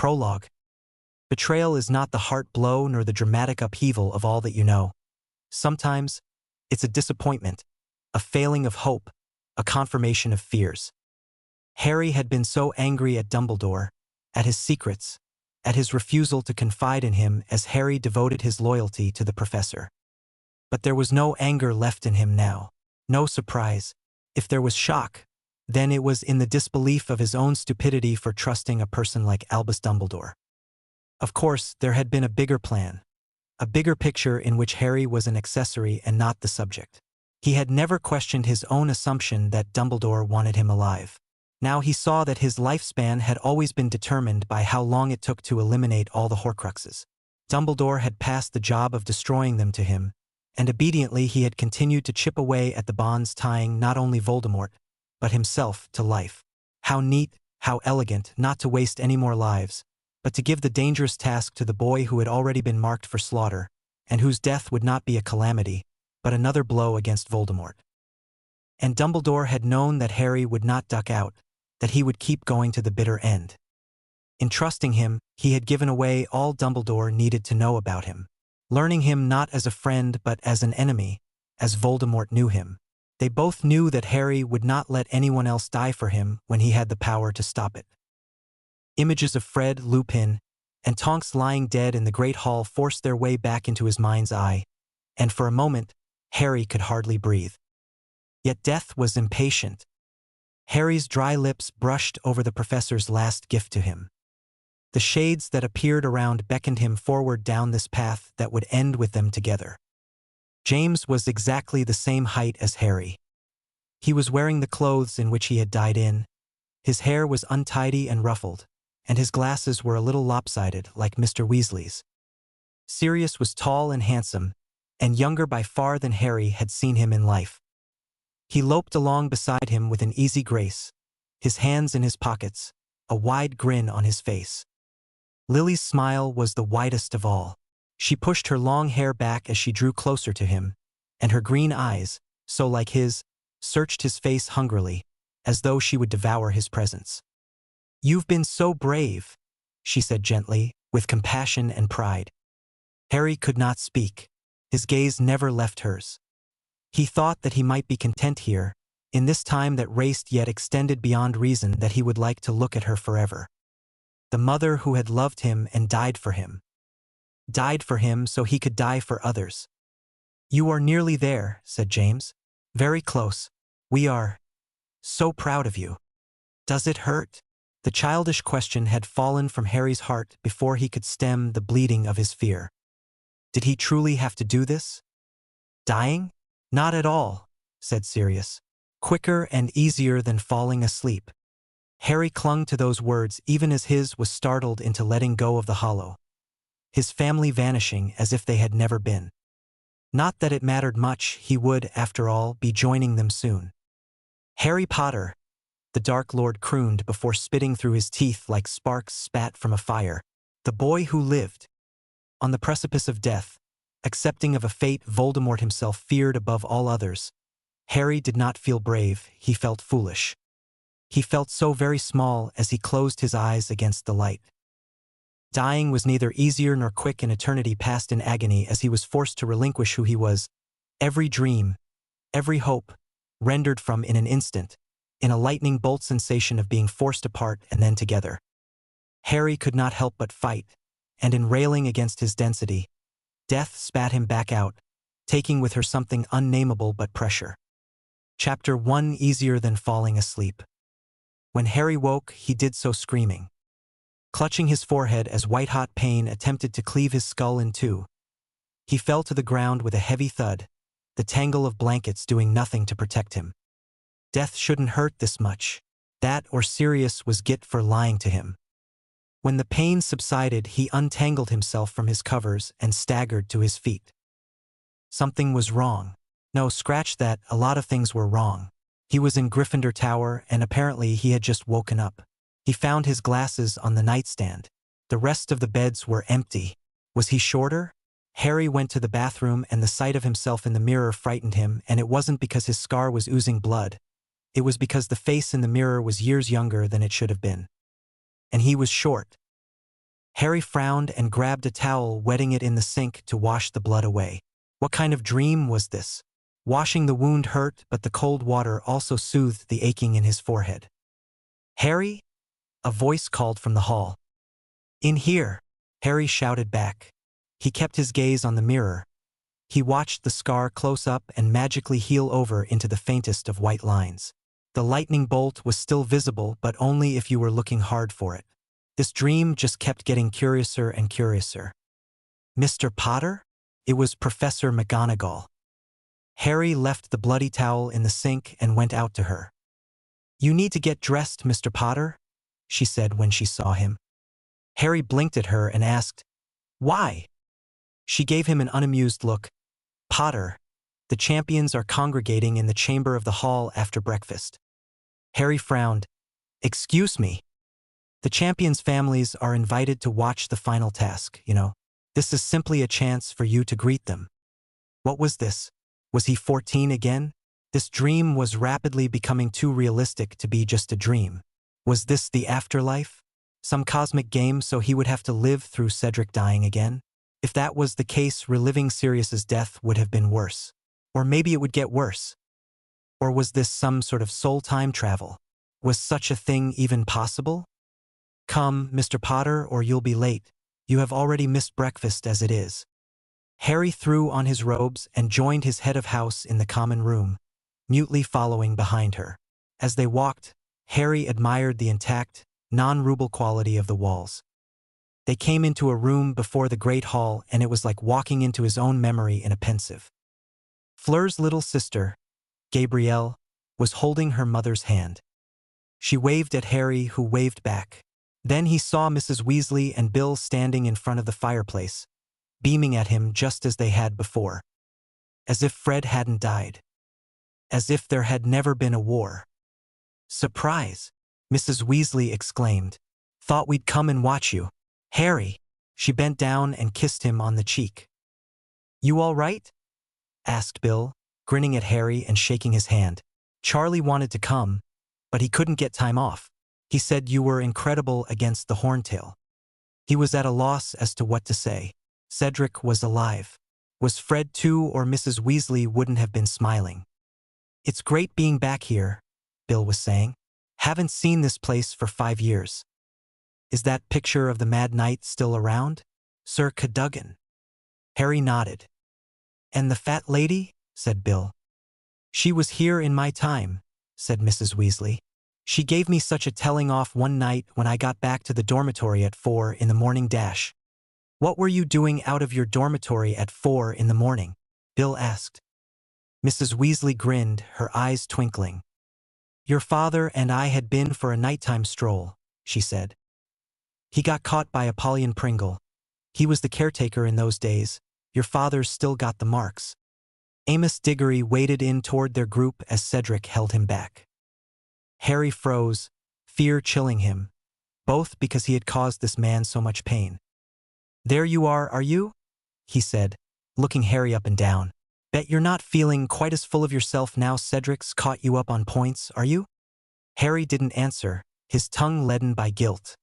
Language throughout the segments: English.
Prologue. Betrayal is not the heart blow nor the dramatic upheaval of all that you know. Sometimes, it's a disappointment, a failing of hope, a confirmation of fears. Harry had been so angry at Dumbledore, at his secrets, at his refusal to confide in him as Harry devoted his loyalty to the professor. But there was no anger left in him now, no surprise. If there was shock, then it was in the disbelief of his own stupidity for trusting a person like Albus Dumbledore. Of course, there had been a bigger plan, a bigger picture in which Harry was an accessory and not the subject. He had never questioned his own assumption that Dumbledore wanted him alive. Now he saw that his lifespan had always been determined by how long it took to eliminate all the Horcruxes. Dumbledore had passed the job of destroying them to him, and obediently he had continued to chip away at the bonds tying not only Voldemort, but himself to life. How neat, how elegant, not to waste any more lives, but to give the dangerous task to the boy who had already been marked for slaughter, and whose death would not be a calamity, but another blow against Voldemort. And Dumbledore had known that Harry would not duck out, that he would keep going to the bitter end. In trusting him, he had given away all Dumbledore needed to know about him, learning him not as a friend but as an enemy, as Voldemort knew him. They both knew that Harry would not let anyone else die for him when he had the power to stop it. Images of Fred, Lupin, and Tonks lying dead in the Great Hall forced their way back into his mind's eye, and for a moment, Harry could hardly breathe. Yet death was impatient. Harry's dry lips brushed over the professor's last gift to him. The shades that appeared around beckoned him forward down this path that would end with them together. James was exactly the same height as Harry. He was wearing the clothes in which he had died in. His hair was untidy and ruffled, and his glasses were a little lopsided like Mr. Weasley's. Sirius was tall and handsome, and younger by far than Harry had seen him in life. He loped along beside him with an easy grace, his hands in his pockets, a wide grin on his face. Lily's smile was the widest of all. She pushed her long hair back as she drew closer to him, and her green eyes, so like his, searched his face hungrily, as though she would devour his presence. "You've been so brave," she said gently, with compassion and pride. Harry could not speak. His gaze never left hers. He thought that he might be content here, in this time that raced yet extended beyond reason, that he would like to look at her forever. The mother who had loved him and died for him. Died for him so he could die for others. "You are nearly there," said James. "Very close. We are so proud of you." "Does it hurt?" The childish question had fallen from Harry's heart before he could stem the bleeding of his fear. Did he truly have to do this? Dying? "Not at all," said Sirius. "Quicker and easier than falling asleep." Harry clung to those words even as his was startled into letting go of the hollow. His family vanishing as if they had never been. Not that it mattered much, he would, after all, be joining them soon. "Harry Potter," the Dark Lord crooned before spitting through his teeth like sparks spat from a fire. "The boy who lived. On the precipice of death, accepting of a fate Voldemort himself feared above all others. Harry did not feel brave, he felt foolish. He felt so very small as he closed his eyes against the light. Dying was neither easier nor quick. An eternity passed in agony as he was forced to relinquish who he was. Every dream, every hope, rendered from in an instant, in a lightning bolt sensation of being forced apart and then together. Harry could not help but fight, and in railing against his density, death spat him back out, taking with her something unnameable but pressure. Chapter 1: Easier than falling asleep. When Harry woke, he did so screaming, clutching his forehead as white-hot pain attempted to cleave his skull in two. He fell to the ground with a heavy thud, the tangle of blankets doing nothing to protect him. Death shouldn't hurt this much. That or Sirius was git for lying to him. When the pain subsided, he untangled himself from his covers and staggered to his feet. Something was wrong. No, scratch that, a lot of things were wrong. He was in Gryffindor Tower, and apparently he had just woken up. He found his glasses on the nightstand. The rest of the beds were empty. Was he shorter? Harry went to the bathroom, and the sight of himself in the mirror frightened him, and it wasn't because his scar was oozing blood. It was because the face in the mirror was years younger than it should have been. And he was short. Harry frowned and grabbed a towel, wetting it in the sink to wash the blood away. What kind of dream was this? Washing the wound hurt, but the cold water also soothed the aching in his forehead. "Harry?" A voice called from the hall. "In here," Harry shouted back. He kept his gaze on the mirror. He watched the scar close up and magically heal over into the faintest of white lines. The lightning bolt was still visible, but only if you were looking hard for it. This dream just kept getting curiouser and curiouser. "Mr. Potter?" It was Professor McGonagall. Harry left the bloody towel in the sink and went out to her. "You need to get dressed, Mr. Potter," she said when she saw him. Harry blinked at her and asked, "Why?" She gave him an unamused look. "Potter, the champions are congregating in the chamber of the hall after breakfast." Harry frowned. "Excuse me. The champions' families are invited to watch the final task, you know. This is simply a chance for you to greet them." What was this? Was he 14 again? This dream was rapidly becoming too realistic to be just a dream. Was this the afterlife? Some cosmic game so he would have to live through Cedric dying again? If that was the case, reliving Sirius's death would have been worse. Or maybe it would get worse. Or was this some sort of soul time travel? Was such a thing even possible? "Come, Mr. Potter, or you'll be late. You have already missed breakfast as it is." Harry threw on his robes and joined his head of house in the common room, mutely following behind her. As they walked, Harry admired the intact, non-ruble quality of the walls. They came into a room before the Great Hall, and it was like walking into his own memory in a pensive. Fleur's little sister, Gabrielle, was holding her mother's hand. She waved at Harry, who waved back. Then he saw Mrs. Weasley and Bill standing in front of the fireplace, beaming at him just as they had before. As if Fred hadn't died. As if there had never been a war. "Surprise!" Mrs. Weasley exclaimed. "Thought we'd come and watch you. Harry!" She bent down and kissed him on the cheek. "You all right?" asked Bill, grinning at Harry and shaking his hand. Charlie wanted to come, but he couldn't get time off. He said you were incredible against the Horntail. He was at a loss as to what to say. Cedric was alive. Was Fred too, or Mrs. Weasley wouldn't have been smiling? "It's great being back here," Bill was saying. "Haven't seen this place for 5 years. Is that picture of the Mad Knight still around? Sir Cadogan?" Harry nodded. "And the fat lady?" said Bill. "She was here in my time," said Mrs. Weasley. "She gave me such a telling off one night when I got back to the dormitory at 4 in the morning dash." "What were you doing out of your dormitory at 4 in the morning?" Bill asked. Mrs. Weasley grinned, her eyes twinkling. "Your father and I had been for a nighttime stroll," she said. "He got caught by Apollyon Pringle. He was the caretaker in those days. Your father's still got the marks." Amos Diggory waded in toward their group as Cedric held him back. Harry froze, fear chilling him, both because he had caused this man so much pain. "There you are you?" he said, looking Harry up and down. "Bet you're not feeling quite as full of yourself now Cedric's caught you up on points, are you?" Harry didn't answer, his tongue leaden by guilt.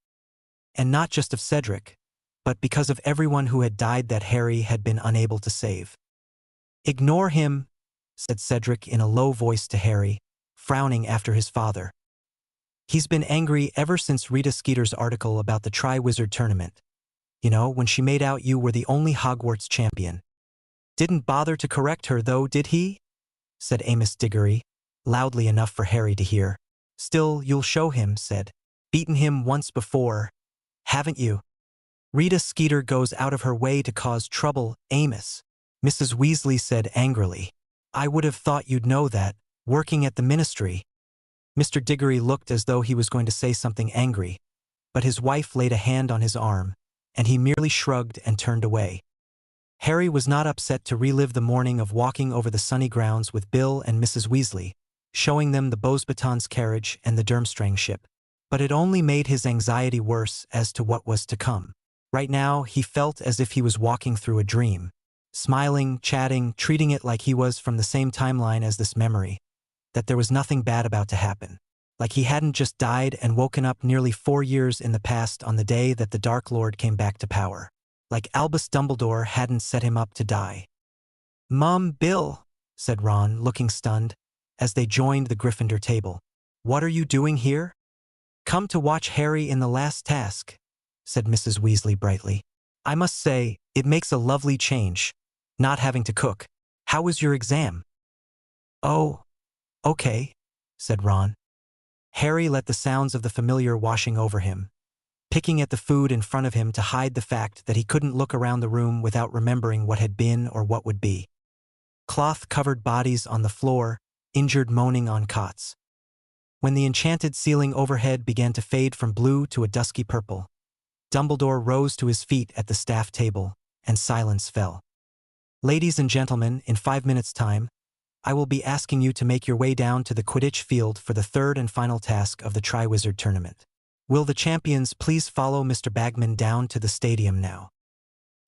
And not just of Cedric, but because of everyone who had died that Harry had been unable to save. "Ignore him," said Cedric in a low voice to Harry, frowning after his father. "He's been angry ever since Rita Skeeter's article about the Triwizard tournament. You know, when she made out you were the only Hogwarts champion. Didn't bother to correct her though, did he?" said Amos Diggory, loudly enough for Harry to hear. "Still, you'll show him," said. "Beaten him once before, haven't you?" "Rita Skeeter goes out of her way to cause trouble, Amos," Mrs. Weasley said angrily. "I would have thought you'd know that, working at the ministry." Mr. Diggory looked as though he was going to say something angry, but his wife laid a hand on his arm, and he merely shrugged and turned away. Harry was not upset to relive the morning of walking over the sunny grounds with Bill and Mrs. Weasley, showing them the Beauxbatons carriage and the Durmstrang ship. But it only made his anxiety worse as to what was to come. Right now, he felt as if he was walking through a dream, smiling, chatting, treating it like he was from the same timeline as this memory, that there was nothing bad about to happen. like he hadn't just died and woken up nearly 4 years in the past on the day that the Dark Lord came back to power. Like Albus Dumbledore hadn't set him up to die. "Mum, Bill," said Ron, looking stunned, as they joined the Gryffindor table. "What are you doing here?" "Come to watch Harry in the last task," said Mrs. Weasley brightly. "I must say, it makes a lovely change, not having to cook. How was your exam?" "Oh, okay," said Ron. Harry let the sounds of the familiar washing over him, picking at the food in front of him to hide the fact that he couldn't look around the room without remembering what had been or what would be. Cloth-covered bodies on the floor, injured moaning on cots. When the enchanted ceiling overhead began to fade from blue to a dusky purple, Dumbledore rose to his feet at the staff table, and silence fell. "Ladies and gentlemen, in 5 minutes' time, I will be asking you to make your way down to the Quidditch field for the third and final task of the Triwizard tournament. Will the champions please follow Mr. Bagman down to the stadium now?"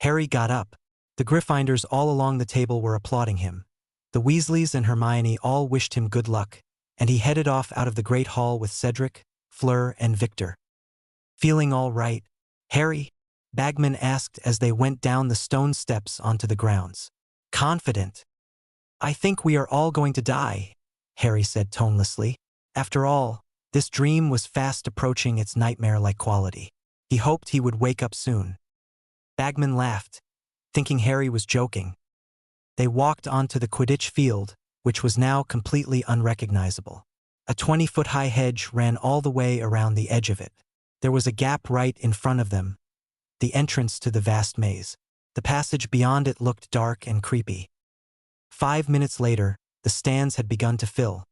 Harry got up. The Gryffindors all along the table were applauding him. The Weasleys and Hermione all wished him good luck, and he headed off out of the Great Hall with Cedric, Fleur, and Victor. "Feeling all right, Harry?" Bagman asked as they went down the stone steps onto the grounds. "Confident." "I think we are all going to die," Harry said tonelessly. After all, this dream was fast approaching its nightmare-like quality. He hoped he would wake up soon. Bagman laughed, thinking Harry was joking. They walked onto the Quidditch field, which was now completely unrecognizable. A 20-foot-high hedge ran all the way around the edge of it. There was a gap right in front of them, the entrance to the vast maze. The passage beyond it looked dark and creepy. 5 minutes later, the stands had begun to fill.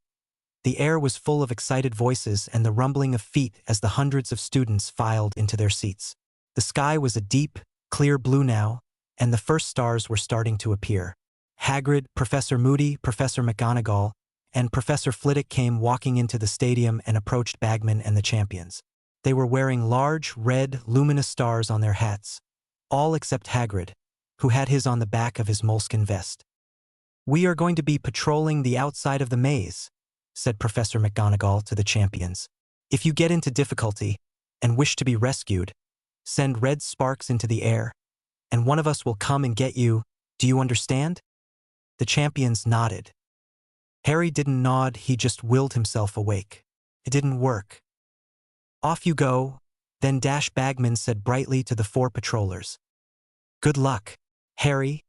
The air was full of excited voices and the rumbling of feet as the hundreds of students filed into their seats. The sky was a deep, clear blue now, and the first stars were starting to appear. Hagrid, Professor Moody, Professor McGonagall, and Professor Flitwick came walking into the stadium and approached Bagman and the champions. They were wearing large, red, luminous stars on their hats, all except Hagrid, who had his on the back of his moleskin vest. "We are going to be patrolling the outside of the maze," said Professor McGonagall to the champions. "If you get into difficulty and wish to be rescued, send red sparks into the air, and one of us will come and get you. Do you understand?" The champions nodded. Harry didn't nod, he just willed himself awake. It didn't work. "Off you go," then Bagman said brightly to the 4 patrollers. "Good luck, Harry,"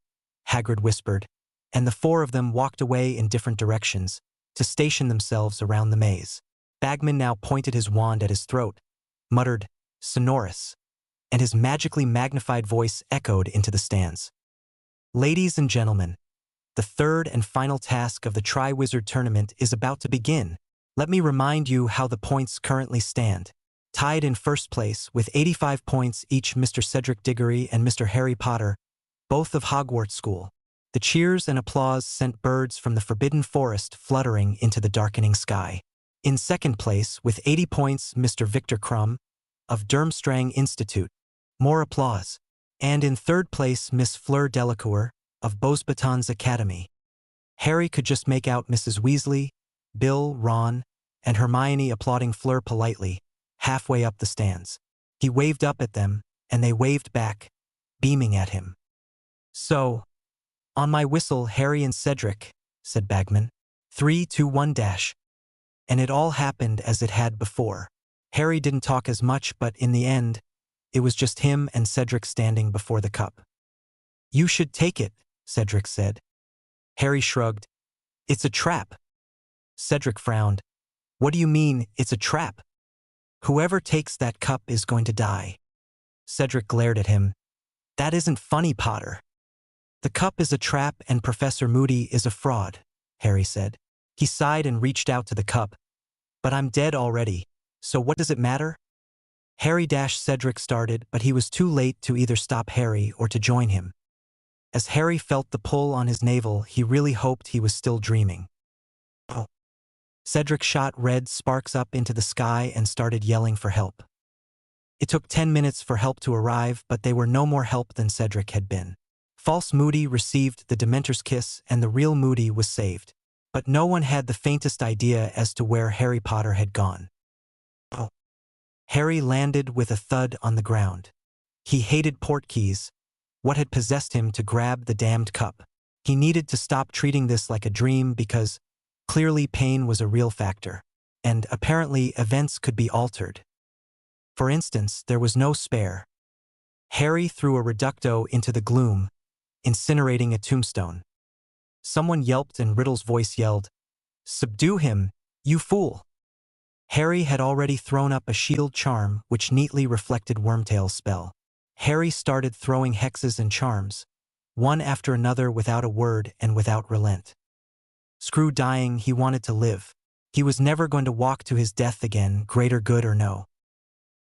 Hagrid whispered, and the 4 of them walked away in different directions to station themselves around the maze. Bagman now pointed his wand at his throat, muttered, "Sonorous," and his magically magnified voice echoed into the stands. "Ladies and gentlemen, the third and final task of the Triwizard tournament is about to begin. Let me remind you how the points currently stand. Tied in first place with 85 points each, Mr. Cedric Diggory and Mr. Harry Potter, both of Hogwarts School. The cheers and applause sent birds from the Forbidden Forest fluttering into the darkening sky. In second place, with 80 points, Mr. Victor Crumb, of Durmstrang Institute. More applause. And in third place, Miss Fleur Delacour, of Beauxbatons Academy. Harry could just make out Mrs. Weasley, Bill, Ron, and Hermione applauding Fleur politely, halfway up the stands. He waved up at them, and they waved back, beaming at him. "So, on my whistle, Harry and Cedric," said Bagman. 3, 2, 1 dash. And it all happened as it had before. Harry didn't talk as much, but in the end, it was just him and Cedric standing before the cup. "You should take it," Cedric said. Harry shrugged. "It's a trap." Cedric frowned. "What do you mean, it's a trap?" "Whoever takes that cup is going to die." Cedric glared at him. "That isn't funny, Potter." "The cup is a trap and Professor Moody is a fraud," Harry said. He sighed and reached out to the cup. "But I'm dead already, so what does it matter?" Cedric started, but he was too late to either stop Harry or to join him. As Harry felt the pull on his navel, he really hoped he was still dreaming. "Oh." Cedric shot red sparks up into the sky and started yelling for help. It took 10 minutes for help to arrive, but they were no more help than Cedric had been. False Moody received the Dementor's kiss and the real Moody was saved. But no one had the faintest idea as to where Harry Potter had gone. Oh. Harry landed with a thud on the ground. He hated portkeys. What had possessed him to grab the damned cup? He needed to stop treating this like a dream because clearly pain was a real factor. And apparently events could be altered. For instance, there was no spare. Harry threw a reducto into the gloom, incinerating a tombstone. Someone yelped and Riddle's voice yelled, "Subdue him, you fool!" Harry had already thrown up a shield charm which neatly reflected Wormtail's spell. Harry started throwing hexes and charms, one after another without a word and without relent. Screw dying, he wanted to live. He was never going to walk to his death again, greater good or no.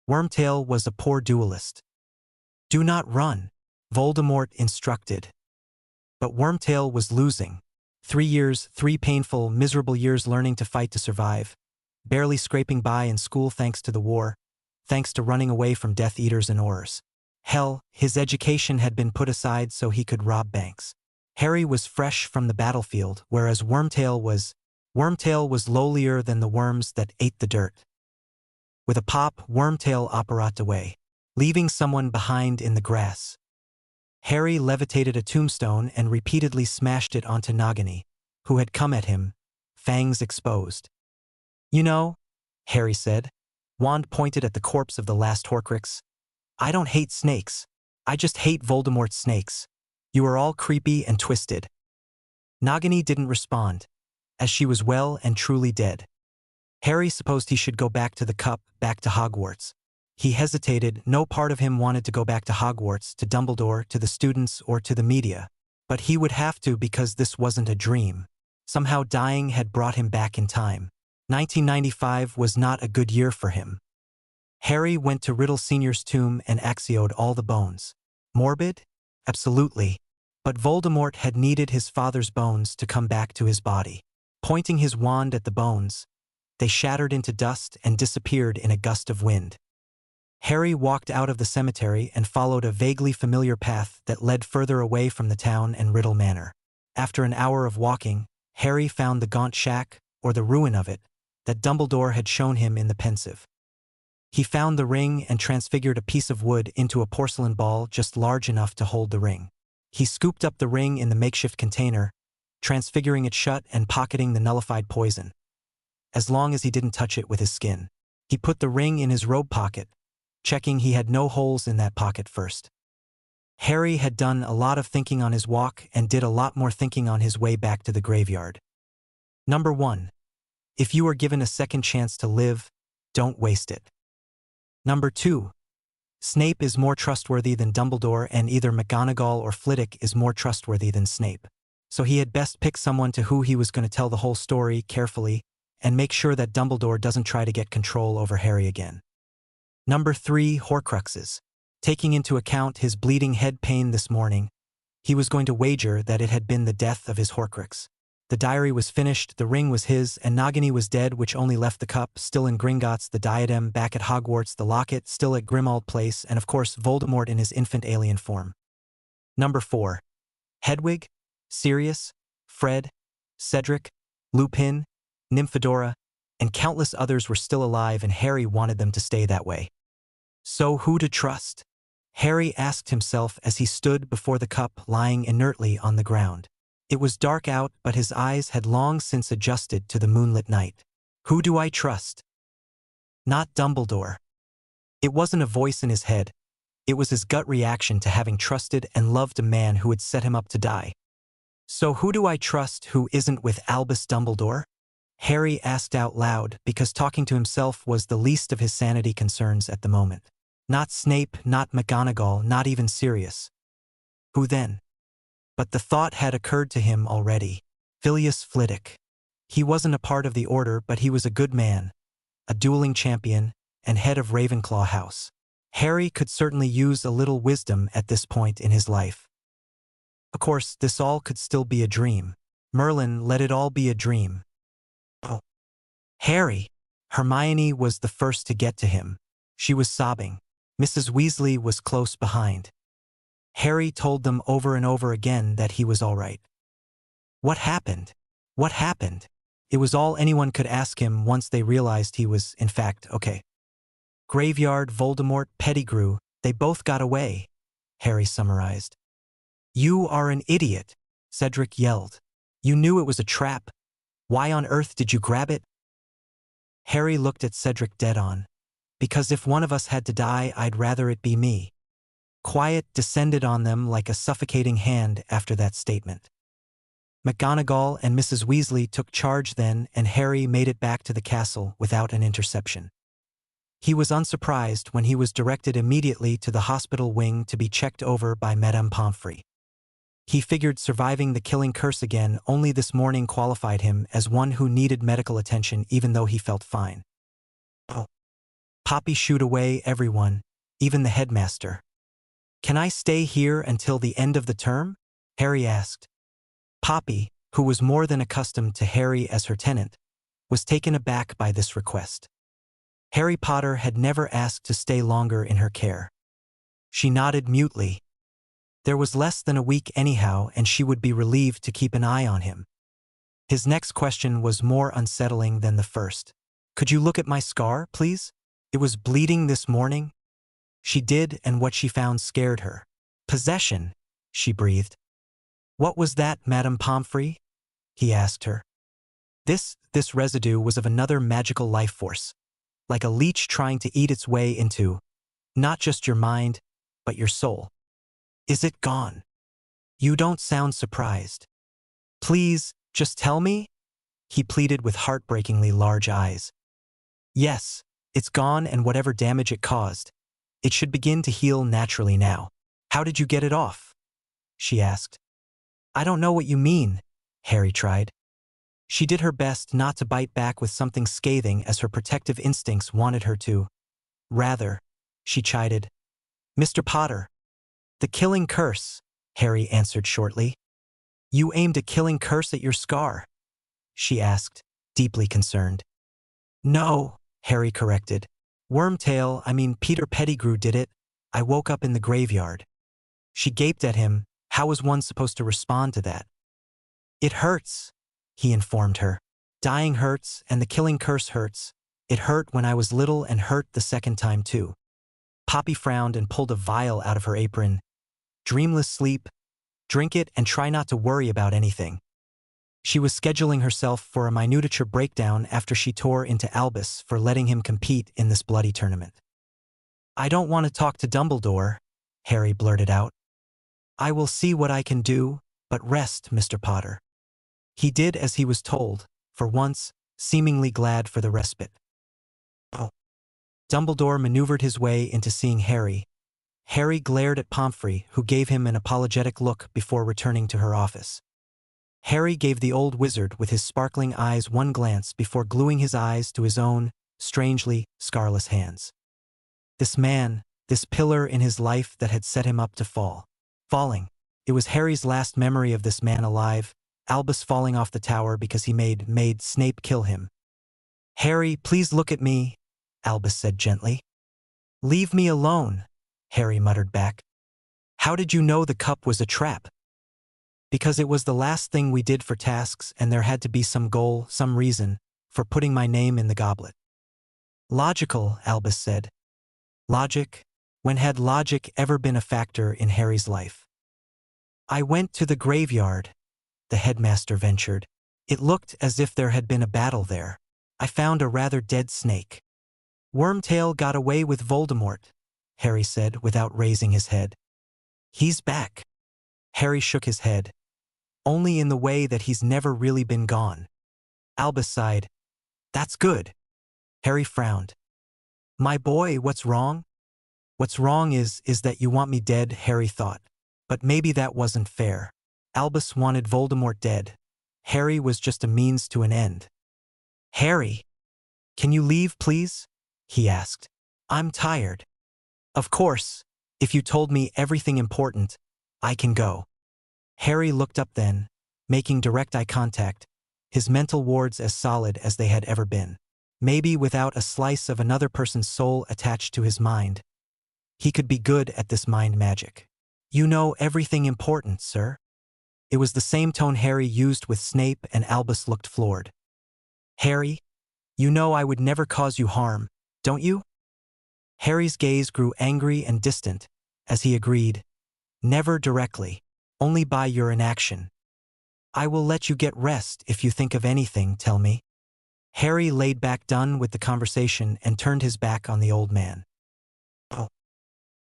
Wormtail was a poor duelist. "Do not run," Voldemort instructed. But Wormtail was losing. 3 years, 3 painful, miserable years learning to fight to survive, barely scraping by in school thanks to the war, thanks to running away from Death Eaters and Aurors. Hell, his education had been put aside so he could rob banks. Harry was fresh from the battlefield, whereas Wormtail was lowlier than the worms that ate the dirt. With a pop, Wormtail operated away, leaving someone behind in the grass. Harry levitated a tombstone and repeatedly smashed it onto Nagini, who had come at him, fangs exposed. "You know," Harry said, wand pointed at the corpse of the last Horcrux, "I don't hate snakes. I just hate Voldemort's snakes. You are all creepy and twisted." Nagini didn't respond, as she was well and truly dead. Harry supposed he should go back to the cup, back to Hogwarts. He hesitated. No part of him wanted to go back to Hogwarts, to Dumbledore, to the students, or to the media. But he would have to because this wasn't a dream. Somehow dying had brought him back in time. 1995 was not a good year for him. Harry went to Riddle Sr.'s tomb and axioed all the bones. Morbid? Absolutely. But Voldemort had needed his father's bones to come back to his body. Pointing his wand at the bones, they shattered into dust and disappeared in a gust of wind. Harry walked out of the cemetery and followed a vaguely familiar path that led further away from the town and Riddle Manor. After an hour of walking, Harry found the gaunt shack, or the ruin of it, that Dumbledore had shown him in the pensive. He found the ring and transfigured a piece of wood into a porcelain ball just large enough to hold the ring. He scooped up the ring in the makeshift container, transfiguring it shut and pocketing the nullified poison. As long as he didn't touch it with his skin. He put the ring in his robe pocket, checking he had no holes in that pocket first. Harry had done a lot of thinking on his walk and did a lot more thinking on his way back to the graveyard. Number 1. If you are given a second chance to live, don't waste it. Number 2. Snape is more trustworthy than Dumbledore, and either McGonagall or Flitwick is more trustworthy than Snape. So he had best pick someone to who he was going to tell the whole story carefully and make sure that Dumbledore doesn't try to get control over Harry again. Number 3. Horcruxes. Taking into account his bleeding head pain this morning, he was going to wager that it had been the death of his Horcrux. The diary was finished, the ring was his, and Nagini was dead, which only left the cup still in Gringotts, the diadem back at Hogwarts, the locket still at Grimmauld Place, and of course Voldemort in his infant alien form. Number 4. Hedwig, Sirius, Fred, Cedric, Lupin, Nymphadora, and countless others were still alive, and Harry wanted them to stay that way. So who to trust? Harry asked himself as he stood before the cup lying inertly on the ground. It was dark out, but his eyes had long since adjusted to the moonlit night. Who do I trust? Not Dumbledore. It wasn't a voice in his head. It was his gut reaction to having trusted and loved a man who had set him up to die. So who do I trust who isn't with Albus Dumbledore? Harry asked out loud, because talking to himself was the least of his sanity concerns at the moment. Not Snape, not McGonagall, not even Sirius. Who then? But the thought had occurred to him already. Filius Flitwick. He wasn't a part of the Order, but he was a good man, a dueling champion, and head of Ravenclaw House. Harry could certainly use a little wisdom at this point in his life. Of course, this all could still be a dream. Merlin, let it all be a dream. Oh. Harry! Hermione was the first to get to him. She was sobbing. Mrs. Weasley was close behind. Harry told them over and over again that he was all right. What happened? What happened? It was all anyone could ask him once they realized he was, in fact, okay. Graveyard, Voldemort, Pettigrew, they both got away, Harry summarized. You are an idiot, Cedric yelled. You knew it was a trap. Why on earth did you grab it? Harry looked at Cedric dead on. Because if one of us had to die, I'd rather it be me. Quiet descended on them like a suffocating hand after that statement. McGonagall and Mrs. Weasley took charge then, and Harry made it back to the castle without an interception. He was unsurprised when he was directed immediately to the hospital wing to be checked over by Madame Pomfrey. He figured surviving the killing curse again only this morning qualified him as one who needed medical attention even though he felt fine. Oh. Poppy shooed away everyone, even the headmaster. Can I stay here until the end of the term? Harry asked. Poppy, who was more than accustomed to Harry as her tenant, was taken aback by this request. Harry Potter had never asked to stay longer in her care. She nodded mutely. There was less than a week anyhow, and she would be relieved to keep an eye on him. His next question was more unsettling than the first. Could you look at my scar, please? It was bleeding this morning. She did, and what she found scared her. Possession, she breathed. What was that, Madame Pomfrey? He asked her. This residue was of another magical life force, like a leech trying to eat its way into, not just your mind, but your soul. Is it gone? You don't sound surprised. Please, just tell me? He pleaded with heartbreakingly large eyes. Yes, it's gone, and whatever damage it caused, it should begin to heal naturally now. How did you get it off? She asked. I don't know what you mean, Harry tried. She did her best not to bite back with something scathing as her protective instincts wanted her to. Rather, she chided. Mr. Potter. The killing curse, Harry answered shortly. You aimed a killing curse at your scar? She asked, deeply concerned. No, Harry corrected. Peter Pettigrew did it. I woke up in the graveyard. She gaped at him. How was one supposed to respond to that? It hurts, he informed her. Dying hurts, and the killing curse hurts. It hurt when I was little and hurt the second time too. Poppy frowned and pulled a vial out of her apron. Dreamless sleep. Drink it and try not to worry about anything. She was scheduling herself for a miniature breakdown after she tore into Albus for letting him compete in this bloody tournament. I don't want to talk to Dumbledore, Harry blurted out. I will see what I can do, but rest, Mr. Potter. He did as he was told, for once, seemingly glad for the respite. Oh. Dumbledore maneuvered his way into seeing Harry. Harry glared at Pomfrey, who gave him an apologetic look before returning to her office. Harry gave the old wizard with his sparkling eyes one glance before gluing his eyes to his own, strangely, scarless hands. This man, this pillar in his life that had set him up to fall. Falling. It was Harry's last memory of this man alive, Albus falling off the tower because he made Snape kill him. Harry, please look at me, Albus said gently. Leave me alone, Harry muttered back. How did you know the cup was a trap? Because it was the last thing we did for tasks, and there had to be some goal, some reason, for putting my name in the goblet. Logical, Albus said. Logic? When had logic ever been a factor in Harry's life? I went to the graveyard, the headmaster ventured. It looked as if there had been a battle there. I found a rather dead snake. Wormtail got away with Voldemort, Harry said without raising his head. He's back. Harry shook his head. Only in the way that he's never really been gone. Albus sighed. That's good. Harry frowned. My boy, what's wrong? What's wrong is that you want me dead, Harry thought. But maybe that wasn't fair. Albus wanted Voldemort dead. Harry was just a means to an end. Harry, can you leave, please? He asked. I'm tired. Of course, if you told me everything important, I can go. Harry looked up then, making direct eye contact, his mental wards as solid as they had ever been. Maybe without a slice of another person's soul attached to his mind. He could be good at this mind magic. You know everything important, sir. It was the same tone Harry used with Snape, and Albus looked floored. "Harry, you know I would never cause you harm, don't you?" Harry's gaze grew angry and distant as he agreed, "Never directly, only by your inaction. I will let you get rest if you think of anything, tell me." Harry laid back, done with the conversation, and turned his back on the old man. Oh.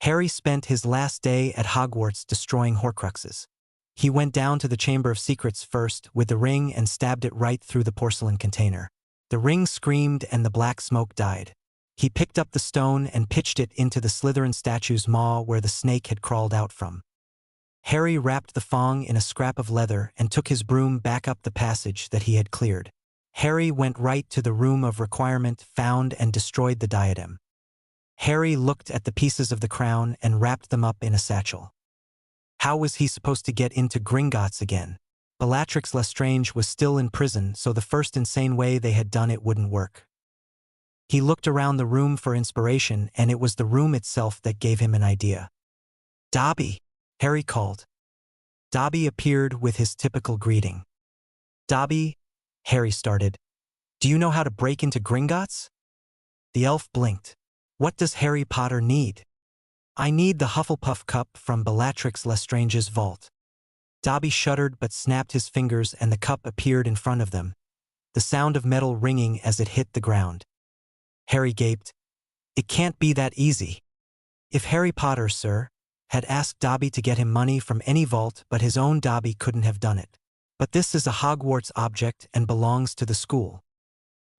Harry spent his last day at Hogwarts destroying Horcruxes. He went down to the Chamber of Secrets first with the ring and stabbed it right through the porcelain container. The ring screamed and the black smoke died. He picked up the stone and pitched it into the Slytherin statue's maw where the snake had crawled out from. Harry wrapped the fong in a scrap of leather and took his broom back up the passage that he had cleared. Harry went right to the room of requirement, found and destroyed the diadem. Harry looked at the pieces of the crown and wrapped them up in a satchel. How was he supposed to get into Gringotts again? Bellatrix Lestrange was still in prison, so the first insane way they had done it wouldn't work. He looked around the room for inspiration, and it was the room itself that gave him an idea. "Dobby," Harry called. Dobby appeared with his typical greeting. "Dobby," Harry started, "do you know how to break into Gringotts?" The elf blinked. "What does Harry Potter need?" "I need the Hufflepuff cup from Bellatrix Lestrange's vault." Dobby shuddered but snapped his fingers and the cup appeared in front of them, the sound of metal ringing as it hit the ground. Harry gaped. "It can't be that easy." If Harry Potter, sir, had asked Dobby to get him money from any vault but his own, Dobby couldn't have done it. "But this is a Hogwarts object and belongs to the school."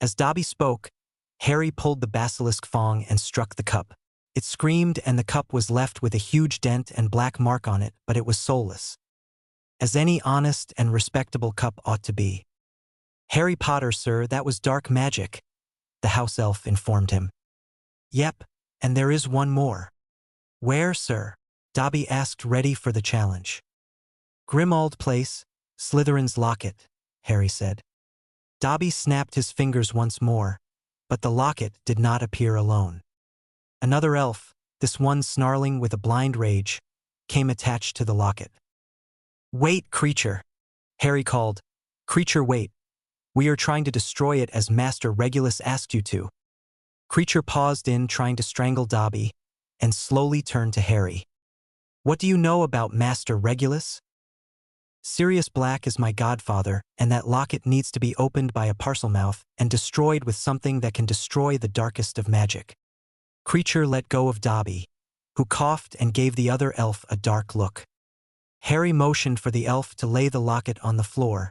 As Dobby spoke, Harry pulled the basilisk fong and struck the cup. It screamed and the cup was left with a huge dent and black mark on it, but it was soulless. As any honest and respectable cup ought to be. "Harry Potter, sir, that was dark magic," the house elf informed him. "Yep, and there is one more." "Where, sir?" Dobby asked, ready for the challenge. "Grimmauld Place, Slytherin's locket," Harry said. Dobby snapped his fingers once more, but the locket did not appear alone. Another elf, this one snarling with a blind rage, came attached to the locket. "Wait, creature," Harry called. "Creature, wait. We are trying to destroy it as Master Regulus asked you to." Creature paused in trying to strangle Dobby and slowly turned to Harry. "What do you know about Master Regulus?" "Sirius Black is my godfather, and that locket needs to be opened by a Parselmouth and destroyed with something that can destroy the darkest of magic." Creature let go of Dobby, who coughed and gave the other elf a dark look. Harry motioned for the elf to lay the locket on the floor,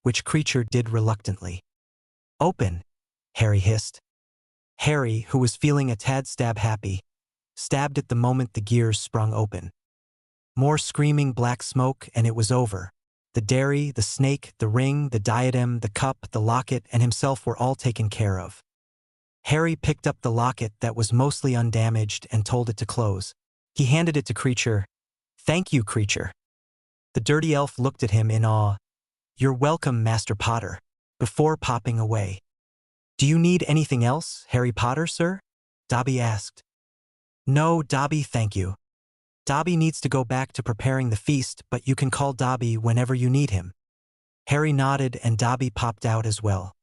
which Creature did reluctantly. "Open," Harry hissed. Harry, who was feeling a tad stab happy, stabbed at the moment the gears sprung open. More screaming black smoke and it was over. The dairy, the snake, the ring, the diadem, the cup, the locket, and himself were all taken care of. Harry picked up the locket that was mostly undamaged and told it to close. He handed it to Creature. "Thank you, Creature." The dirty elf looked at him in awe. "You're welcome, Master Potter," before popping away. "Do you need anything else, Harry Potter, sir?" Dobby asked. "No, Dobby, thank you. Dobby needs to go back to preparing the feast, but you can call Dobby whenever you need him." Harry nodded and Dobby popped out as well.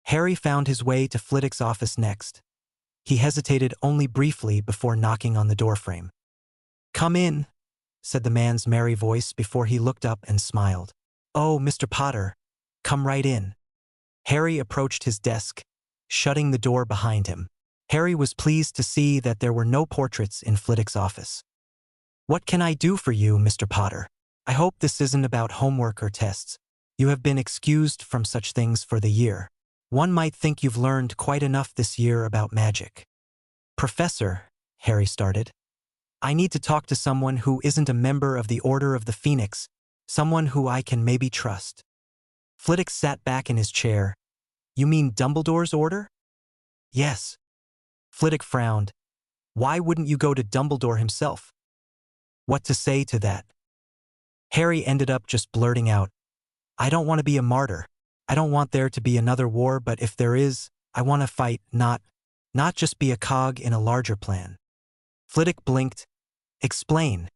Harry found his way to Flitwick's office next. He hesitated only briefly before knocking on the doorframe. "Come in," said the man's merry voice before he looked up and smiled. "Oh, Mr. Potter, come right in." Harry approached his desk, shutting the door behind him. Harry was pleased to see that there were no portraits in Flitwick's office. "What can I do for you, Mr. Potter? I hope this isn't about homework or tests. You have been excused from such things for the year. One might think you've learned quite enough this year about magic." "Professor," Harry started, "I need to talk to someone who isn't a member of the Order of the Phoenix, someone who I can maybe trust." Flitwick sat back in his chair. "You mean Dumbledore's order?" "Yes." Flitwick frowned. "Why wouldn't you go to Dumbledore himself?" What to say to that? Harry ended up just blurting out, "I don't want to be a martyr. I don't want there to be another war, but if there is, I want to fight, not just be a cog in a larger plan." Flitwick blinked. "Explain."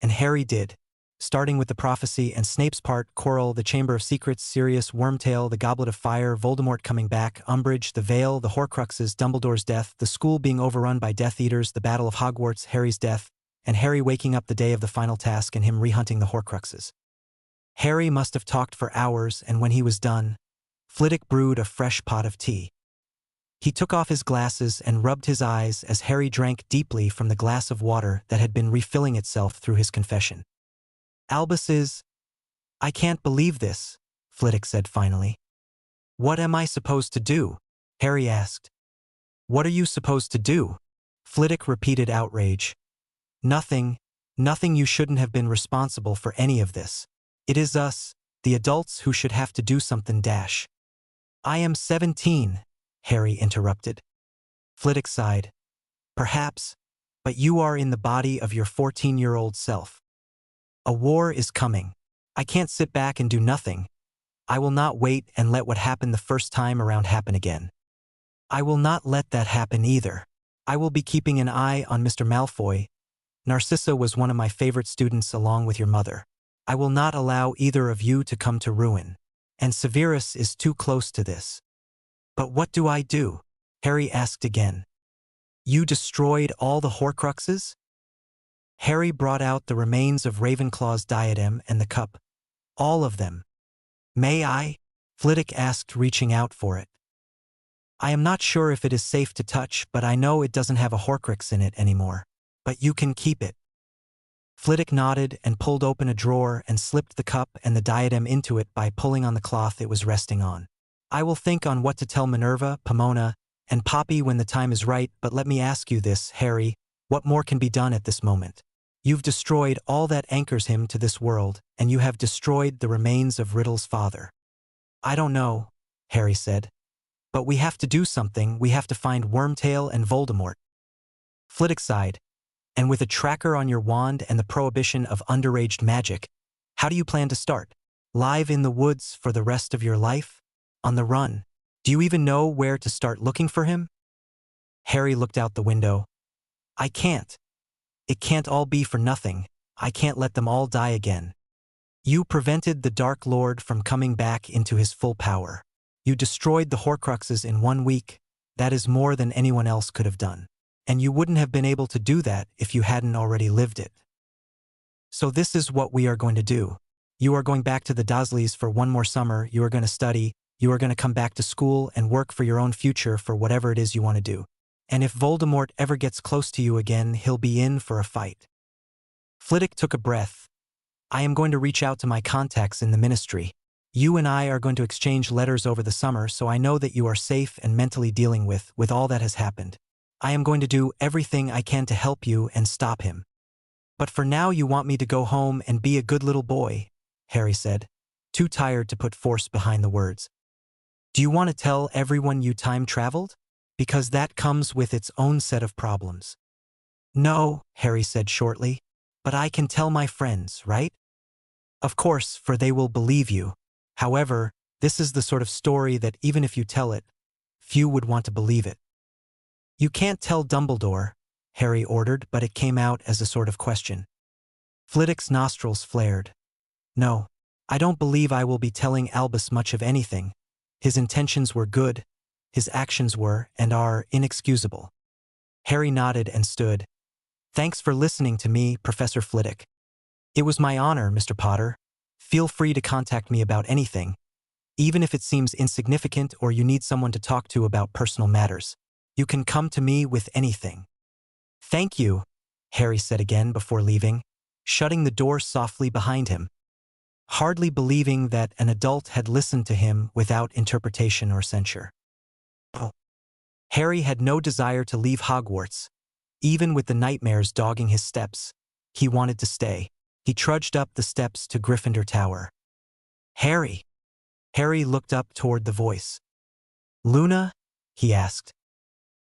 And Harry did. starting with the prophecy and Snape's part, Quirrell, the Chamber of Secrets, Sirius, Wormtail, the Goblet of Fire, Voldemort coming back, Umbridge, the Veil, the Horcruxes, Dumbledore's death, the school being overrun by Death Eaters, the Battle of Hogwarts, Harry's death, and Harry waking up the day of the final task and him rehunting the Horcruxes. Harry must have talked for hours, and when he was done, Flitwick brewed a fresh pot of tea. He took off his glasses and rubbed his eyes as Harry drank deeply from the glass of water that had been refilling itself through his confession. Albus is... I can't believe this, Flitwick said finally. What am I supposed to do? Harry asked. What are you supposed to do? Flitwick repeated, outrage. Nothing, you shouldn't have been responsible for any of this. It is us, the adults, who should have to do something. I am 17, Harry interrupted. Flitwick sighed. Perhaps, but you are in the body of your 14-year-old self. A war is coming. I can't sit back and do nothing. I will not wait and let what happened the first time around happen again. I will not let that happen either. I will be keeping an eye on Mr. Malfoy. Narcissa was one of my favorite students along with your mother. I will not allow either of you to come to ruin. And Severus is too close to this. But what do I do? Harry asked again. You destroyed all the Horcruxes? Harry brought out the remains of Ravenclaw's diadem and the cup. All of them. May I? Flitwick asked, reaching out for it. I am not sure if it is safe to touch, but I know it doesn't have a Horcrux in it anymore. But you can keep it. Flitwick nodded and pulled open a drawer and slipped the cup and the diadem into it by pulling on the cloth it was resting on. I will think on what to tell Minerva, Pomona, and Poppy when the time is right, but let me ask you this, Harry, what more can be done at this moment? You've destroyed all that anchors him to this world, and you have destroyed the remains of Riddle's father. I don't know, Harry said. But we have to do something. We have to find Wormtail and Voldemort. Flitwick sighed. And with a tracker on your wand and the prohibition of underage magic, how do you plan to start? Live in the woods for the rest of your life? On the run? Do you even know where to start looking for him? Harry looked out the window. I can't. It can't all be for nothing. I can't let them all die again. You prevented the Dark Lord from coming back into his full power. You destroyed the Horcruxes in 1 week. That is more than anyone else could have done. And you wouldn't have been able to do that if you hadn't already lived it. So this is what we are going to do. You are going back to the Dursleys for 1 more summer. You are going to study. You are going to come back to school and work for your own future for whatever it is you want to do. And if Voldemort ever gets close to you again, he'll be in for a fight. Flitwick took a breath. I am going to reach out to my contacts in the ministry. You and I are going to exchange letters over the summer, so I know that you are safe and mentally dealing with all that has happened. I am going to do everything I can to help you and stop him. But for now you want me to go home and be a good little boy, Harry said, too tired to put force behind the words. Do you want to tell everyone you time traveled? Because that comes with its own set of problems. No, Harry said shortly, but I can tell my friends, right? Of course, for they will believe you. However, this is the sort of story that even if you tell it, few would want to believe it. You can't tell Dumbledore, Harry ordered, but it came out as a sort of question. Flitwick's nostrils flared. No, I don't believe I will be telling Albus much of anything. His intentions were good, his actions were and are inexcusable. Harry nodded and stood. Thanks for listening to me, Professor Flitwick. It was my honor, Mr. Potter. Feel free to contact me about anything, even if it seems insignificant or you need someone to talk to about personal matters. You can come to me with anything. Thank you, Harry said again before leaving, shutting the door softly behind him, hardly believing that an adult had listened to him without interpretation or censure. Harry had no desire to leave Hogwarts. Even with the nightmares dogging his steps, he wanted to stay. He trudged up the steps to Gryffindor Tower. Harry! Harry looked up toward the voice. Luna? He asked.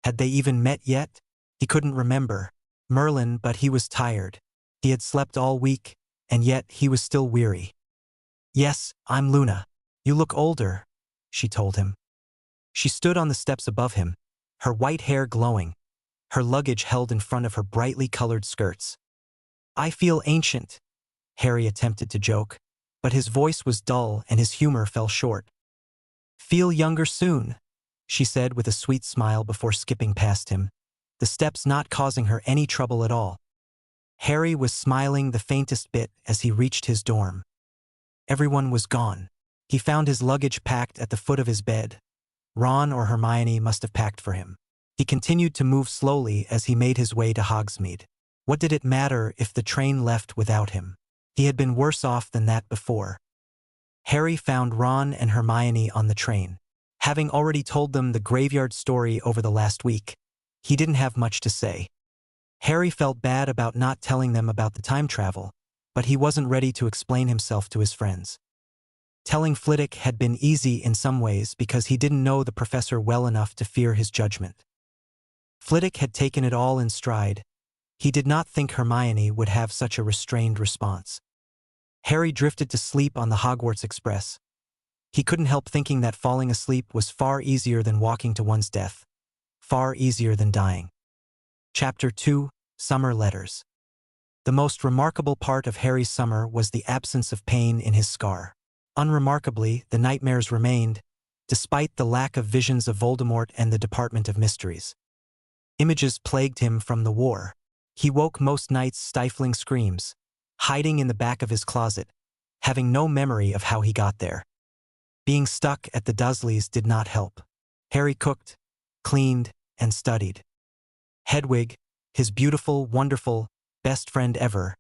Had they even met yet? He couldn't remember. Merlin, but he was tired. He had slept all week, and yet he was still weary. Yes, I'm Luna. You look older, she told him. She stood on the steps above him, her white hair glowing, her luggage held in front of her brightly colored skirts. I feel ancient, Harry attempted to joke, but his voice was dull and his humor fell short. "Feel younger soon," she said with a sweet smile before skipping past him, the steps not causing her any trouble at all. Harry was smiling the faintest bit as he reached his dorm. Everyone was gone. He found his luggage packed at the foot of his bed. Ron or Hermione must have packed for him. He continued to move slowly as he made his way to Hogsmeade. What did it matter if the train left without him? He had been worse off than that before. Harry found Ron and Hermione on the train. Having already told them the graveyard story over the last week, he didn't have much to say. Harry felt bad about not telling them about the time travel, but he wasn't ready to explain himself to his friends. Telling Flitwick had been easy in some ways because he didn't know the professor well enough to fear his judgment. Flitwick had taken it all in stride. He did not think Hermione would have such a restrained response. Harry drifted to sleep on the Hogwarts Express. He couldn't help thinking that falling asleep was far easier than walking to one's death, far easier than dying. Chapter 2: Summer Letters. The most remarkable part of Harry's summer was the absence of pain in his scar. Unremarkably, the nightmares remained, despite the lack of visions of Voldemort and the Department of Mysteries. Images plagued him from the war. He woke most nights stifling screams, hiding in the back of his closet, having no memory of how he got there. Being stuck at the Dursleys did not help. Harry cooked, cleaned, and studied. Hedwig, his beautiful, wonderful, best friend ever,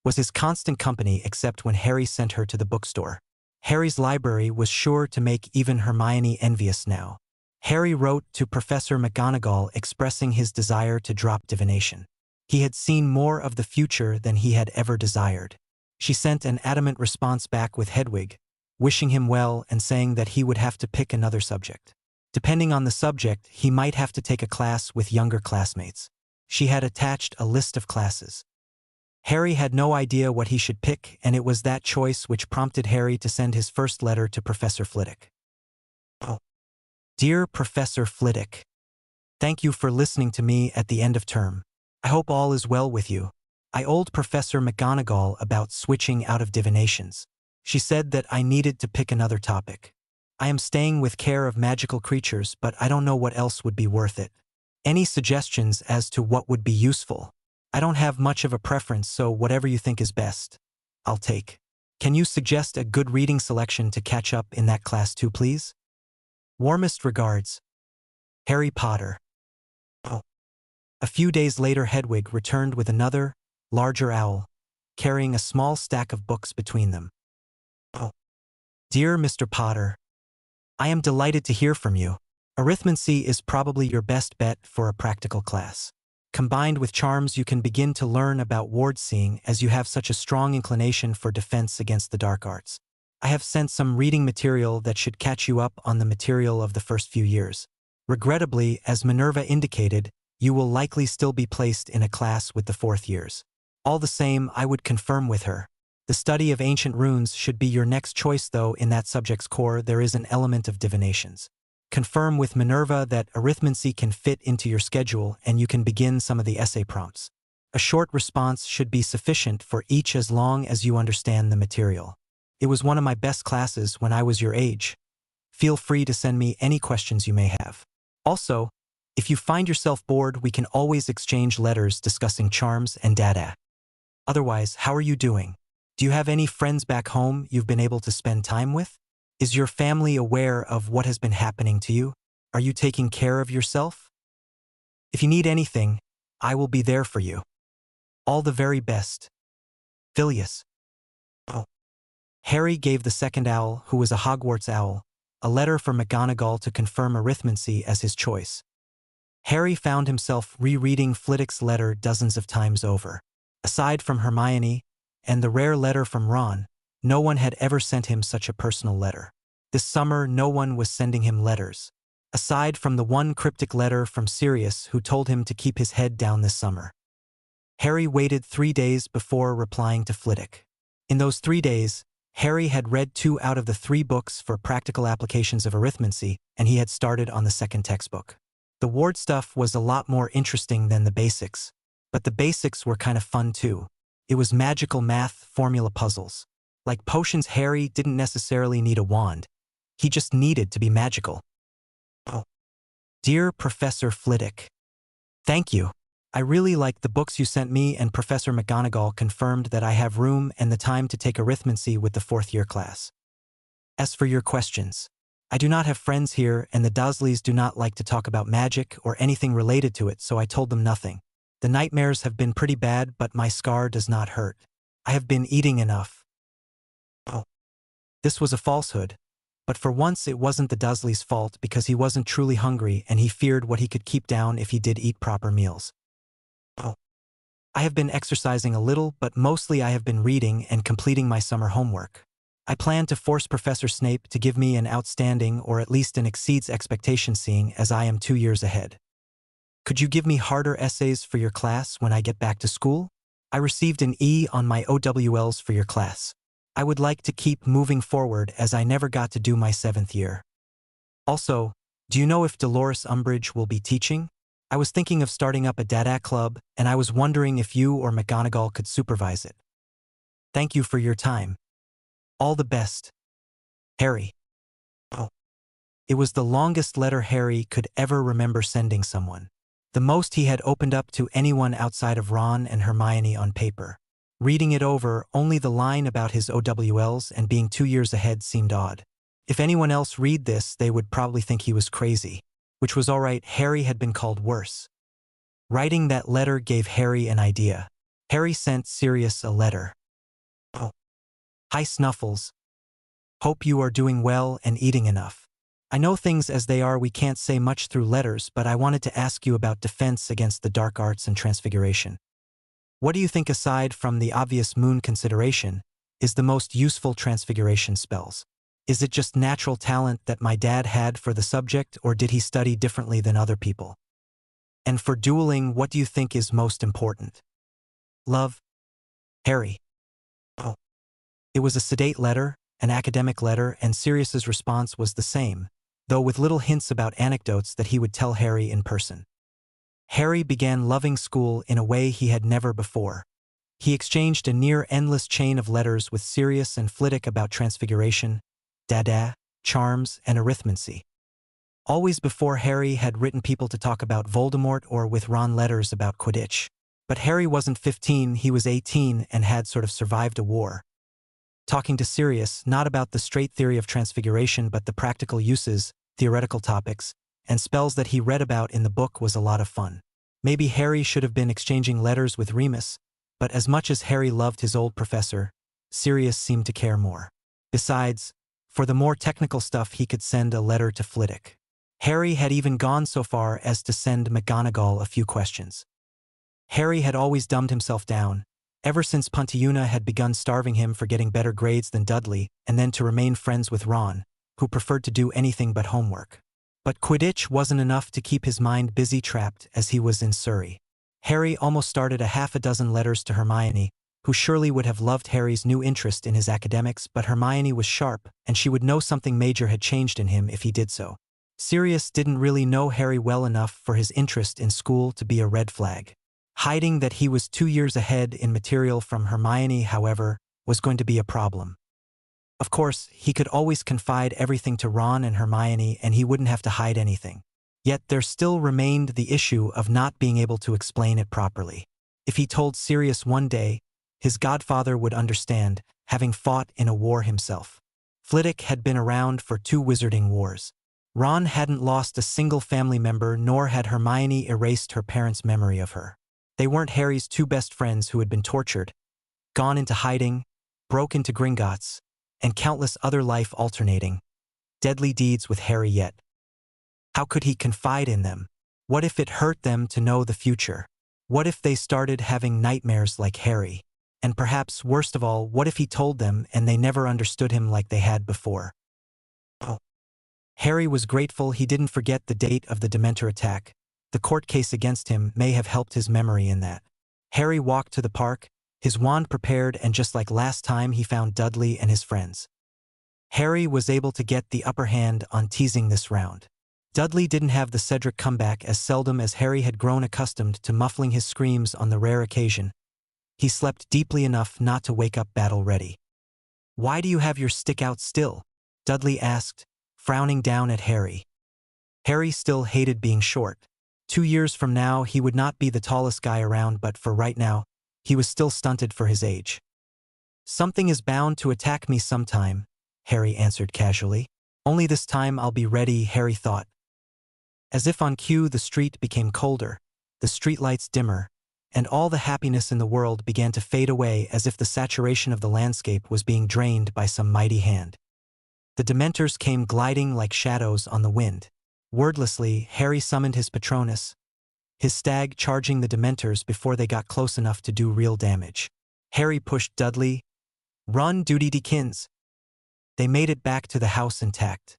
was his constant company except when Harry sent her to the bookstore. Harry's library was sure to make even Hermione envious now. Harry wrote to Professor McGonagall expressing his desire to drop divination. He had seen more of the future than he had ever desired. She sent an adamant response back with Hedwig, wishing him well and saying that he would have to pick another subject. Depending on the subject, he might have to take a class with younger classmates. She had attached a list of classes. Harry had no idea what he should pick, and it was that choice which prompted Harry to send his first letter to Professor Flitwick. Oh. Dear Professor Flitwick, thank you for listening to me at the end of term. I hope all is well with you. I told Professor McGonagall about switching out of divinations. She said that I needed to pick another topic. I am staying with care of magical creatures, but I don't know what else would be worth it. Any suggestions as to what would be useful? I don't have much of a preference, so whatever you think is best, I'll take. Can you suggest a good reading selection to catch up in that class too, please? Warmest regards, Harry Potter. Oh. A few days later, Hedwig returned with another, larger owl, carrying a small stack of books between them. Oh. Dear Mr. Potter, I am delighted to hear from you. Arithmancy is probably your best bet for a practical class. Combined with charms, you can begin to learn about ward seeing as you have such a strong inclination for defense against the dark arts. I have sent some reading material that should catch you up on the material of the first few years. Regrettably, as Minerva indicated, you will likely still be placed in a class with the fourth years. All the same, I would confirm with her. The study of ancient runes should be your next choice, though in that subject's core there is an element of divinations. Confirm with Minerva that arithmancy can fit into your schedule and you can begin some of the essay prompts. A short response should be sufficient for each as long as you understand the material. It was one of my best classes when I was your age. Feel free to send me any questions you may have. Also, if you find yourself bored, we can always exchange letters discussing charms and data. Otherwise, how are you doing? Do you have any friends back home you've been able to spend time with? Is your family aware of what has been happening to you? Are you taking care of yourself? If you need anything, I will be there for you. All the very best. Phileas. Oh. Harry gave the second owl, who was a Hogwarts owl, a letter for McGonagall to confirm arithmancy as his choice. Harry found himself rereading Flitwick's letter dozens of times over. Aside from Hermione and the rare letter from Ron, no one had ever sent him such a personal letter. This summer, no one was sending him letters, aside from the one cryptic letter from Sirius who told him to keep his head down this summer. Harry waited 3 days before replying to Flitwick. In those 3 days, Harry had read 2 out of the 3 books for practical applications of arithmancy, and he had started on the second textbook. The ward stuff was a lot more interesting than the basics, but the basics were kind of fun too. It was magical math formula puzzles. Like potions, Harry didn't necessarily need a wand. He just needed to be magical. Oh. Dear Professor Flitwick, thank you. I really liked the books you sent me, and Professor McGonagall confirmed that I have room and the time to take arithmancy with the fourth-year class. As for your questions, I do not have friends here, and the Dursleys do not like to talk about magic or anything related to it, so I told them nothing. The nightmares have been pretty bad, but my scar does not hurt. I have been eating enough. Oh. This was a falsehood. But for once it wasn't the Dursleys' fault, because he wasn't truly hungry and he feared what he could keep down if he did eat proper meals. Oh. I have been exercising a little, but mostly I have been reading and completing my summer homework. I plan to force Professor Snape to give me an outstanding or at least an exceeds expectation, seeing as I am 2 years ahead. Could you give me harder essays for your class when I get back to school? I received an E on my OWLs for your class. I would like to keep moving forward as I never got to do my 7th year. Also, do you know if Dolores Umbridge will be teaching? I was thinking of starting up a Dada club, and I was wondering if you or McGonagall could supervise it. Thank you for your time. All the best. Harry. Oh. It was the longest letter Harry could ever remember sending someone. The most he had opened up to anyone outside of Ron and Hermione on paper. Reading it over, only the line about his OWLs and being 2 years ahead seemed odd. If anyone else read this, they would probably think he was crazy. Which was alright, Harry had been called worse. Writing that letter gave Harry an idea. Harry sent Sirius a letter. Oh. Hi Snuffles. Hope you are doing well and eating enough. I know things as they are, we can't say much through letters, but I wanted to ask you about defense against the dark arts and transfiguration. What do you think, aside from the obvious moon consideration, is the most useful transfiguration spells? Is it just natural talent that my dad had for the subject, or did he study differently than other people? And for dueling, what do you think is most important? Love, Harry. Oh. It was a sedate letter, an academic letter, and Sirius's response was the same, though with little hints about anecdotes that he would tell Harry in person. Harry began loving school in a way he had never before. He exchanged a near-endless chain of letters with Sirius and Flitwick about transfiguration, Dada, charms, and arithmancy. Always before, Harry had written people to talk about Voldemort, or with Ron letters about Quidditch. But Harry wasn't 15, he was 18 and had sort of survived a war. Talking to Sirius, not about the straight theory of transfiguration but the practical uses, theoretical topics, and spells that he read about in the book, was a lot of fun. Maybe Harry should have been exchanging letters with Remus, but as much as Harry loved his old professor, Sirius seemed to care more. Besides, for the more technical stuff he could send a letter to Flitwick. Harry had even gone so far as to send McGonagall a few questions. Harry had always dumbed himself down, ever since Puntiuna had begun starving him for getting better grades than Dudley, and then to remain friends with Ron, who preferred to do anything but homework. But Quidditch wasn't enough to keep his mind busy, trapped as he was in Surrey. Harry almost started a half a dozen letters to Hermione, who surely would have loved Harry's new interest in his academics, but Hermione was sharp, and she would know something major had changed in him if he did so. Sirius didn't really know Harry well enough for his interest in school to be a red flag. Hiding that he was 2 years ahead in material from Hermione, however, was going to be a problem. Of course, he could always confide everything to Ron and Hermione, and he wouldn't have to hide anything. Yet there still remained the issue of not being able to explain it properly. If he told Sirius one day, his godfather would understand, having fought in a war himself. Flitwick had been around for 2 wizarding wars. Ron hadn't lost a single family member, nor had Hermione erased her parents' memory of her. They weren't Harry's 2 best friends who had been tortured, gone into hiding, broke into Gringotts, and countless other life-alternating, deadly deeds with Harry yet. How could he confide in them? What if it hurt them to know the future? What if they started having nightmares like Harry? And perhaps, worst of all, what if he told them and they never understood him like they had before? Oh. Harry was grateful he didn't forget the date of the Dementor attack. The court case against him may have helped his memory in that. Harry walked to the park, his wand prepared, and just like last time, he found Dudley and his friends. Harry was able to get the upper hand on teasing this round. Dudley didn't have the Cedric comeback as seldom as Harry had grown accustomed to muffling his screams on the rare occasion. He slept deeply enough not to wake up battle-ready. "Why do you have your stick out still?" Dudley asked, frowning down at Harry. Harry still hated being short. 2 years from now he would not be the tallest guy around, but for right now, he was still stunted for his age. "Something is bound to attack me sometime," Harry answered casually. "Only this time I'll be ready," Harry thought. As if on cue, the street became colder, the streetlights dimmer, and all the happiness in the world began to fade away, as if the saturation of the landscape was being drained by some mighty hand. The Dementors came gliding like shadows on the wind. Wordlessly, Harry summoned his Patronus, his stag charging the Dementors before they got close enough to do real damage. Harry pushed Dudley. "Run, Duty-de-kins." They made it back to the house intact.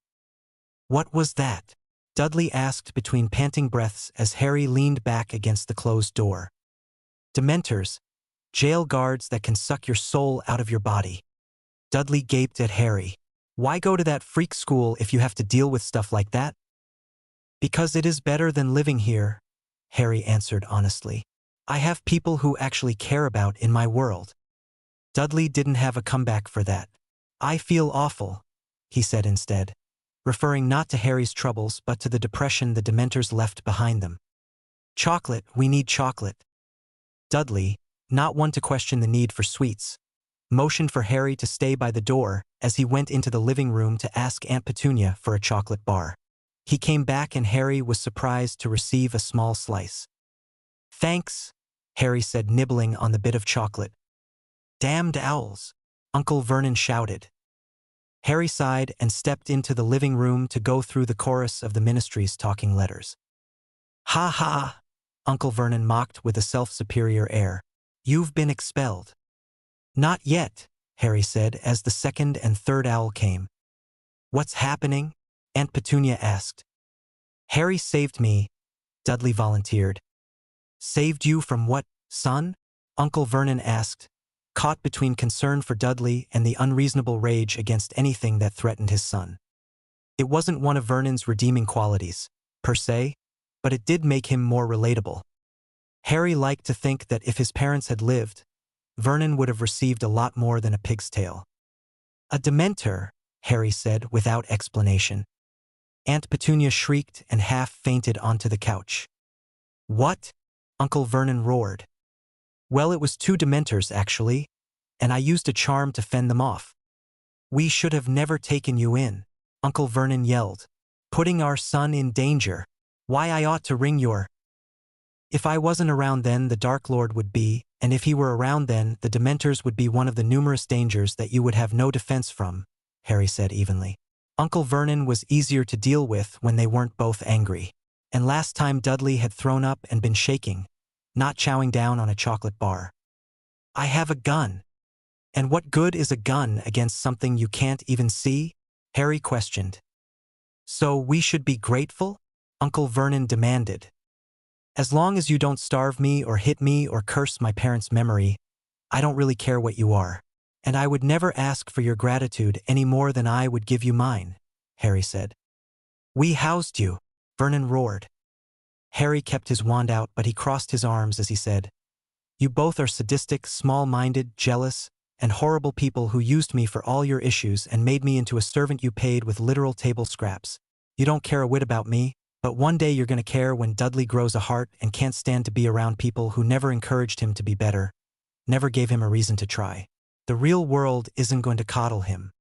"What was that?" Dudley asked between panting breaths as Harry leaned back against the closed door. "Dementors, jail guards that can suck your soul out of your body." Dudley gaped at Harry. "Why go to that freak school if you have to deal with stuff like that?" "Because it is better than living here," Harry answered honestly. "I have people who actually care about in my world." Dudley didn't have a comeback for that. "I feel awful," he said instead, referring not to Harry's troubles but to the depression the Dementors left behind them. "Chocolate, we need chocolate." Dudley, not one to question the need for sweets, motioned for Harry to stay by the door as he went into the living room to ask Aunt Petunia for a chocolate bar. He came back and Harry was surprised to receive a small slice. "Thanks," Harry said, nibbling on the bit of chocolate. "Damned owls," Uncle Vernon shouted. Harry sighed and stepped into the living room to go through the chorus of the Ministry's talking letters. "Ha ha," Uncle Vernon mocked with a self-superior air. "You've been expelled." "Not yet," Harry said as the second and third owl came. "What's happening?" Aunt Petunia asked. "Harry saved me," Dudley volunteered. "Saved you from what, son?" Uncle Vernon asked, caught between concern for Dudley and the unreasonable rage against anything that threatened his son. It wasn't one of Vernon's redeeming qualities, per se, but it did make him more relatable. Harry liked to think that if his parents had lived, Vernon would have received a lot more than a pig's tail. "A Dementor," Harry said without explanation. Aunt Petunia shrieked and half fainted onto the couch. "What?" Uncle Vernon roared. "Well, it was 2 Dementors, actually, and I used a charm to fend them off." "We should have never taken you in," Uncle Vernon yelled, "putting our son in danger. Why, I ought to ring your—" "If I wasn't around then, the Dark Lord would be, and if he were around then, the Dementors would be one of the numerous dangers that you would have no defense from," Harry said evenly. Uncle Vernon was easier to deal with when they weren't both angry. And last time Dudley had thrown up and been shaking, not chowing down on a chocolate bar. "I have a gun." "And what good is a gun against something you can't even see?" Harry questioned. "So we should be grateful?" Uncle Vernon demanded. "As long as you don't starve me or hit me or curse my parents' memory, I don't really care what you are. And I would never ask for your gratitude any more than I would give you mine," Harry said. "We housed you," Vernon roared. Harry kept his wand out, but he crossed his arms as he said, "You both are sadistic, small-minded, jealous, and horrible people who used me for all your issues and made me into a servant you paid with literal table scraps. You don't care a whit about me, but one day you're going to care when Dudley grows a heart and can't stand to be around people who never encouraged him to be better, never gave him a reason to try. The real world isn't going to coddle him."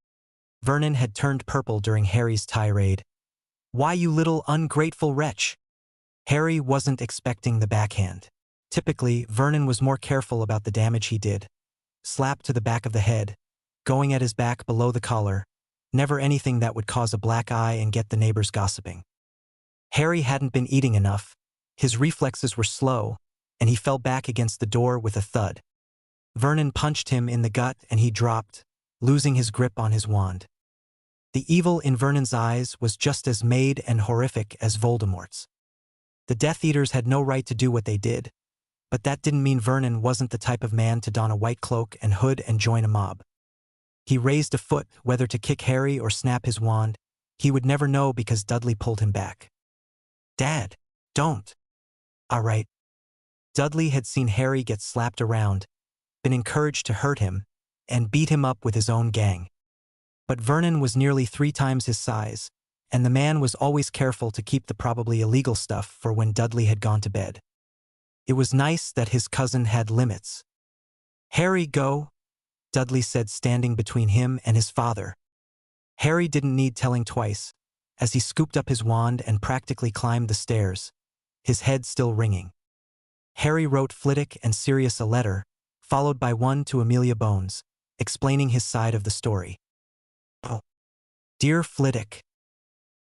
Vernon had turned purple during Harry's tirade. "Why, you little ungrateful wretch!" Harry wasn't expecting the backhand. Typically, Vernon was more careful about the damage he did. Slap to the back of the head, going at his back below the collar, never anything that would cause a black eye and get the neighbors gossiping. Harry hadn't been eating enough, his reflexes were slow, and he fell back against the door with a thud. Vernon punched him in the gut and he dropped, losing his grip on his wand. The evil in Vernon's eyes was just as made and horrific as Voldemort's. The Death Eaters had no right to do what they did, but that didn't mean Vernon wasn't the type of man to don a white cloak and hood and join a mob. He raised a foot, whether to kick Harry or snap his wand. He would never know because Dudley pulled him back. "Dad, don't." "All right." Dudley had seen Harry get slapped around, been encouraged to hurt him, and beat him up with his own gang. But Vernon was nearly 3 times his size, and the man was always careful to keep the probably illegal stuff for when Dudley had gone to bed. It was nice that his cousin had limits. "Harry, go," Dudley said, standing between him and his father. Harry didn't need telling twice, as he scooped up his wand and practically climbed the stairs, his head still ringing. Harry wrote Flitwick and Sirius a letter, followed by one to Amelia Bones, explaining his side of the story. "Oh, dear Flitwick.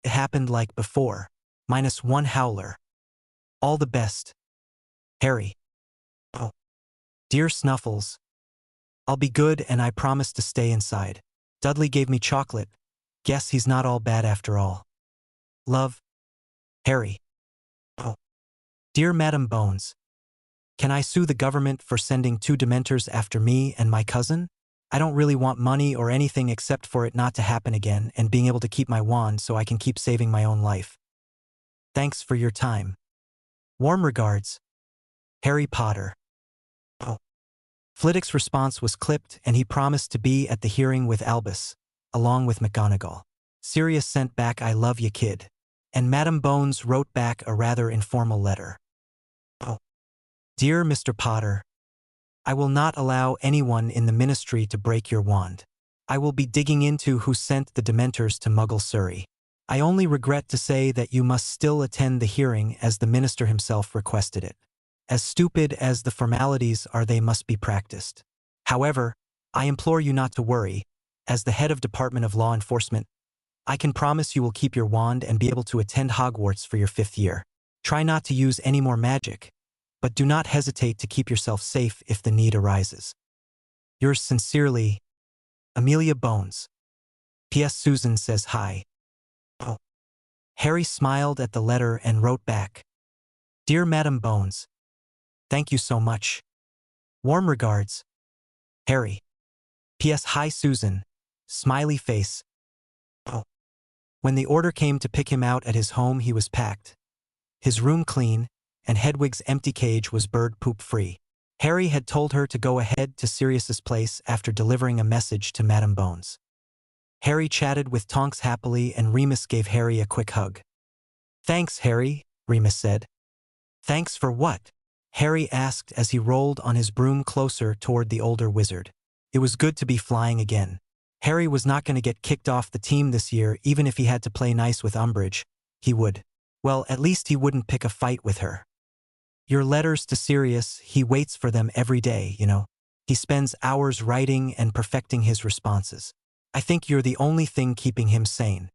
It happened like before, minus 1 howler. All the best. Harry. Oh, dear Snuffles. I'll be good and I promise to stay inside. Dudley gave me chocolate. Guess he's not all bad after all. Love. Harry. Oh, dear Madam Bones. Can I sue the government for sending 2 Dementors after me and my cousin? I don't really want money or anything except for it not to happen again and being able to keep my wand so I can keep saving my own life. Thanks for your time. Warm regards, Harry Potter." Oh. Flitwick's response was clipped and he promised to be at the hearing with Albus, along with McGonagall. Sirius sent back "I love ya, kid," and Madam Bones wrote back a rather informal letter. "Oh. Dear Mr. Potter, I will not allow anyone in the ministry to break your wand. I will be digging into who sent the Dementors to Muggle Surrey. I only regret to say that you must still attend the hearing as the minister himself requested it. As stupid as the formalities are, they must be practiced. However, I implore you not to worry. As the head of Department of Law Enforcement, I can promise you will keep your wand and be able to attend Hogwarts for your 5th year. Try not to use any more magic, but do not hesitate to keep yourself safe if the need arises. Yours sincerely, Amelia Bones. P.S. Susan says hi." Oh. Harry smiled at the letter and wrote back, "Dear Madam Bones, thank you so much. Warm regards, Harry. P.S. Hi Susan, smiley face." Oh. When the order came to pick him out at his home, he was packed, his room clean, and Hedwig's empty cage was bird poop free. Harry had told her to go ahead to Sirius's place after delivering a message to Madam Bones. Harry chatted with Tonks happily and Remus gave Harry a quick hug. "Thanks, Harry," Remus said. "Thanks for what?" Harry asked as he rolled on his broom closer toward the older wizard. It was good to be flying again. Harry was not going to get kicked off the team this year. Even if he had to play nice with Umbridge, he would. Well, at least he wouldn't pick a fight with her. "Your letters to Sirius, he waits for them every day, you know. He spends hours writing and perfecting his responses. I think you're the only thing keeping him sane."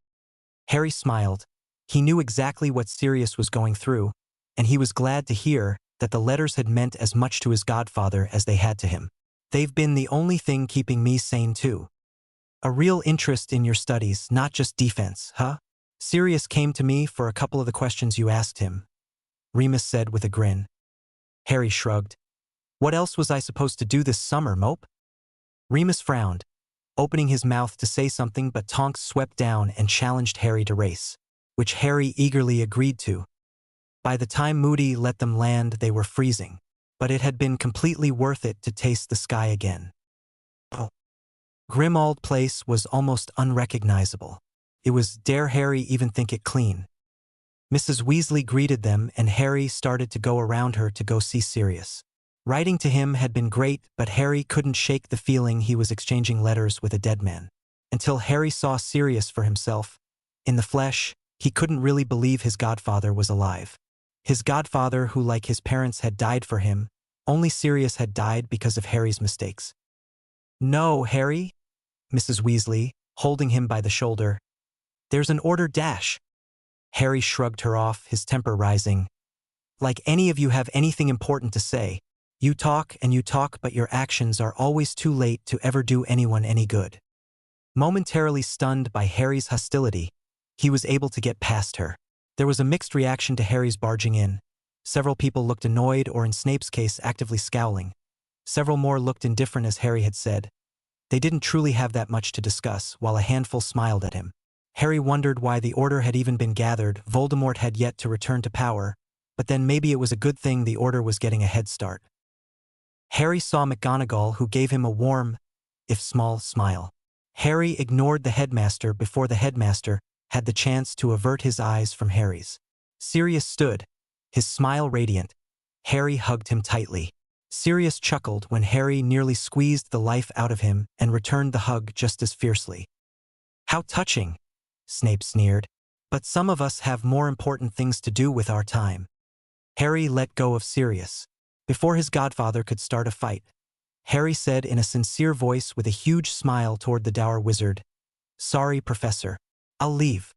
Harry smiled. He knew exactly what Sirius was going through, and he was glad to hear that the letters had meant as much to his godfather as they had to him. "They've been the only thing keeping me sane too. A real interest in your studies, not just defense, huh? Sirius came to me for a couple of the questions you asked him," Remus said with a grin. Harry shrugged. "What else was I supposed to do this summer, mope?" Remus frowned, opening his mouth to say something, but Tonks swept down and challenged Harry to race, which Harry eagerly agreed to. By the time Moody let them land, they were freezing, but it had been completely worth it to taste the sky again. Oh. Grimmauld Place was almost unrecognizable. It was, dare Harry even think it clean. Mrs. Weasley greeted them and Harry started to go around her to go see Sirius. Writing to him had been great, but Harry couldn't shake the feeling he was exchanging letters with a dead man. Until Harry saw Sirius for himself. In the flesh, he couldn't really believe his godfather was alive. His godfather who, like his parents, had died for him. Only Sirius had died because of Harry's mistakes. "No, Harry," Mrs. Weasley, holding him by the shoulder. "There's an order dash." Harry shrugged her off, his temper rising. "Like any of you have anything important to say. You talk and you talk, but your actions are always too late to ever do anyone any good." Momentarily stunned by Harry's hostility, he was able to get past her. There was a mixed reaction to Harry's barging in. Several people looked annoyed or, in Snape's case, actively scowling. Several more looked indifferent, as Harry had said. They didn't truly have that much to discuss, while a handful smiled at him. Harry wondered why the order had even been gathered. Voldemort had yet to return to power, but then maybe it was a good thing the order was getting a head start. Harry saw McGonagall, who gave him a warm, if small, smile. Harry ignored the headmaster before the headmaster had the chance to avert his eyes from Harry's. Sirius stood, his smile radiant. Harry hugged him tightly. Sirius chuckled when Harry nearly squeezed the life out of him and returned the hug just as fiercely. "How touching," Snape sneered. "But some of us have more important things to do with our time." Harry let go of Sirius. Before his godfather could start a fight, Harry said in a sincere voice with a huge smile toward the dour wizard, "Sorry, Professor. I'll leave."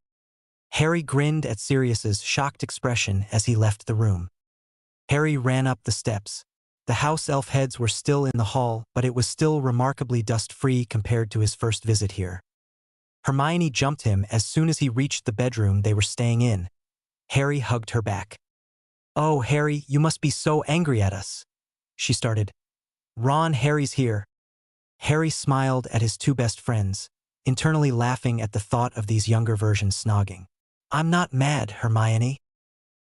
Harry grinned at Sirius's shocked expression as he left the room. Harry ran up the steps. The house elf heads were still in the hall, but it was still remarkably dust-free compared to his first visit here. Hermione jumped him as soon as he reached the bedroom they were staying in. Harry hugged her back. "Oh, Harry, you must be so angry at us," she started. "Ron, Harry's here." Harry smiled at his two best friends, internally laughing at the thought of these younger versions snogging. "I'm not mad, Hermione."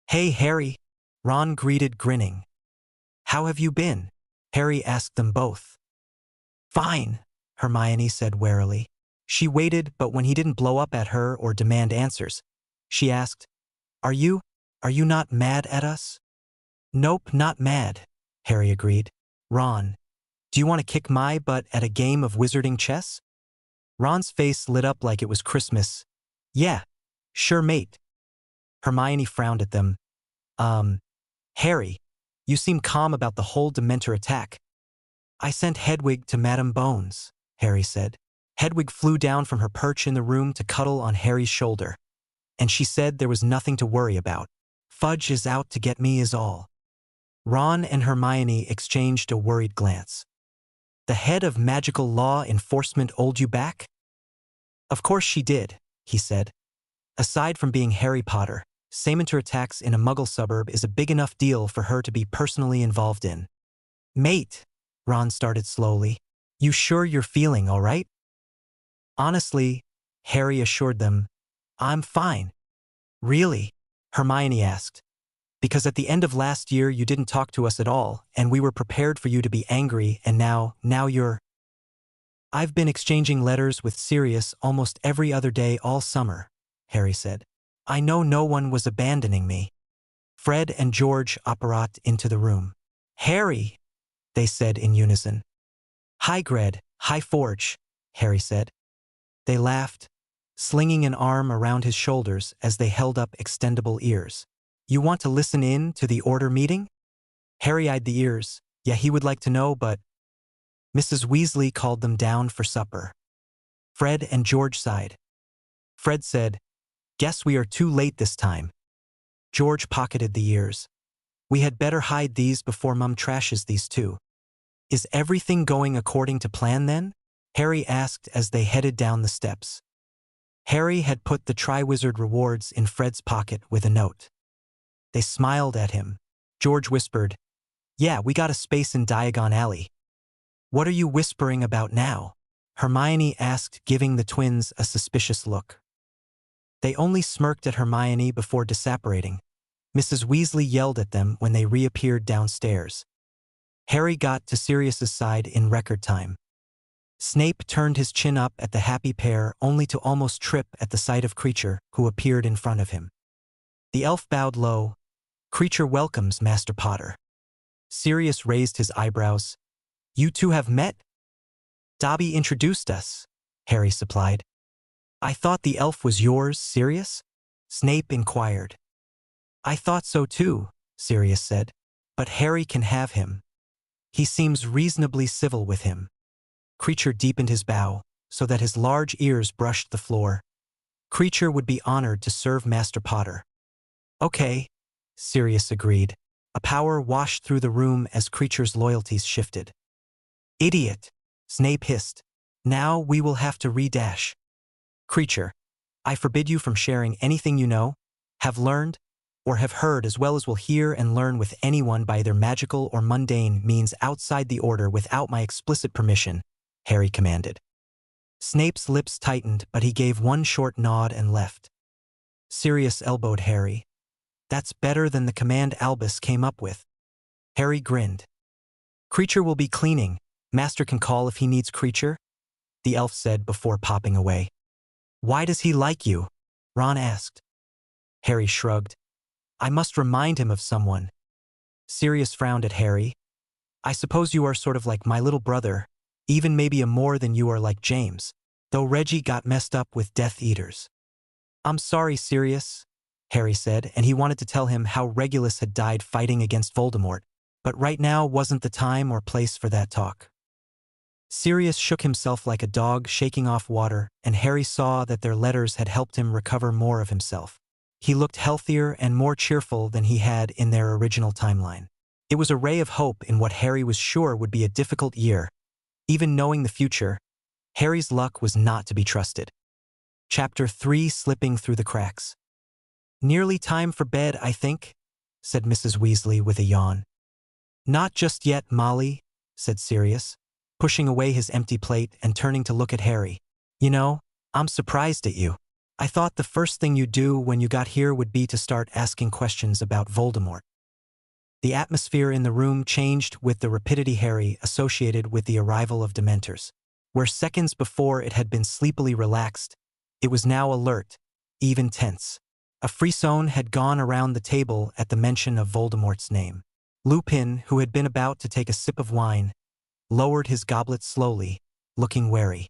"Hey, Harry," Ron greeted, grinning. "How have you been?" Harry asked them both. "Fine," Hermione said warily. She waited, but when he didn't blow up at her or demand answers, she asked, Are you not mad at us?" "Nope, not mad," Harry agreed. "Ron, do you want to kick my butt at a game of wizarding chess?" Ron's face lit up like it was Christmas. "Yeah, sure, mate." Hermione frowned at them. Harry, you seem calm about the whole Dementor attack." "I sent Hedwig to Madame Bones," Harry said. Hedwig flew down from her perch in the room to cuddle on Harry's shoulder, and she said there was nothing to worry about. "Fudge is out to get me is all." Ron and Hermione exchanged a worried glance. "The head of magical law enforcement hold you back?" "Of course she did," he said. "Aside from being Harry Potter, Dementor attacks in a Muggle suburb is a big enough deal for her to be personally involved in." "Mate," Ron started slowly, "you sure you're feeling all right?" "Honestly," Harry assured them, "I'm fine." "Really?" Hermione asked. "Because at the end of last year you didn't talk to us at all, and we were prepared for you to be angry, and now you're—" "I've been exchanging letters with Sirius almost every other day all summer," Harry said. "I know no one was abandoning me." Fred and George apparat into the room. "Harry," they said in unison. "Hi, Gred, hi, Forge," Harry said. They laughed, slinging an arm around his shoulders as they held up extendable ears. "You want to listen in to the order meeting?" Harry eyed the ears. Yeah, he would like to know, but Mrs. Weasley called them down for supper. Fred and George sighed. Fred said, "Guess we are too late this time." George pocketed the ears. "We had better hide these before Mum trashes these too." "Is everything going according to plan then?" Harry asked as they headed down the steps. Harry had put the Triwizard rewards in Fred's pocket with a note. They smiled at him. George whispered, "Yeah, we got a space in Diagon Alley." "What are you whispering about now?" Hermione asked, giving the twins a suspicious look. They only smirked at Hermione before disapparating. Mrs. Weasley yelled at them when they reappeared downstairs. Harry got to Sirius's side in record time. Snape turned his chin up at the happy pair only to almost trip at the sight of Creature, who appeared in front of him. The elf bowed low. "Creature welcomes Master Potter." Sirius raised his eyebrows. "You two have met?" "Dobby introduced us," Harry supplied. "I thought the elf was yours, Sirius?" Snape inquired. "I thought so too," Sirius said. "But Harry can have him. He seems reasonably civil with him." Creature deepened his bow, so that his large ears brushed the floor. Creature would be honored to serve Master Potter. "Okay," Sirius agreed. A power washed through the room as Creature's loyalties shifted. "Idiot," Snape hissed. "Now we will have to re-dash." "Creature, I forbid you from sharing anything you know, have learned, or have heard, as well as will hear and learn with anyone by either magical or mundane means outside the order without my explicit permission," Harry commanded. Snape's lips tightened, but he gave one short nod and left. Sirius elbowed Harry. "That's better than the command Albus came up with." Harry grinned. Creature will be cleaning. Master can call if he needs creature, the elf said before popping away. Why does he like you? Ron asked. Harry shrugged. I must remind him of someone. Sirius frowned at Harry. I suppose you are sort of like my little brother, even maybe a more than you are like James, though Reggie got messed up with Death Eaters. I'm sorry, Sirius, Harry said, and he wanted to tell him how Regulus had died fighting against Voldemort, but right now wasn't the time or place for that talk. Sirius shook himself like a dog shaking off water, and Harry saw that their letters had helped him recover more of himself. He looked healthier and more cheerful than he had in their original timeline. It was a ray of hope in what Harry was sure would be a difficult year. Even knowing the future, Harry's luck was not to be trusted. Chapter 3: Slipping Through the Cracks. Nearly time for bed, I think, said Mrs. Weasley with a yawn. Not just yet, Molly, said Sirius, pushing away his empty plate and turning to look at Harry. You know, I'm surprised at you. I thought the first thing you'd do when you got here would be to start asking questions about Voldemort. The atmosphere in the room changed with the rapidity Harry associated with the arrival of Dementors. Where seconds before it had been sleepily relaxed, it was now alert, even tense. A frisson had gone around the table at the mention of Voldemort's name. Lupin, who had been about to take a sip of wine, lowered his goblet slowly, looking wary.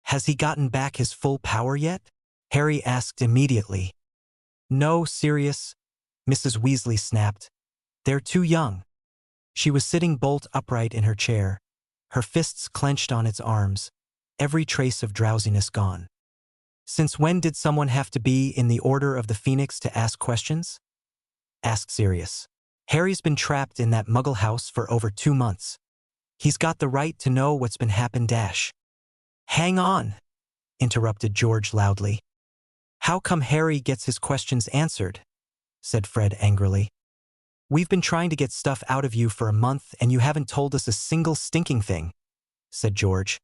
Has he gotten back his full power yet? Harry asked immediately. No, Sirius, Mrs. Weasley snapped. They're too young. She was sitting bolt upright in her chair, her fists clenched on its arms, every trace of drowsiness gone. Since when did someone have to be in the Order of the Phoenix to ask questions? Asked Sirius. Harry's been trapped in that muggle house for over 2 months. He's got the right to know what's been happened. Hang on, interrupted George loudly. How come Harry gets his questions answered? Said Fred angrily. We've been trying to get stuff out of you for a month and you haven't told us a single stinking thing, said George.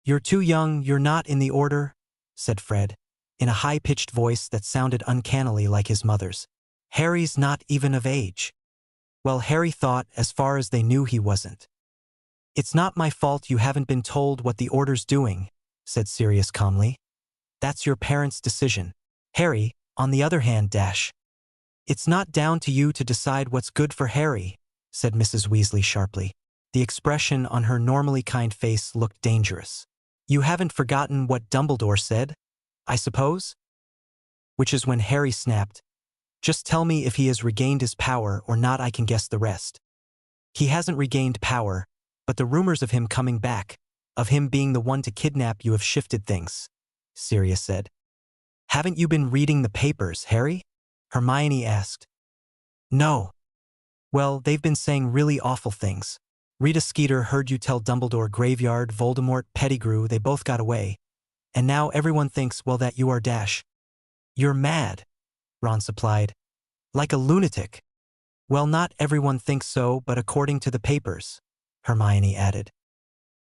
You're too young, you're not in the Order, said Fred, in a high-pitched voice that sounded uncannily like his mother's. Harry's not even of age. Well, Harry thought, as far as they knew, he wasn't. It's not my fault you haven't been told what the Order's doing, said Sirius calmly. That's your parents' decision. Harry, on the other hand, It's not down to you to decide what's good for Harry, said Mrs. Weasley sharply. The expression on her normally kind face looked dangerous. You haven't forgotten what Dumbledore said, I suppose? Which is when Harry snapped. Just tell me if he has regained his power or not, I can guess the rest. He hasn't regained power, but the rumors of him coming back, of him being the one to kidnap you, have shifted things, Sirius said. Haven't you been reading the papers, Harry? Hermione asked. No. Well, they've been saying really awful things. Rita Skeeter heard you tell Dumbledore Graveyard, Voldemort, Pettigrew, they both got away. And now everyone thinks, well, that you are You're mad, Ron supplied. Like a lunatic. Well, not everyone thinks so, but according to the papers, Hermione added.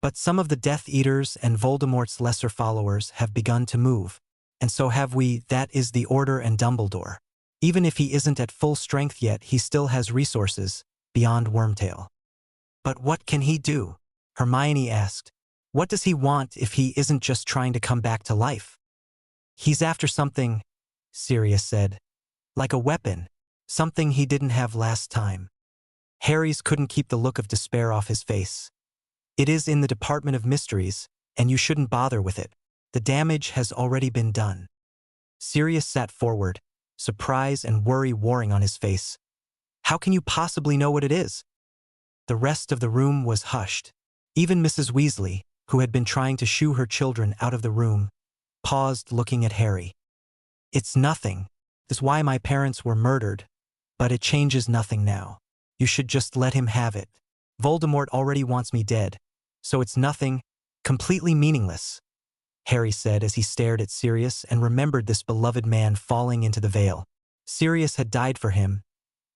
But some of the Death Eaters and Voldemort's lesser followers have begun to move. And so have we, that is the Order and Dumbledore. Even if he isn't at full strength yet, he still has resources, beyond Wormtail. But what can he do? Hermione asked. What does he want if he isn't just trying to come back to life? He's after something, Sirius said. Like a weapon, something he didn't have last time. Harry's couldn't keep the look of despair off his face. It is in the Department of Mysteries, and you shouldn't bother with it. The damage has already been done. Sirius sat forward, surprise and worry warring on his face. How can you possibly know what it is? The rest of the room was hushed. Even Mrs. Weasley, who had been trying to shoo her children out of the room, paused looking at Harry. It's nothing. That's why my parents were murdered. But it changes nothing now. You should just let him have it. Voldemort already wants me dead. So it's nothing, completely meaningless, Harry said as he stared at Sirius and remembered this beloved man falling into the veil. Sirius had died for him,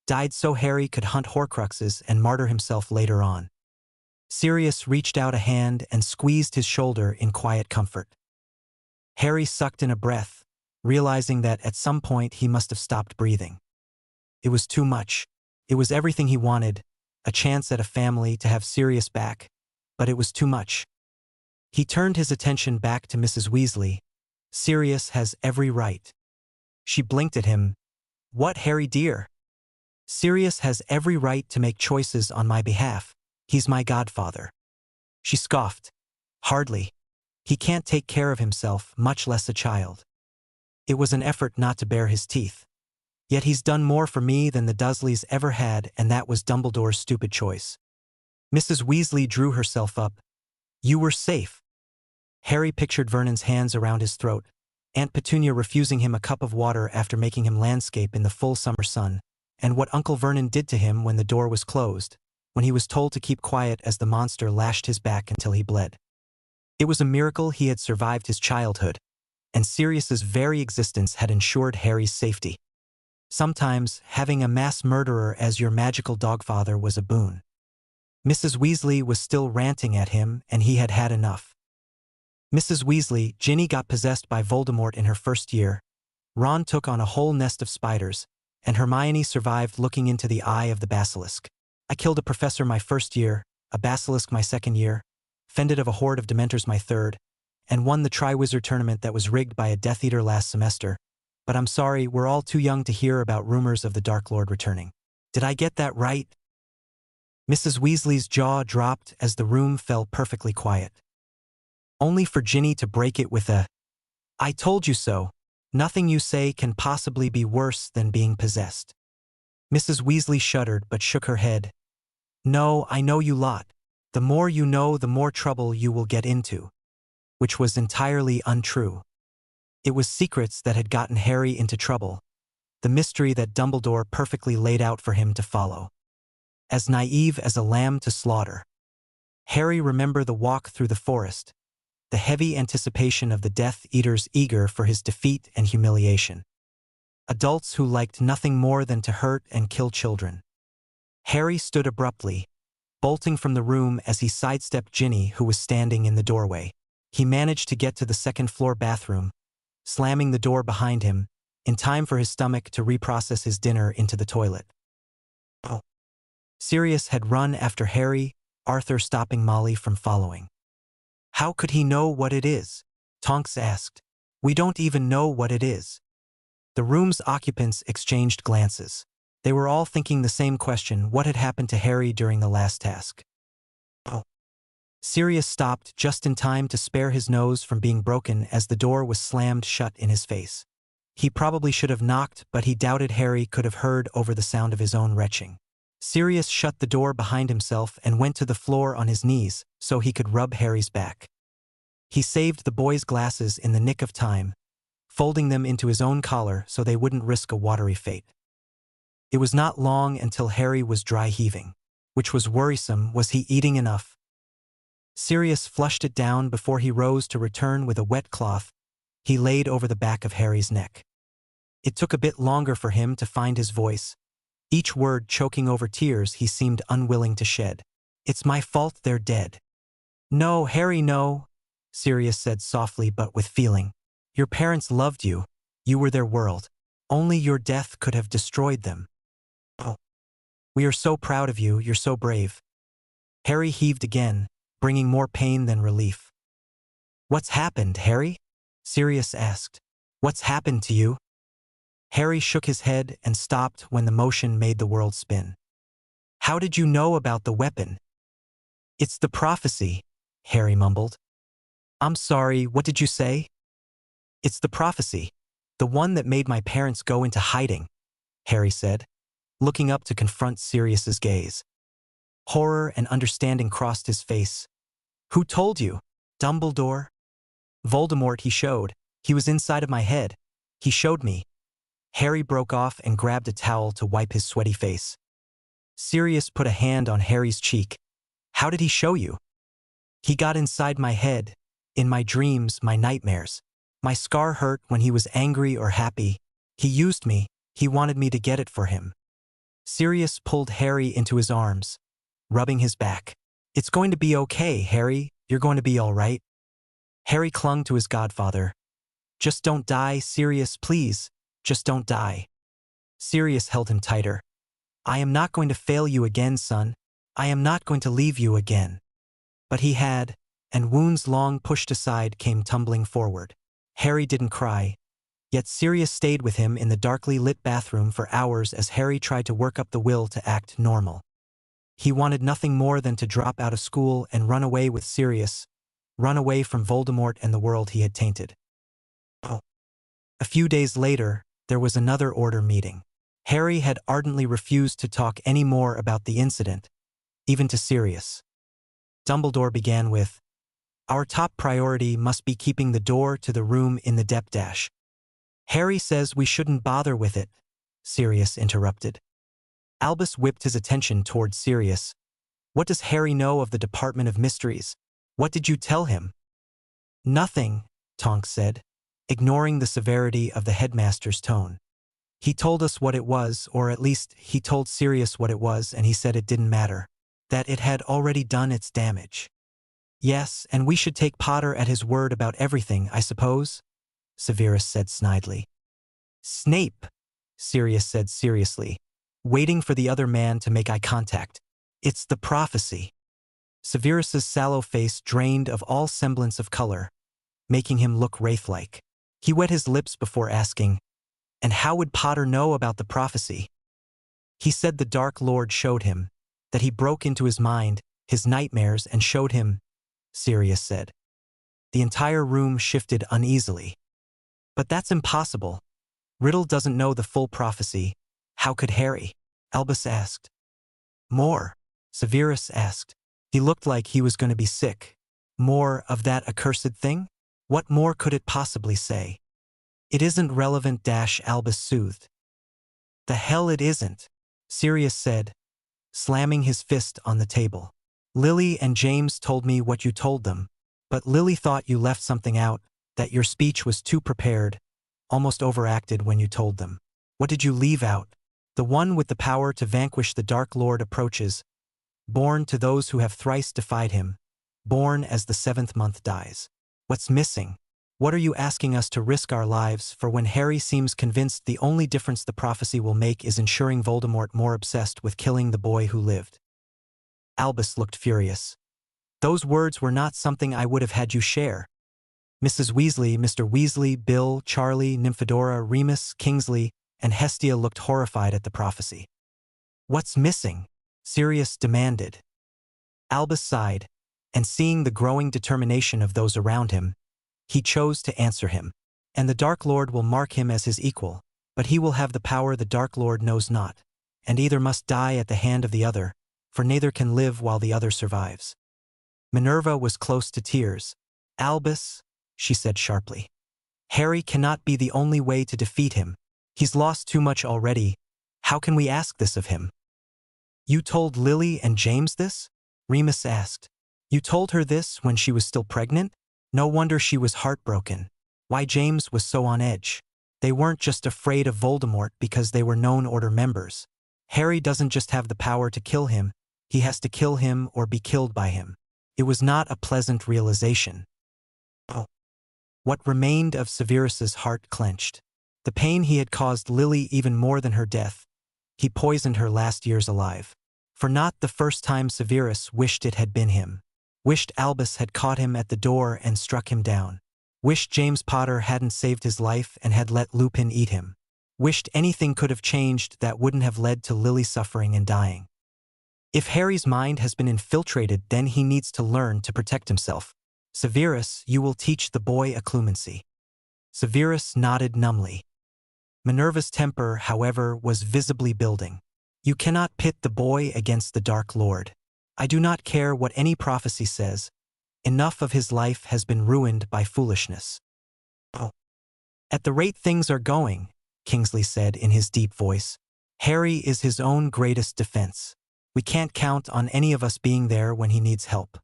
died so Harry could hunt Horcruxes and martyr himself later on. Sirius reached out a hand and squeezed his shoulder in quiet comfort. Harry sucked in a breath, realizing that at some point he must have stopped breathing. It was too much. It was everything he wanted, a chance at a family, to have Sirius back, but it was too much. He turned his attention back to Mrs. Weasley. Sirius has every right. She blinked at him. What, Harry dear? Sirius has every right to make choices on my behalf. He's my godfather. She scoffed. Hardly. He can't take care of himself, much less a child. It was an effort not to bare his teeth. Yet he's done more for me than the Dursleys ever had, and that was Dumbledore's stupid choice. Mrs. Weasley drew herself up. You were safe. Harry pictured Vernon's hands around his throat, Aunt Petunia refusing him a cup of water after making him landscape in the full summer sun, and what Uncle Vernon did to him when the door was closed, when he was told to keep quiet as the monster lashed his back until he bled. It was a miracle he had survived his childhood, and Sirius's very existence had ensured Harry's safety. Sometimes, having a mass murderer as your magical dogfather was a boon. Mrs. Weasley was still ranting at him, and he had had enough. Mrs. Weasley, Ginny got possessed by Voldemort in her first year. Ron took on a whole nest of spiders, and Hermione survived looking into the eye of the basilisk. I killed a professor my first year, a basilisk my second year, fended off a horde of Dementors my third, and won the Triwizard tournament that was rigged by a Death Eater last semester. But I'm sorry, we're all too young to hear about rumors of the Dark Lord returning. Did I get that right? Mrs. Weasley's jaw dropped as the room fell perfectly quiet. Only for Ginny to break it with a, I told you so. Nothing you say can possibly be worse than being possessed. Mrs. Weasley shuddered but shook her head. No, I know you lot. The more you know, the more trouble you will get into. Which was entirely untrue. It was secrets that had gotten Harry into trouble, the mystery that Dumbledore perfectly laid out for him to follow. As naive as a lamb to slaughter. Harry remembered the walk through the forest, the heavy anticipation of the Death Eaters eager for his defeat and humiliation. Adults who liked nothing more than to hurt and kill children. Harry stood abruptly, bolting from the room as he sidestepped Ginny, who was standing in the doorway. He managed to get to the second-floor bathroom, slamming the door behind him, in time for his stomach to reprocess his dinner into the toilet. Oh. Sirius had run after Harry, Arthur stopping Molly from following. How could he know what it is? Tonks asked. We don't even know what it is. The room's occupants exchanged glances. They were all thinking the same question: what had happened to Harry during the last task? Oh. Sirius stopped just in time to spare his nose from being broken as the door was slammed shut in his face. He probably should have knocked, but he doubted Harry could have heard over the sound of his own retching. Sirius shut the door behind himself and went to the floor on his knees so he could rub Harry's back. He saved the boy's glasses in the nick of time, folding them into his own collar so they wouldn't risk a watery fate. It was not long until Harry was dry heaving, which was worrisome. Was he eating enough? Sirius flushed it down before he rose to return with a wet cloth he laid over the back of Harry's neck. It took a bit longer for him to find his voice, each word choking over tears he seemed unwilling to shed. It's my fault they're dead. No, Harry, no, Sirius said softly but with feeling. Your parents loved you. You were their world. Only your death could have destroyed them. Oh. We are so proud of you, you're so brave. Harry heaved again, bringing more pain than relief. What's happened, Harry? Sirius asked. What's happened to you? Harry shook his head and stopped when the motion made the world spin. How did you know about the weapon? It's the prophecy, Harry mumbled. I'm sorry, what did you say? It's the prophecy, the one that made my parents go into hiding, Harry said, looking up to confront Sirius's gaze. Horror and understanding crossed his face. Who told you? Dumbledore? Voldemort, he showed. He was inside of my head. He showed me. Harry broke off and grabbed a towel to wipe his sweaty face. Sirius put a hand on Harry's cheek. How did he show you? He got inside my head, in my dreams, my nightmares. My scar hurt when he was angry or happy. He used me. He wanted me to get it for him. Sirius pulled Harry into his arms, rubbing his back. It's going to be okay, Harry. You're going to be all right. Harry clung to his godfather. Just don't die, Sirius, please. Just don't die. Sirius held him tighter. I am not going to fail you again, son. I am not going to leave you again. But he had, and wounds long pushed aside came tumbling forward. Harry didn't cry, yet Sirius stayed with him in the darkly lit bathroom for hours as Harry tried to work up the will to act normal. He wanted nothing more than to drop out of school and run away with Sirius, run away from Voldemort and the world he had tainted. Oh. A few days later, there was another order meeting. Harry had ardently refused to talk any more about the incident, even to Sirius. Dumbledore began with, "Our top priority must be keeping the door to the room in the dep dash." "Harry says we shouldn't bother with it," Sirius interrupted. Albus whipped his attention toward Sirius. "What does Harry know of the Department of Mysteries? What did you tell him?" "Nothing," Tonks said, ignoring the severity of the headmaster's tone. "He told us what it was, or at least he told Sirius what it was, and he said it didn't matter. That it had already done its damage." "Yes, and we should take Potter at his word about everything, I suppose?" Severus said snidely. "Snape," Sirius said seriously, waiting for the other man to make eye contact. "It's the prophecy." Severus's sallow face drained of all semblance of color, making him look wraith-like. He wet his lips before asking, "And how would Potter know about the prophecy?" "He said the Dark Lord showed him, that he broke into his mind, his nightmares, and showed him," Sirius said. The entire room shifted uneasily. "But that's impossible. Riddle doesn't know the full prophecy. How could Harry?" Albus asked. "More?" Severus asked. He looked like he was going to be sick. "More of that accursed thing? What more could it possibly say?" "It isn't relevant," Albus soothed. "The hell it isn't," Sirius said, slamming his fist on the table. "Lily and James told me what you told them, but Lily thought you left something out, that your speech was too prepared, almost overacted when you told them." "What did you leave out?" "The one with the power to vanquish the Dark Lord approaches, born to those who have thrice defied him, born as the 7th month dies." "What's missing? What are you asking us to risk our lives for when Harry seems convinced the only difference the prophecy will make is ensuring Voldemort more obsessed with killing the boy who lived?" Albus looked furious. "Those words were not something I would have had you share." Mrs. Weasley, Mr. Weasley, Bill, Charlie, Nymphadora, Remus, Kingsley, and Hestia looked horrified at the prophecy. "What's missing?" Sirius demanded. Albus sighed, and seeing the growing determination of those around him, he chose to answer him. "And the Dark Lord will mark him as his equal, but he will have the power the Dark Lord knows not, and either must die at the hand of the other, for neither can live while the other survives." Minerva was close to tears. "Albus," she said sharply, "Harry cannot be the only way to defeat him. He's lost too much already. How can we ask this of him?" "You told Lily and James this?" Remus asked. "You told her this when she was still pregnant? No wonder she was heartbroken. Why, James was so on edge. They weren't just afraid of Voldemort because they were known Order members. Harry doesn't just have the power to kill him, he has to kill him or be killed by him." It was not a pleasant realization. Oh. What remained of Severus's heart clenched. The pain he had caused Lily even more than her death. He poisoned her last years alive. For not the first time Severus wished it had been him. Wished Albus had caught him at the door and struck him down. Wished James Potter hadn't saved his life and had let Lupin eat him. Wished anything could have changed that wouldn't have led to Lily suffering and dying. If Harry's mind has been infiltrated, then he needs to learn to protect himself. "Severus, you will teach the boy a clemency." Severus nodded numbly. Minerva's temper, however, was visibly building. "You cannot pit the boy against the Dark Lord. I do not care what any prophecy says. Enough of his life has been ruined by foolishness." "Oh. At the rate things are going," Kingsley said in his deep voice, "Harry is his own greatest defense. We can't count on any of us being there when he needs help.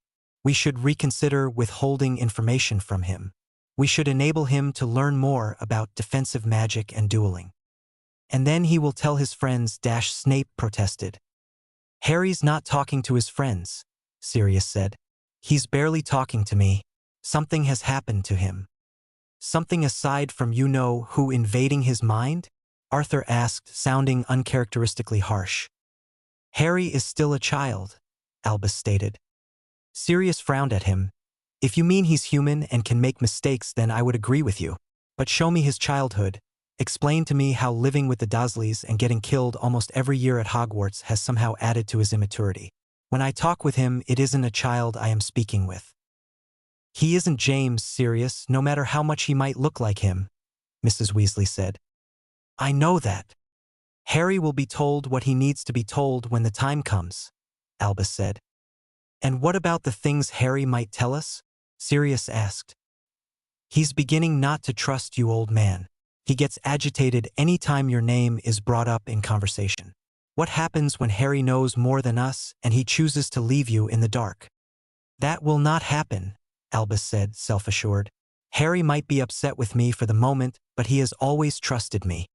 We should reconsider withholding information from him. We should enable him to learn more about defensive magic and dueling. And then he will tell his friends." Snape protested. "Harry's not talking to his friends," Sirius said. "He's barely talking to me. Something has happened to him." "Something aside from you-know-who invading his mind?" Arthur asked, sounding uncharacteristically harsh. "Harry is still a child," Albus stated. Sirius frowned at him. If you mean he's human and can make mistakes, then I would agree with you. But show me his childhood. Explain to me how living with the Dursleys and getting killed almost every year at Hogwarts has somehow added to his immaturity. When I talk with him, it isn't a child I am speaking with. He isn't James, Sirius, no matter how much he might look like him, Mrs. Weasley said. I know that. Harry will be told what he needs to be told when the time comes, Albus said. And what about the things Harry might tell us? Sirius asked. He's beginning not to trust you, old man. He gets agitated any time your name is brought up in conversation. What happens when Harry knows more than us and he chooses to leave you in the dark? That will not happen, Albus said, self-assured. Harry might be upset with me for the moment, but he has always trusted me.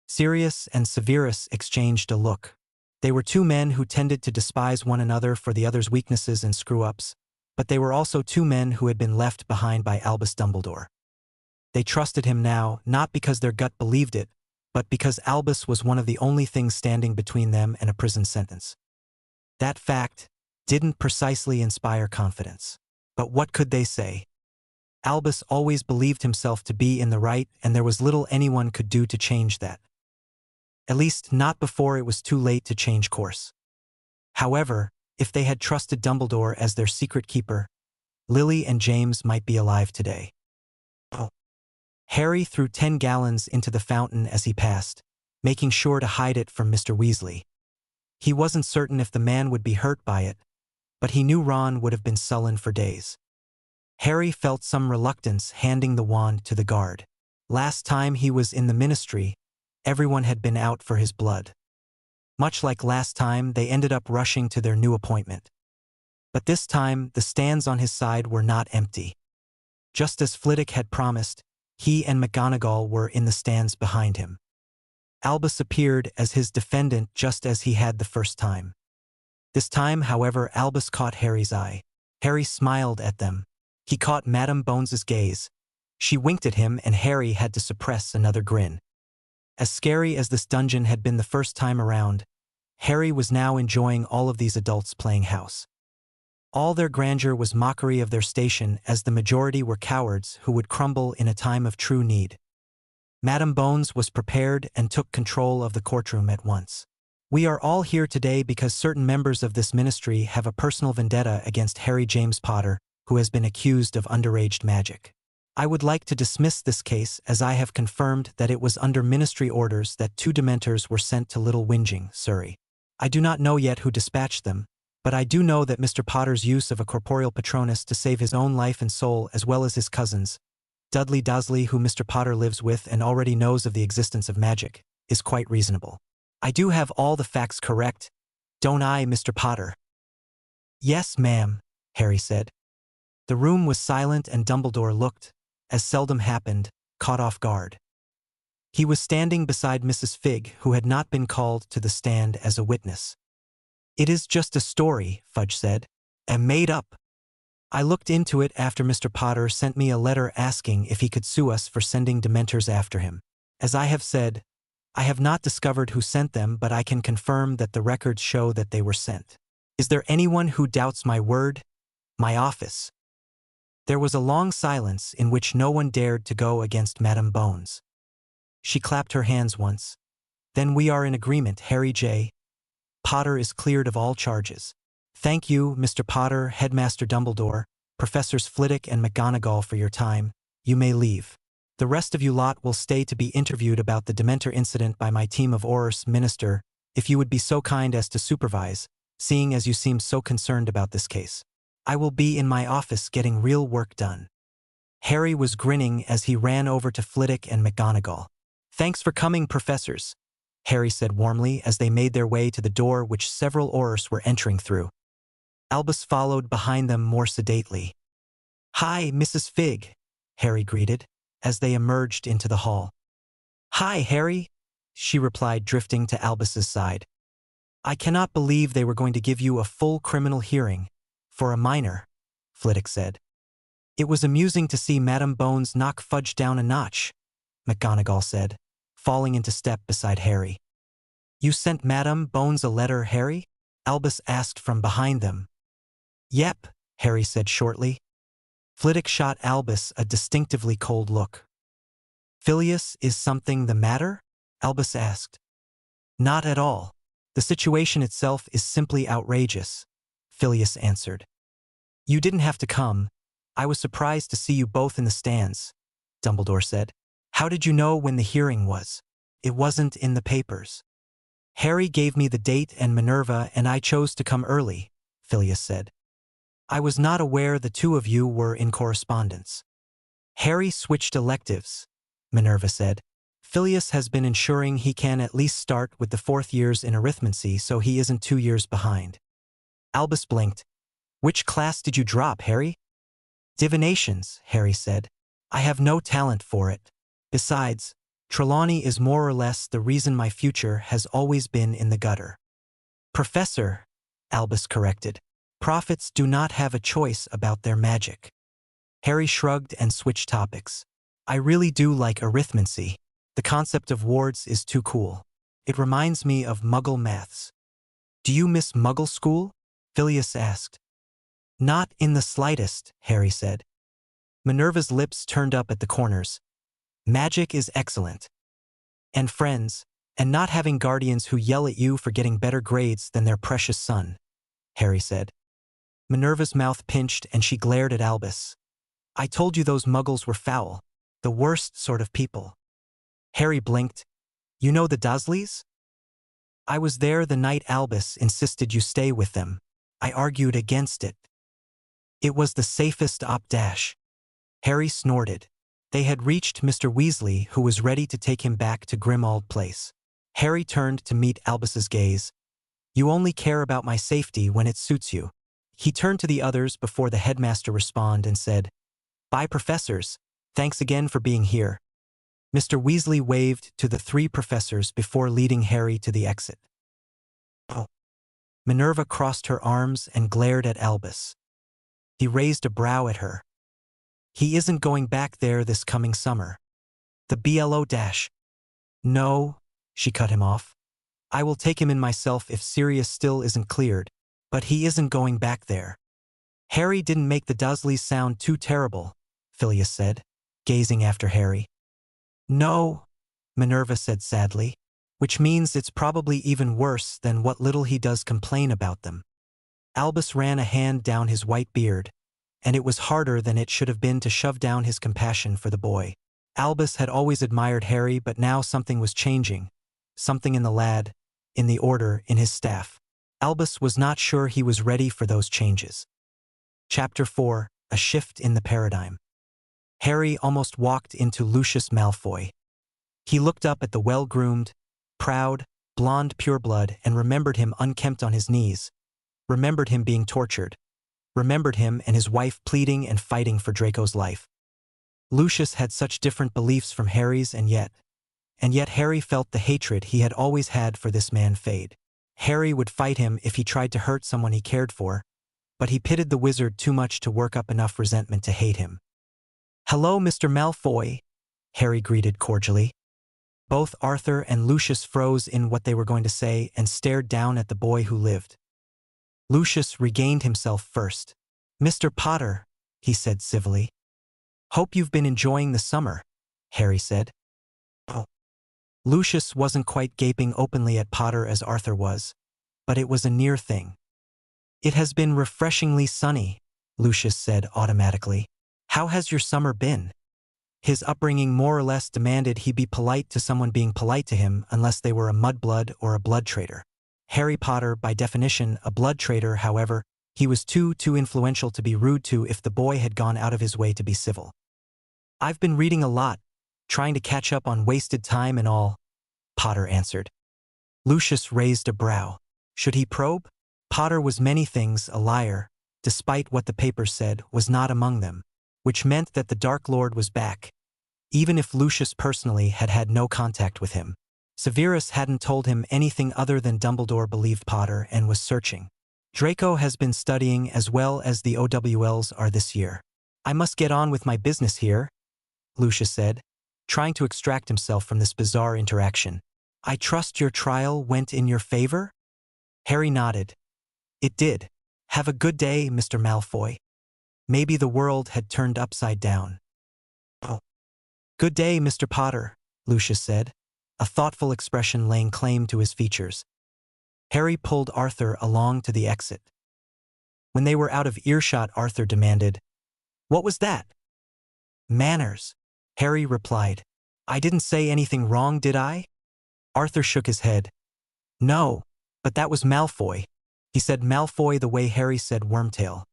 Sirius and Severus exchanged a look. They were two men who tended to despise one another for the other's weaknesses and screw-ups, but they were also two men who had been left behind by Albus Dumbledore. They trusted him now, not because their gut believed it, but because Albus was one of the only things standing between them and a prison sentence. That fact didn't precisely inspire confidence. But what could they say? Albus always believed himself to be in the right, and there was little anyone could do to change that. At least not before it was too late to change course. However, if they had trusted Dumbledore as their secret keeper, Lily and James might be alive today. Oh. Harry threw 10 gallons into the fountain as he passed, making sure to hide it from Mr. Weasley. He wasn't certain if the man would be hurt by it, but he knew Ron would have been sullen for days. Harry felt some reluctance handing the wand to the guard. Last time he was in the Ministry, everyone had been out for his blood. Much like last time, they ended up rushing to their new appointment. But this time, the stands on his side were not empty. Just as Flitwick had promised, he and McGonagall were in the stands behind him. Albus appeared as his defendant just as he had the first time. This time, however, Albus caught Harry's eye. Harry smiled at them. He caught Madame Bones's gaze. She winked at him and Harry had to suppress another grin. As scary as this dungeon had been the first time around, Harry was now enjoying all of these adults playing house. All their grandeur was mockery of their station, as the majority were cowards who would crumble in a time of true need. Madame Bones was prepared and took control of the courtroom at once. We are all here today because certain members of this ministry have a personal vendetta against Harry James Potter, who has been accused of underage magic. I would like to dismiss this case as I have confirmed that it was under ministry orders that 2 Dementors were sent to Little Whinging, Surrey. I do not know yet who dispatched them, but I do know that Mr. Potter's use of a corporeal Patronus to save his own life and soul as well as his cousins, Dudley Dursley, who Mr. Potter lives with and already knows of the existence of magic, is quite reasonable. I do have all the facts correct, don't I, Mr. Potter? Yes, ma'am, Harry said. The room was silent and Dumbledore looked, as seldom happened, caught off guard. He was standing beside Mrs. Figg, who had not been called to the stand as a witness. It is just a story, Fudge said, and made up. I looked into it after Mr. Potter sent me a letter asking if he could sue us for sending Dementors after him. As I have said, I have not discovered who sent them, but I can confirm that the records show that they were sent. Is there anyone who doubts my word? My office. There was a long silence in which no one dared to go against Madame Bones. She clapped her hands once. Then we are in agreement, Harry J. Potter is cleared of all charges. Thank you, Mr. Potter, Headmaster Dumbledore, Professors Flitwick and McGonagall for your time. You may leave. The rest of you lot will stay to be interviewed about the Dementor incident by my team of Aurors Minister, if you would be so kind as to supervise, seeing as you seem so concerned about this case. I will be in my office getting real work done. Harry was grinning as he ran over to Flitwick and McGonagall. Thanks for coming, professors, Harry said warmly as they made their way to the door which several Aurors were entering through. Albus followed behind them more sedately. Hi, Mrs. Figg, Harry greeted, as they emerged into the hall. Hi, Harry, she replied, drifting to Albus's side. I cannot believe they were going to give you a full criminal hearing. For a minor, Flitwick said. It was amusing to see Madame Bones knock Fudge down a notch, McGonagall said, falling into step beside Harry. You sent Madame Bones a letter, Harry? Albus asked from behind them. Yep, Harry said shortly. Flitwick shot Albus a distinctively cold look. Phileas, is something the matter? Albus asked. Not at all. The situation itself is simply outrageous, Phileas answered. You didn't have to come. I was surprised to see you both in the stands, Dumbledore said. How did you know when the hearing was? It wasn't in the papers. Harry gave me the date and Minerva and I chose to come early, Phileas said. I was not aware the two of you were in correspondence. Harry switched electives, Minerva said. Phileas has been ensuring he can at least start with the 4th years in arithmancy so he isn't 2 years behind. Albus blinked. Which class did you drop, Harry? Divinations, Harry said. I have no talent for it. Besides, Trelawney is more or less the reason my future has always been in the gutter. Professor, Albus corrected. Prophets do not have a choice about their magic. Harry shrugged and switched topics. I really do like arithmancy. The concept of wards is too cool. It reminds me of Muggle maths. Do you miss Muggle school? Phileas asked. Not in the slightest, Harry said. Minerva's lips turned up at the corners. Magic is excellent. And friends, and not having guardians who yell at you for getting better grades than their precious son, Harry said. Minerva's mouth pinched and she glared at Albus. I told you those Muggles were foul, the worst sort of people. Harry blinked. You know the Dursleys? I was there the night Albus insisted you stay with them. I argued against it. It was the safest op-dash. Harry snorted. They had reached Mr. Weasley, who was ready to take him back to Grimmauld Place. Harry turned to meet Albus's gaze. You only care about my safety when it suits you. He turned to the others before the headmaster responded and said, Bye, professors. Thanks again for being here. Mr. Weasley waved to the 3 professors before leading Harry to the exit. Oh. Minerva crossed her arms and glared at Albus. He raised a brow at her. He isn't going back there this coming summer. The BLO dash. No, she cut him off. I will take him in myself if Sirius still isn't cleared, but he isn't going back there. Harry didn't make the Dursleys sound too terrible, Phileas said, gazing after Harry. No, Minerva said sadly, which means it's probably even worse than what little he does complain about them. Albus ran a hand down his white beard, and it was harder than it should have been to shove down his compassion for the boy. Albus had always admired Harry, but now something was changing. Something in the lad, in the order, in his staff. Albus was not sure he was ready for those changes. Chapter 4, A Shift in the Paradigm. Harry almost walked into Lucius Malfoy. He looked up at the well-groomed, proud, blonde pureblood and remembered him unkempt on his knees, remembered him being tortured, remembered him and his wife pleading and fighting for Draco's life. Lucius had such different beliefs from Harry's and yet Harry felt the hatred he had always had for this man fade. Harry would fight him if he tried to hurt someone he cared for, but he pitied the wizard too much to work up enough resentment to hate him. Hello, Mr. Malfoy, Harry greeted cordially. Both Arthur and Lucius froze in what they were going to say and stared down at the boy who lived. Lucius regained himself first. Mr. Potter, he said civilly. Hope you've been enjoying the summer, Harry said. Oh. Lucius wasn't quite gaping openly at Potter as Arthur was, but it was a near thing. It has been refreshingly sunny, Lucius said automatically. How has your summer been? His upbringing more or less demanded he be polite to someone being polite to him unless they were a mudblood or a blood traitor. Harry Potter, by definition, a blood traitor, however, he was too influential to be rude to if the boy had gone out of his way to be civil. I've been reading a lot, trying to catch up on wasted time and all, Potter answered. Lucius raised a brow. Should he probe? Potter was many things, a liar, despite what the papers said, was not among them, which meant that the Dark Lord was back, even if Lucius personally had had no contact with him. Severus hadn't told him anything other than Dumbledore believed Potter and was searching. Draco has been studying as well as the OWLs are this year. I must get on with my business here, Lucius said, trying to extract himself from this bizarre interaction. I trust your trial went in your favor? Harry nodded. It did. Have a good day, Mr. Malfoy. Maybe the world had turned upside down. Oh. Good day, Mr. Potter, Lucius said, a thoughtful expression laying claim to his features. Harry pulled Arthur along to the exit. When they were out of earshot, Arthur demanded, "What was that?" "Manners," Harry replied. "I didn't say anything wrong, did I?" Arthur shook his head. "No, but that was Malfoy." He said Malfoy the way Harry said Wormtail.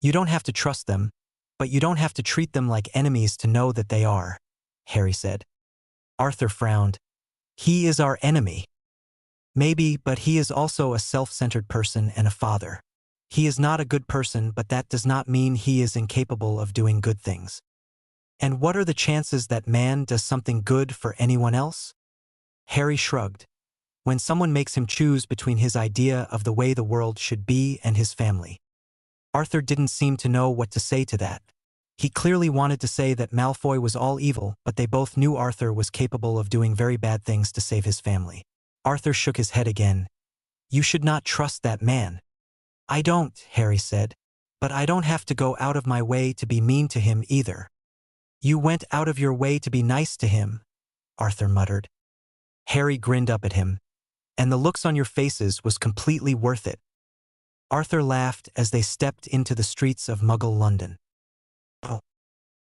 "You don't have to trust them, but you don't have to treat them like enemies to know that they are," Harry said. Arthur frowned. "He is our enemy." "Maybe, but he is also a self-centered person and a father. He is not a good person, but that does not mean he is incapable of doing good things." "And what are the chances that man does something good for anyone else?" Harry shrugged. "When someone makes him choose between his idea of the way the world should be and his family." Arthur didn't seem to know what to say to that. He clearly wanted to say that Malfoy was all evil, but they both knew Arthur was capable of doing very bad things to save his family. Arthur shook his head again. "You should not trust that man." "I don't," Harry said. "But I don't have to go out of my way to be mean to him either." "You went out of your way to be nice to him," Arthur muttered. Harry grinned up at him. "And the looks on your faces was completely worth it." Arthur laughed as they stepped into the streets of Muggle London. Oh.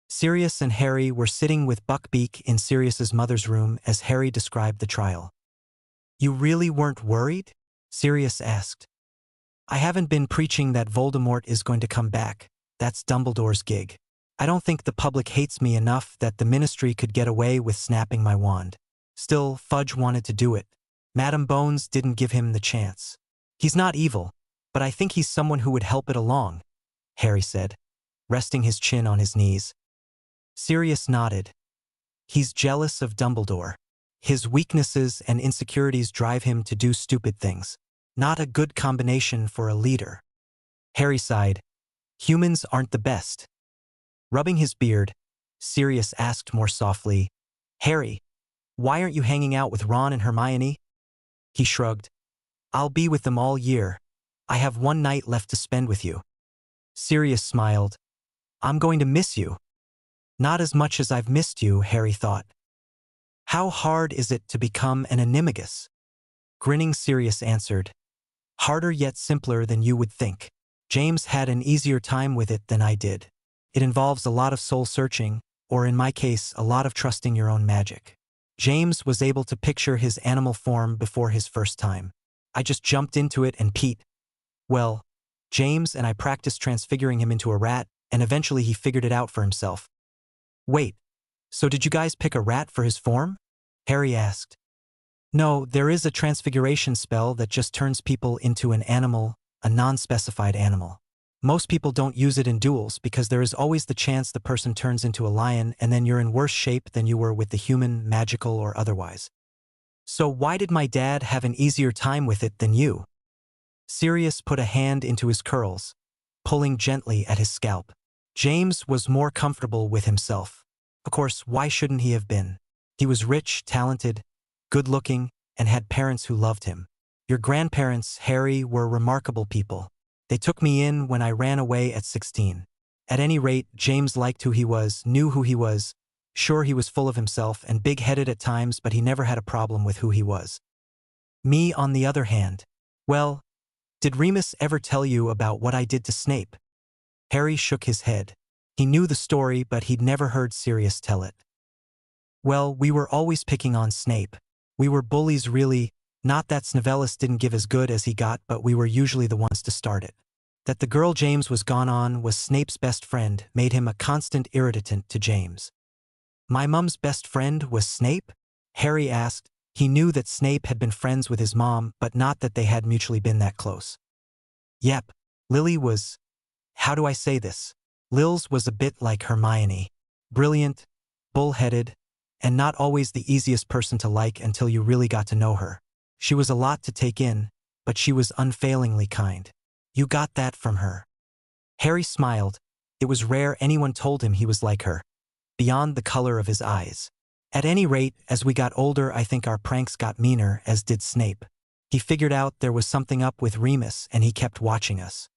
Sirius and Harry were sitting with Buckbeak in Sirius's mother's room as Harry described the trial. "You really weren't worried?" Sirius asked. "I haven't been preaching that Voldemort is going to come back. That's Dumbledore's gig. I don't think the public hates me enough that the Ministry could get away with snapping my wand. Still, Fudge wanted to do it. Madam Bones didn't give him the chance. He's not evil, but I think he's someone who would help it along," Harry said, resting his chin on his knees. Sirius nodded. "He's jealous of Dumbledore. His weaknesses and insecurities drive him to do stupid things. Not a good combination for a leader." Harry sighed. "Humans aren't the best." Rubbing his beard, Sirius asked more softly, "Harry, why aren't you hanging out with Ron and Hermione?" He shrugged. "I'll be with them all year. I have one night left to spend with you." Sirius smiled. "I'm going to miss you." "Not as much as I've missed you," Harry thought. "How hard is it to become an animagus?" Grinning, Sirius answered, "Harder yet simpler than you would think. James had an easier time with it than I did. It involves a lot of soul-searching, or in my case, a lot of trusting your own magic. James was able to picture his animal form before his first time. I just jumped into it and well, James and I practiced transfiguring him into a rat, and eventually he figured it out for himself." "Wait, so did you guys pick a rat for his form?" Harry asked. "No, there is a transfiguration spell that just turns people into an animal, a non-specified animal. Most people don't use it in duels because there is always the chance the person turns into a lion and then you're in worse shape than you were with the human, magical or otherwise. So why did my dad have an easier time with it than you?" Sirius put a hand into his curls, pulling gently at his scalp. "James was more comfortable with himself. Of course, why shouldn't he have been? He was rich, talented, good-looking, and had parents who loved him. Your grandparents, Harry, were remarkable people. They took me in when I ran away at 16. At any rate, James liked who he was, knew who he was. Sure, he was full of himself and big-headed at times, but he never had a problem with who he was. Me, on the other hand, well, did Remus ever tell you about what I did to Snape?" Harry shook his head. He knew the story, but he'd never heard Sirius tell it. "Well, we were always picking on Snape. We were bullies, really. Not that Snavellis didn't give as good as he got, but we were usually the ones to start it. That the girl James was gone on was Snape's best friend made him a constant irritant to James." "My mum's best friend was Snape?" Harry asked. He knew that Snape had been friends with his mom, but not that they had mutually been that close. "Yep, Lily was... how do I say this? Lils was a bit like Hermione. Brilliant, bull-headed, and not always the easiest person to like until you really got to know her. She was a lot to take in, but she was unfailingly kind. You got that from her." Harry smiled. It was rare anyone told him he was like her, beyond the color of his eyes. "At any rate, as we got older, I think our pranks got meaner, as did Snape. He figured out there was something up with Remus and he kept watching us.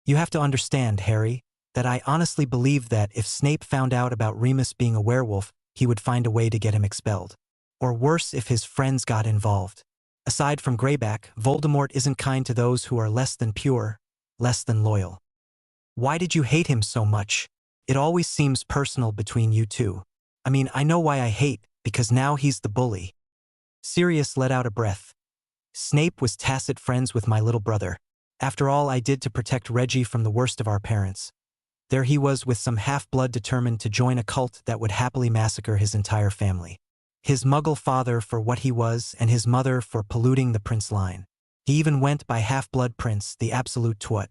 You have to understand, Harry, that I honestly believed that if Snape found out about Remus being a werewolf, he would find a way to get him expelled. Or worse, if his friends got involved. Aside from Greyback, Voldemort isn't kind to those who are less than pure, less than loyal. Why did you hate him so much? It always seems personal between you two. I mean, I know why I hate, because now he's the bully. Sirius let out a breath. Snape was tacit friends with my little brother. After all I did to protect Reggie from the worst of our parents. There he was with some half-blood determined to join a cult that would happily massacre his entire family. His muggle father for what he was and his mother for polluting the prince line. He even went by half-blood prince, the absolute twat.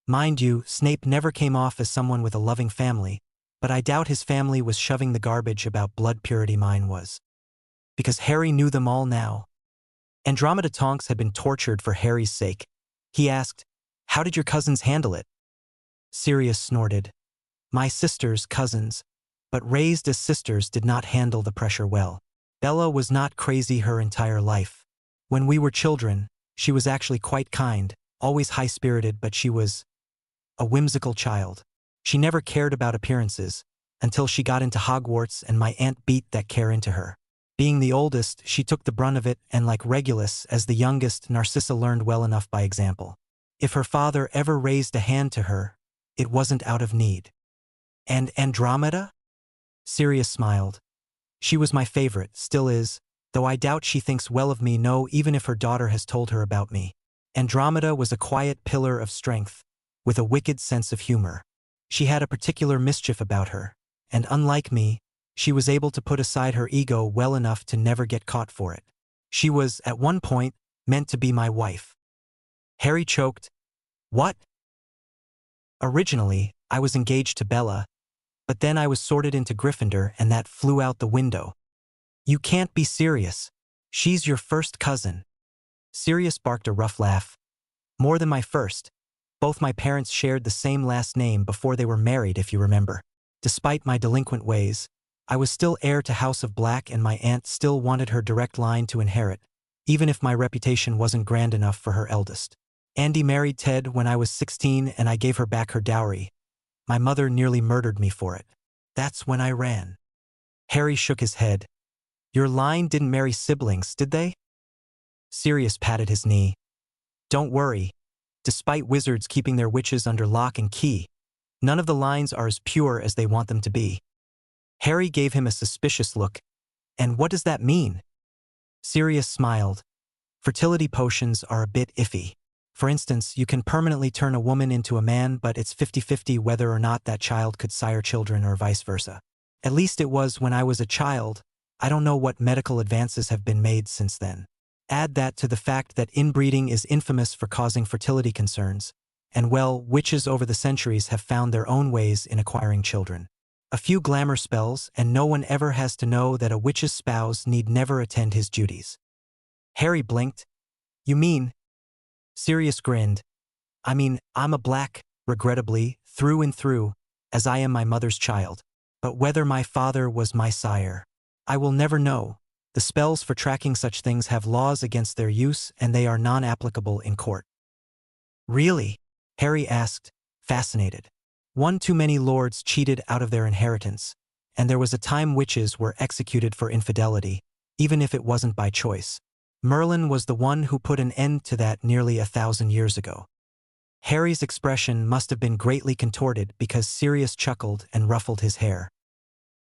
Mind you, Snape never came off as someone with a loving family, but I doubt his family was shoving the garbage about blood purity mine was. Because Harry knew them all now. Andromeda Tonks had been tortured for Harry's sake. He asked, "How did your cousins handle it?" Sirius snorted. My sisters, cousins, but raised as sisters, did not handle the pressure well. Bella was not crazy her entire life. When we were children, she was actually quite kind, always high-spirited, but she was a whimsical child. She never cared about appearances, until she got into Hogwarts and my aunt beat that care into her. Being the oldest, she took the brunt of it, and like Regulus, as the youngest, Narcissa learned well enough by example. If her father ever raised a hand to her, it wasn't out of need. And Andromeda? Sirius smiled. She was my favorite, still is, though I doubt she thinks well of me, no, even if her daughter has told her about me. Andromeda was a quiet pillar of strength, with a wicked sense of humor. She had a particular mischief about her, and unlike me, she was able to put aside her ego well enough to never get caught for it. She was, at one point, meant to be my wife. Harry choked. What? Originally, I was engaged to Bella, but then I was sorted into Gryffindor and that flew out the window. You can't be serious. She's your first cousin. Sirius barked a rough laugh. More than my first. Both my parents shared the same last name before they were married, if you remember. Despite my delinquent ways, I was still heir to House of Black and my aunt still wanted her direct line to inherit, even if my reputation wasn't grand enough for her eldest. Andy married Ted when I was 16 and I gave her back her dowry. My mother nearly murdered me for it. That's when I ran. Harry shook his head. Your line didn't marry siblings, did they? Sirius patted his knee. Don't worry. Despite wizards keeping their witches under lock and key, none of the lines are as pure as they want them to be. Harry gave him a suspicious look. And what does that mean? Sirius smiled. Fertility potions are a bit iffy. For instance, you can permanently turn a woman into a man, but it's 50-50 whether or not that child could sire children or vice versa. At least it was when I was a child. I don't know what medical advances have been made since then. Add that to the fact that inbreeding is infamous for causing fertility concerns, and well, witches over the centuries have found their own ways in acquiring children. A few glamour spells, and no one ever has to know that a witch's spouse need never attend his duties. Harry blinked. You mean? Sirius grinned. I mean, I'm a black, regrettably, through and through, as I am my mother's child. But whether my father was my sire, I will never know. The spells for tracking such things have laws against their use and they are non-applicable in court. Really? Harry asked, fascinated. One too many lords cheated out of their inheritance, and there was a time witches were executed for infidelity, even if it wasn't by choice. Merlin was the one who put an end to that nearly 1,000 years ago. Harry's expression must have been greatly contorted because Sirius chuckled and ruffled his hair.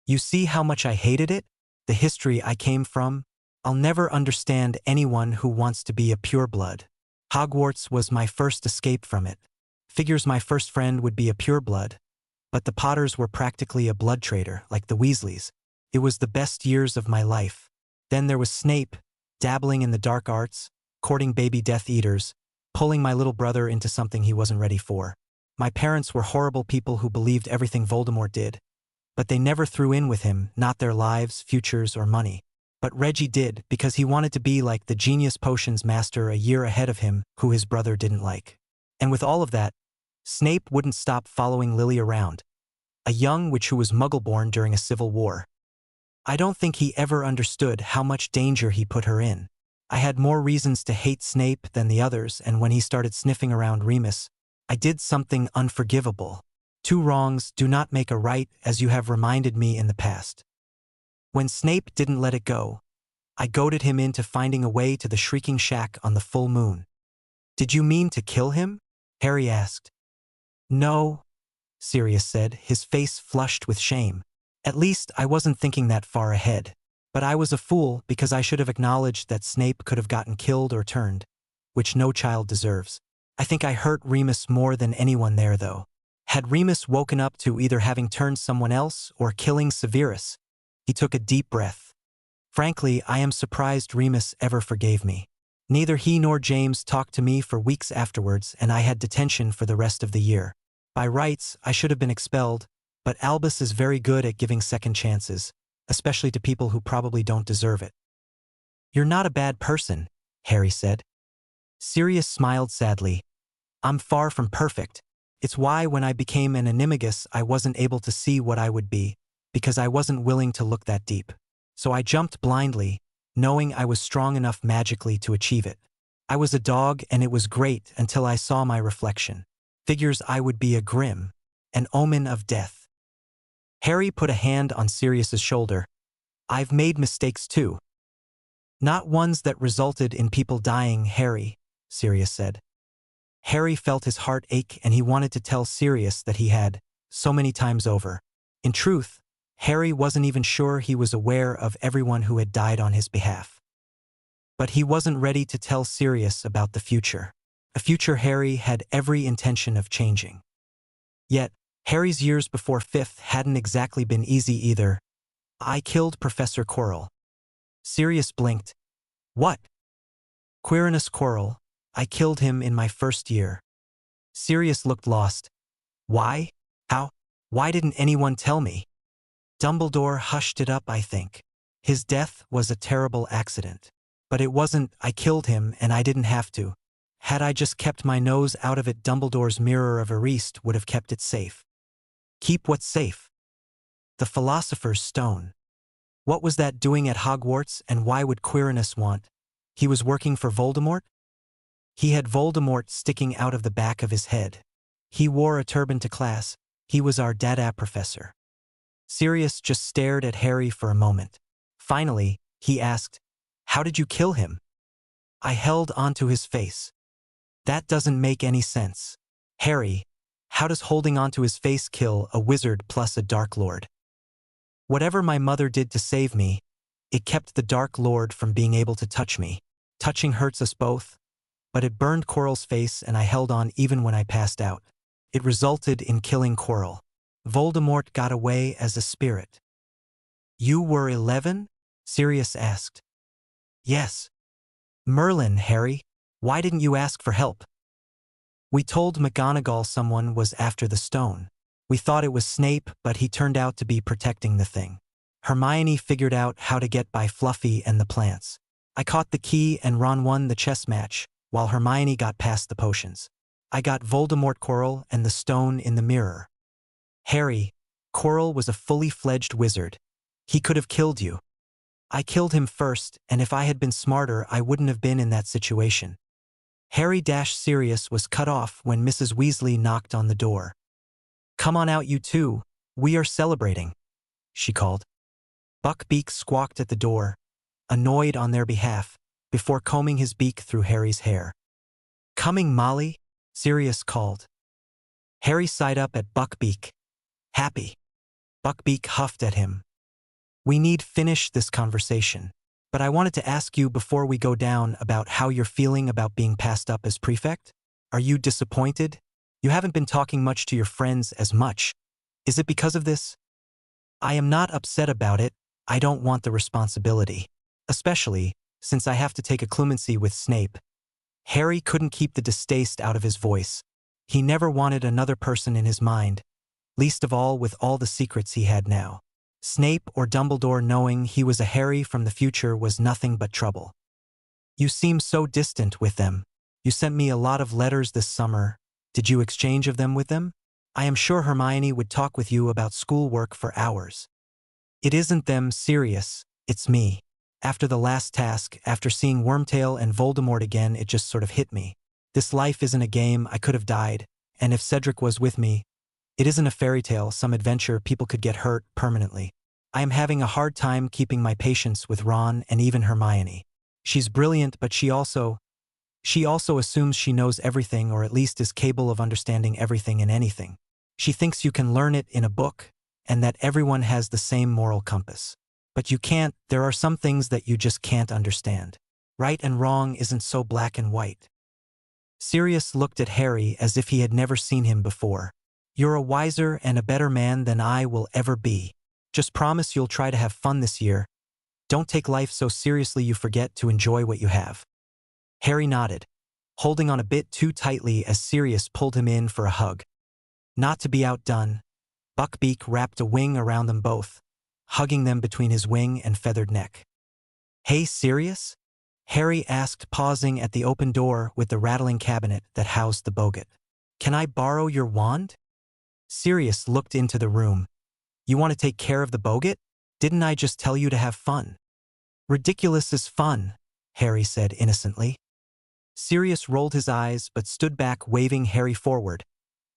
You see how much I hated it? The history I came from? I'll never understand anyone who wants to be a pureblood. Hogwarts was my first escape from it. Figures my first friend would be a pureblood. But the Potters were practically a blood traitor, like the Weasleys. It was the best years of my life. Then there was Snape, dabbling in the dark arts, courting baby Death Eaters, pulling my little brother into something he wasn't ready for. My parents were horrible people who believed everything Voldemort did. But they never threw in with him, not their lives, futures, or money. But Reggie did, because he wanted to be like the genius potions master a year ahead of him, who his brother didn't like. And with all of that, Snape wouldn't stop following Lily around, a young witch who was Muggle-born during a civil war. I don't think he ever understood how much danger he put her in. I had more reasons to hate Snape than the others, and when he started sniffing around Remus, I did something unforgivable. 2 wrongs do not make a right, as you have reminded me in the past. When Snape didn't let it go, I goaded him into finding a way to the Shrieking Shack on the full moon. Did you mean to kill him? Harry asked. No, Sirius said, his face flushed with shame. At least I wasn't thinking that far ahead. But I was a fool because I should have acknowledged that Snape could have gotten killed or turned, which no child deserves. I think I hurt Remus more than anyone there, though. Had Remus woken up to either having turned someone else or killing Severus, he took a deep breath. Frankly, I am surprised Remus ever forgave me. Neither he nor James talked to me for weeks afterwards, and I had detention for the rest of the year. By rights, I should have been expelled, but Albus is very good at giving second chances, especially to people who probably don't deserve it. You're not a bad person, Harry said. Sirius smiled sadly. I'm far from perfect. It's why when I became an animagus I wasn't able to see what I would be, because I wasn't willing to look that deep. So I jumped blindly, knowing I was strong enough magically to achieve it. I was a dog, and it was great until I saw my reflection. Figures I would be a grim, an omen of death. Harry put a hand on Sirius's shoulder. I've made mistakes too. Not ones that resulted in people dying, Harry, Sirius said. Harry felt his heart ache, and he wanted to tell Sirius that he had, so many times over. In truth, Harry wasn't even sure he was aware of everyone who had died on his behalf. But he wasn't ready to tell Sirius about the future. A future Harry had every intention of changing. Yet, Harry's years before 5th hadn't exactly been easy either. I killed Professor Quirrell. Sirius blinked. What? Quirinus Quirrell. I killed him in my first year. Sirius looked lost. Why? How? Why didn't anyone tell me? Dumbledore hushed it up, I think. His death was a terrible accident. But it wasn't, I killed him and I didn't have to. Had I just kept my nose out of it, Dumbledore's Mirror of Erist would have kept it safe. Keep what safe? The Philosopher's Stone. What was that doing at Hogwarts, and why would Quirinus want? He was working for Voldemort? He had Voldemort sticking out of the back of his head. He wore a turban to class. He was our Dada professor. Sirius just stared at Harry for a moment. Finally, he asked, How did you kill him? I held onto his face. That doesn't make any sense. Harry, how does holding onto his face kill a wizard plus a Dark Lord? Whatever my mother did to save me, it kept the Dark Lord from being able to touch me. Touching hurts us both, but it burned Quirrell's face and I held on even when I passed out. It resulted in killing Quirrell. Voldemort got away as a spirit. You were 11? Sirius asked. Yes. Merlin, Harry, why didn't you ask for help? We told McGonagall someone was after the stone. We thought it was Snape, but he turned out to be protecting the thing. Hermione figured out how to get by Fluffy and the plants. I caught the key and Ron won the chess match, while Hermione got past the potions. I got Voldemort Quirrell and the stone in the mirror. Harry, Quirrell was a fully fledged wizard. He could have killed you. I killed him first, and if I had been smarter, I wouldn't have been in that situation. Harry-Sirius was cut off when Mrs. Weasley knocked on the door. Come on out, you two. We are celebrating, she called. Buckbeak squawked at the door, annoyed on their behalf, before combing his beak through Harry's hair. Coming, Molly? Sirius called. Harry sighed up at Buckbeak. Happy. Buckbeak huffed at him. We need finish this conversation, but I wanted to ask you before we go down about how you're feeling about being passed up as prefect. Are you disappointed? You haven't been talking much to your friends as much. Is it because of this? I am not upset about it. I don't want the responsibility. Especially, since I have to take a clemency with Snape. Harry couldn't keep the distaste out of his voice. He never wanted another person in his mind, least of all with all the secrets he had now. Snape or Dumbledore knowing he was a Harry from the future was nothing but trouble. You seem so distant with them. You sent me a lot of letters this summer. Did you exchange of them with them? I am sure Hermione would talk with you about schoolwork for hours. It isn't them, Sirius, it's me. After the last task, after seeing Wormtail and Voldemort again, it just sort of hit me. This life isn't a game, I could have died, and if Cedric was with me, it isn't a fairy tale, some adventure, people could get hurt permanently. I am having a hard time keeping my patience with Ron and even Hermione. She's brilliant, but she also assumes she knows everything, or at least is capable of understanding everything and anything. She thinks you can learn it in a book, and that everyone has the same moral compass. But you can't, there are some things that you just can't understand. Right and wrong isn't so black and white. Sirius looked at Harry as if he had never seen him before. You're a wiser and a better man than I will ever be. Just promise you'll try to have fun this year. Don't take life so seriously you forget to enjoy what you have. Harry nodded, holding on a bit too tightly as Sirius pulled him in for a hug. Not to be outdone, Buckbeak wrapped a wing around them both, hugging them between his wing and feathered neck. Hey, Sirius? Harry asked, pausing at the open door with the rattling cabinet that housed the bogut. Can I borrow your wand? Sirius looked into the room. You want to take care of the bogut? Didn't I just tell you to have fun? Ridiculous is fun, Harry said innocently. Sirius rolled his eyes but stood back, waving Harry forward,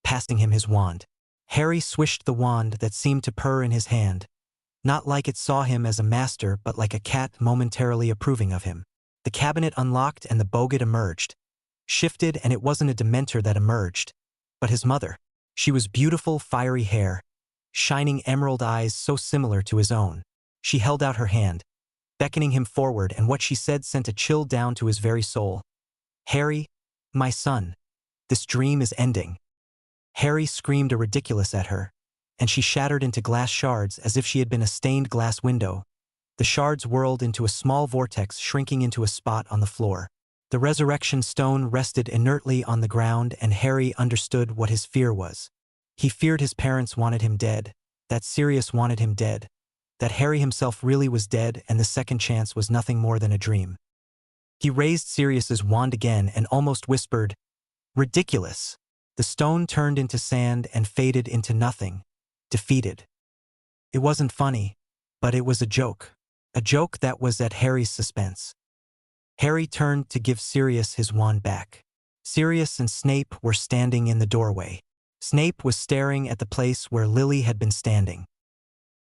passing him his wand. Harry swished the wand that seemed to purr in his hand, not like it saw him as a master but like a cat momentarily approving of him. The cabinet unlocked and the bogut emerged. Shifted, and it wasn't a Dementor that emerged, but his mother. She was beautiful, fiery hair, shining emerald eyes so similar to his own. She held out her hand, beckoning him forward, and what she said sent a chill down to his very soul. Harry, my son, this dream is ending. Harry screamed a ridiculous at her, and she shattered into glass shards as if she had been a stained glass window. The shards whirled into a small vortex, shrinking into a spot on the floor. The resurrection stone rested inertly on the ground, and Harry understood what his fear was. He feared his parents wanted him dead, that Sirius wanted him dead, that Harry himself really was dead, and the second chance was nothing more than a dream. He raised Sirius's wand again and almost whispered, "Ridiculous." The stone turned into sand and faded into nothing, defeated. It wasn't funny, but it was a joke that was at Harry's suspense. Harry turned to give Sirius his wand back. Sirius and Snape were standing in the doorway. Snape was staring at the place where Lily had been standing.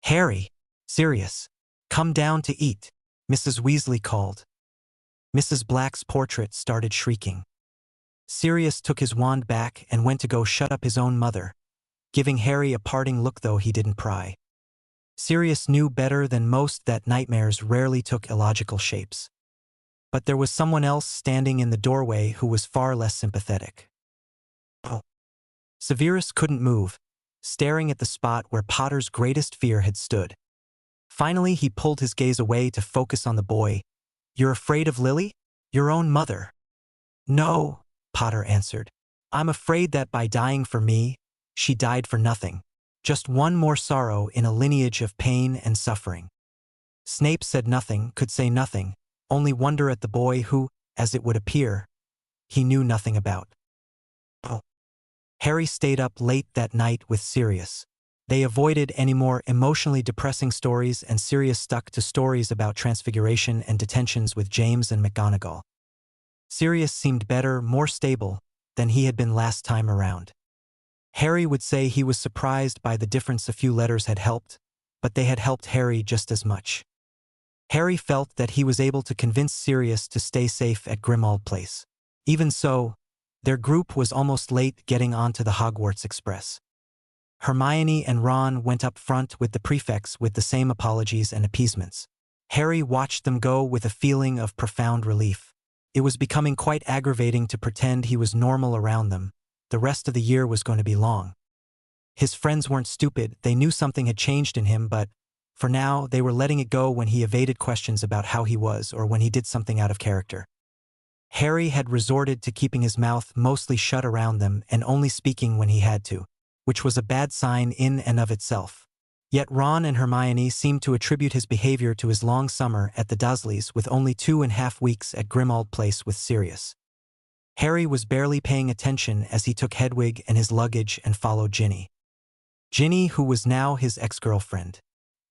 "Harry, Sirius, come down to eat," Mrs. Weasley called. Mrs. Black's portrait started shrieking. Sirius took his wand back and went to go shut up his own mother, giving Harry a parting look, though he didn't pry. Sirius knew better than most that nightmares rarely took illogical shapes. But there was someone else standing in the doorway who was far less sympathetic. Oh. Severus couldn't move, staring at the spot where Potter's greatest fear had stood. Finally, he pulled his gaze away to focus on the boy. "You're afraid of Lily? Your own mother?" "No," Potter answered. "I'm afraid that by dying for me, she died for nothing. Just one more sorrow in a lineage of pain and suffering." Snape said nothing, could say nothing, only wonder at the boy who, as it would appear, he knew nothing about. Oh. Harry stayed up late that night with Sirius. They avoided any more emotionally depressing stories, and Sirius stuck to stories about transfiguration and detentions with James and McGonagall. Sirius seemed better, more stable, than he had been last time around. Harry would say he was surprised by the difference a few letters had helped, but they had helped Harry just as much. Harry felt that he was able to convince Sirius to stay safe at Grimmauld Place. Even so, their group was almost late getting onto the Hogwarts Express. Hermione and Ron went up front with the prefects with the same apologies and appeasements. Harry watched them go with a feeling of profound relief. It was becoming quite aggravating to pretend he was normal around them. The rest of the year was going to be long. His friends weren't stupid, they knew something had changed in him, but for now, they were letting it go when he evaded questions about how he was or when he did something out of character. Harry had resorted to keeping his mouth mostly shut around them and only speaking when he had to, which was a bad sign in and of itself. Yet Ron and Hermione seemed to attribute his behavior to his long summer at the Dursleys with only 2.5 weeks at Grimmauld Place with Sirius. Harry was barely paying attention as he took Hedwig and his luggage and followed Ginny. Ginny, who was now his ex-girlfriend.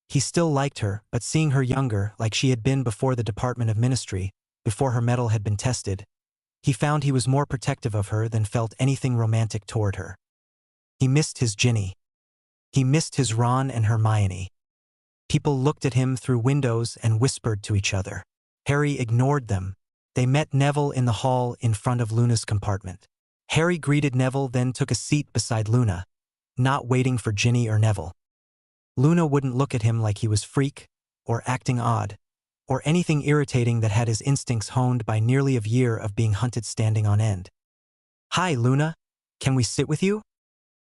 He still liked her, but seeing her younger, like she had been before the Department of Ministry, before her mettle had been tested, he found he was more protective of her than felt anything romantic toward her. He missed his Ginny. He missed his Ron and Hermione. People looked at him through windows and whispered to each other. Harry ignored them. They met Neville in the hall in front of Luna's compartment. Harry greeted Neville, then took a seat beside Luna, not waiting for Ginny or Neville. Luna wouldn't look at him like he was freak, or acting odd, or anything irritating that had his instincts honed by nearly a year of being hunted standing on end. "Hi, Luna. Can we sit with you?"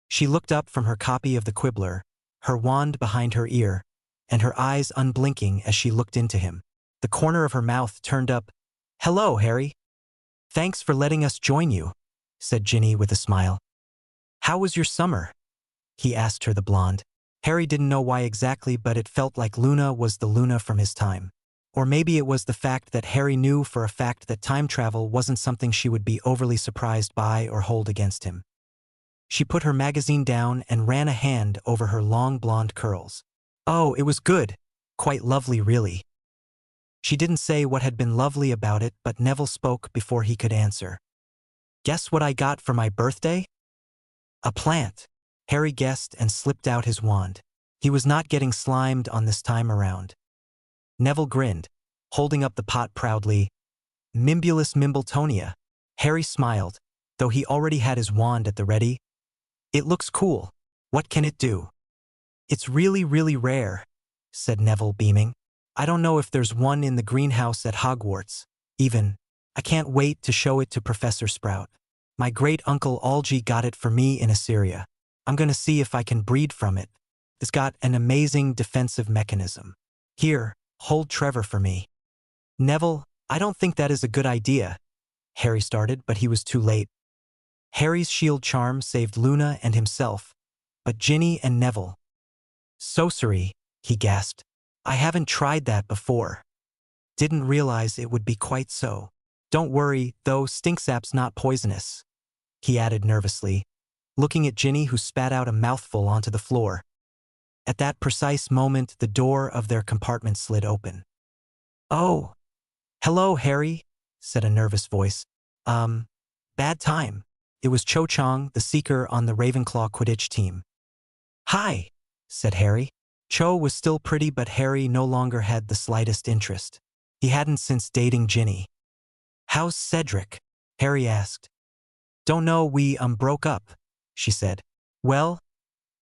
She looked up from her copy of the Quibbler, her wand behind her ear, and her eyes unblinking as she looked into him. The corner of her mouth turned up. "Hello, Harry. Thanks for letting us join you," said Ginny with a smile. "How was your summer?" he asked her, the blonde. Harry didn't know why exactly, but it felt like Luna was the Luna from his time. Or maybe it was the fact that Harry knew for a fact that time travel wasn't something she would be overly surprised by or hold against him. She put her magazine down and ran a hand over her long blonde curls. "Oh, it was good. Quite lovely, really." She didn't say what had been lovely about it, but Neville spoke before he could answer. "Guess what I got for my birthday?" "A plant," Harry guessed and slipped out his wand. He was not getting slimed on this time around. Neville grinned, holding up the pot proudly. "Mimbulus Mimbletonia." Harry smiled, though he already had his wand at the ready. "It looks cool. What can it do?" "It's really, really rare," said Neville, beaming. "I don't know if there's one in the greenhouse at Hogwarts, even. I can't wait to show it to Professor Sprout. My great-uncle Algie got it for me in Assyria. I'm gonna see if I can breed from it. It's got an amazing defensive mechanism. Here, hold Trevor for me." "Neville, I don't think that is a good idea," Harry started, but he was too late. Harry's shield charm saved Luna and himself, but Ginny and Neville. "Sorcery," he gasped. "I haven't tried that before. Didn't realize it would be quite so. Don't worry, though, stinksap's not poisonous," he added nervously, looking at Ginny, who spat out a mouthful onto the floor. At that precise moment, the door of their compartment slid open. "Oh, hello, Harry," said a nervous voice. Bad time." It was Cho Chang, the seeker on the Ravenclaw Quidditch team. "Hi," said Harry. Cho was still pretty, but Harry no longer had the slightest interest. He hadn't since dating Ginny. "How's Cedric?" Harry asked. "Don't know, we broke up," she said. "Well,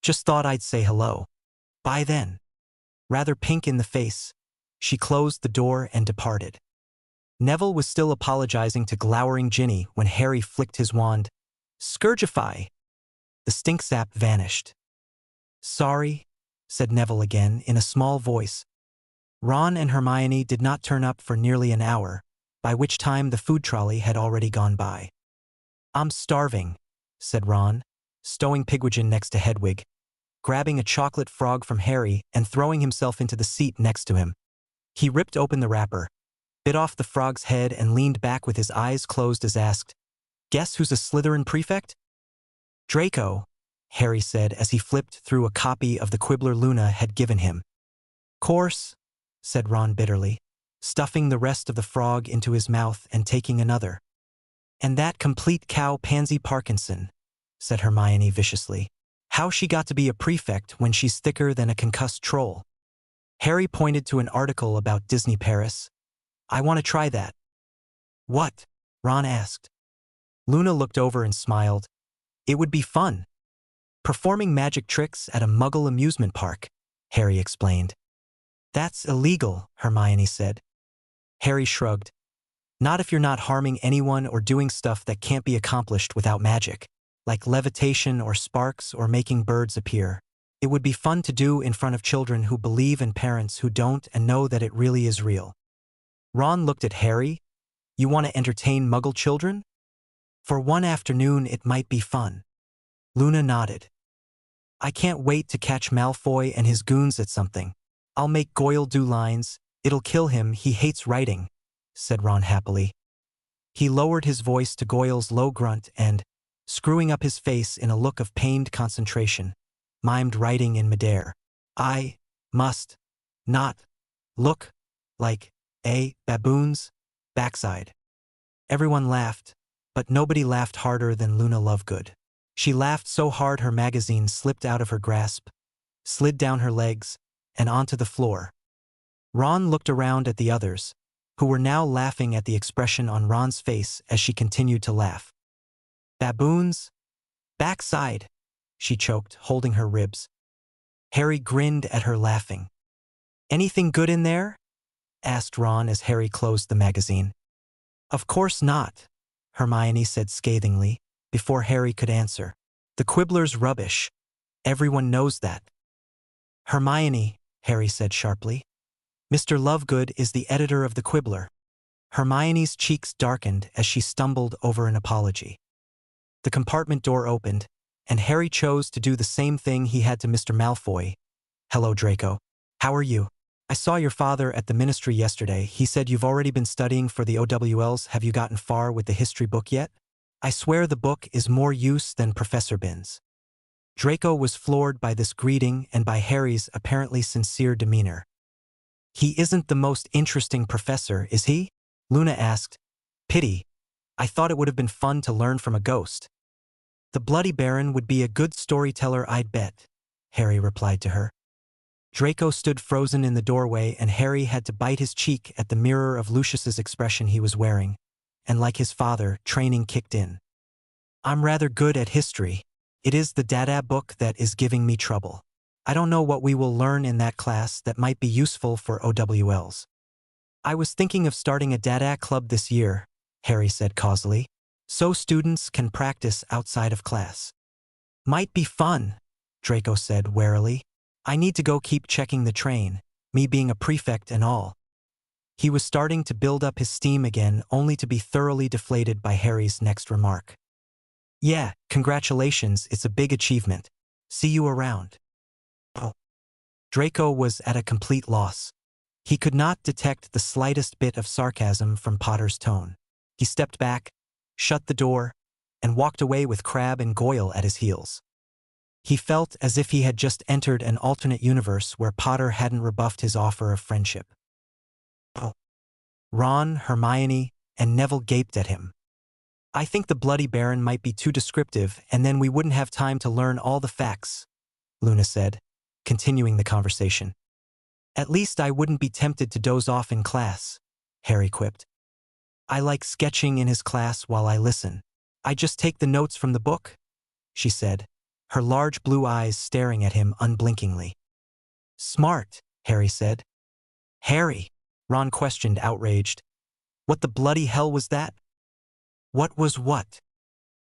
just thought I'd say hello. Bye then." Rather pink in the face, she closed the door and departed. Neville was still apologizing to glowering Ginny when Harry flicked his wand. "Scourgify!" The stinksap vanished. "Sorry," said Neville again in a small voice. Ron and Hermione did not turn up for nearly an hour, by which time the food trolley had already gone by. "I'm starving," said Ron, stowing Pigwidgeon next to Hedwig, grabbing a chocolate frog from Harry and throwing himself into the seat next to him. He ripped open the wrapper, bit off the frog's head and leaned back with his eyes closed as asked, "Guess who's a Slytherin prefect?" "Draco," Harry said as he flipped through a copy of the Quibbler Luna had given him. "Course," said Ron bitterly, stuffing the rest of the frog into his mouth and taking another. "And that complete cow Pansy Parkinson," said Hermione viciously. "How she got to be a prefect when she's thicker than a concussed troll?" Harry pointed to an article about Disney Paris. "I want to try that." "What?" Ron asked. Luna looked over and smiled. "It would be fun. Performing magic tricks at a Muggle amusement park," Harry explained. "That's illegal," Hermione said. Harry shrugged. "Not if you're not harming anyone or doing stuff that can't be accomplished without magic, like levitation or sparks or making birds appear. It would be fun to do in front of children who believe and parents who don't and know that it really is real." Ron looked at Harry. "You want to entertain Muggle children? For one afternoon it might be fun." Luna nodded. "I can't wait to catch Malfoy and his goons at something. I'll make Goyle do lines. It'll kill him, he hates writing," said Ron happily. He lowered his voice to Goyle's low grunt and, screwing up his face in a look of pained concentration, mimed writing in midair. "I must Not, look, like, baboon's backside. Everyone laughed, but nobody laughed harder than Luna Lovegood. She laughed so hard her magazine slipped out of her grasp, slid down her legs, and onto the floor. Ron looked around at the others, who were now laughing at the expression on Ron's face as she continued to laugh. Baboon's backside, she choked, holding her ribs. Harry grinned at her laughing. Anything good in there? Asked Ron as Harry closed the magazine. Of course not, Hermione said scathingly, before Harry could answer. The Quibbler's rubbish. Everyone knows that. Hermione, Harry said sharply. Mr. Lovegood is the editor of the Quibbler. Hermione's cheeks darkened as she stumbled over an apology. The compartment door opened, and Harry chose to do the same thing he had to Mr. Malfoy. Hello, Draco. How are you? I saw your father at the ministry yesterday. He said you've already been studying for the OWLs. Have you gotten far with the history book yet? I swear the book is more use than Professor Binns. Draco was floored by this greeting and by Harry's apparently sincere demeanor. He isn't the most interesting professor, is he? Luna asked. Pity. I thought it would have been fun to learn from a ghost. The Bloody Baron would be a good storyteller, I'd bet, Harry replied to her. Draco stood frozen in the doorway and Harry had to bite his cheek at the mirror of Lucius's expression he was wearing, and like his father, training kicked in. I'm rather good at history. It is the Dada book that is giving me trouble. I don't know what we will learn in that class that might be useful for OWLs. I was thinking of starting a Dada club this year, Harry said causally, so students can practice outside of class. Might be fun, Draco said warily. I need to go keep checking the train, me being a prefect and all. He was starting to build up his steam again, only to be thoroughly deflated by Harry's next remark. Yeah, congratulations, it's a big achievement. See you around. Oh. Draco was at a complete loss. He could not detect the slightest bit of sarcasm from Potter's tone. He stepped back, shut the door, and walked away with Crabbe and Goyle at his heels. He felt as if he had just entered an alternate universe where Potter hadn't rebuffed his offer of friendship. Oh. Ron, Hermione, and Neville gaped at him. I think the Bloody Baron might be too descriptive, and then we wouldn't have time to learn all the facts, Luna said, continuing the conversation. At least I wouldn't be tempted to doze off in class, Harry quipped. I like sketching in his class while I listen. I just take the notes from the book, she said, her large blue eyes staring at him unblinkingly. Smart, Harry said. Harry, Ron questioned, outraged. What the bloody hell was that? What was what?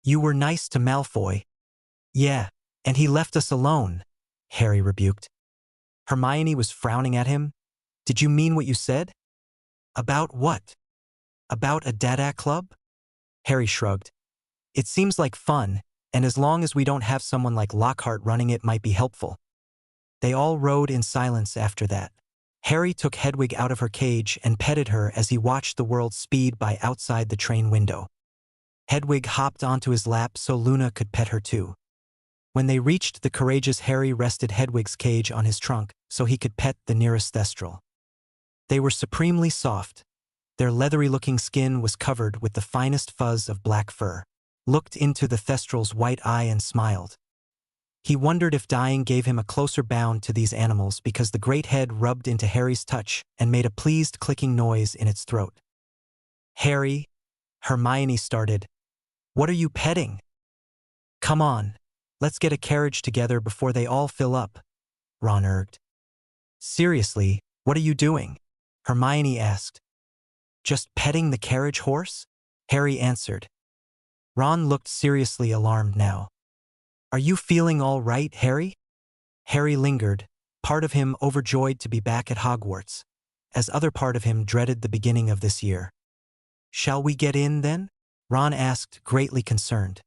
You were nice to Malfoy. Yeah, and he left us alone, Harry rebuked. Hermione was frowning at him. Did you mean what you said? About what? About a Dada club? Harry shrugged. It seems like fun, and as long as we don't have someone like Lockhart running it might be helpful. They all rode in silence after that. Harry took Hedwig out of her cage and petted her as he watched the world speed by outside the train window. Hedwig hopped onto his lap so Luna could pet her too. When they reached the courageous Harry rested Hedwig's cage on his trunk so he could pet the nearest thestral. They were supremely soft. Their leathery-looking skin was covered with the finest fuzz of black fur. Looked into the thestral's white eye and smiled. He wondered if dying gave him a closer bound to these animals because the great head rubbed into Harry's touch and made a pleased clicking noise in its throat. Harry, Hermione started. What are you petting? Come on, let's get a carriage together before they all fill up, Ron urged. Seriously, what are you doing? Hermione asked. Just petting the carriage horse? Harry answered. Ron looked seriously alarmed now. Are you feeling all right, Harry? Harry lingered, part of him overjoyed to be back at Hogwarts, as other part of him dreaded the beginning of this year. Shall we get in, then? Ron asked, greatly concerned.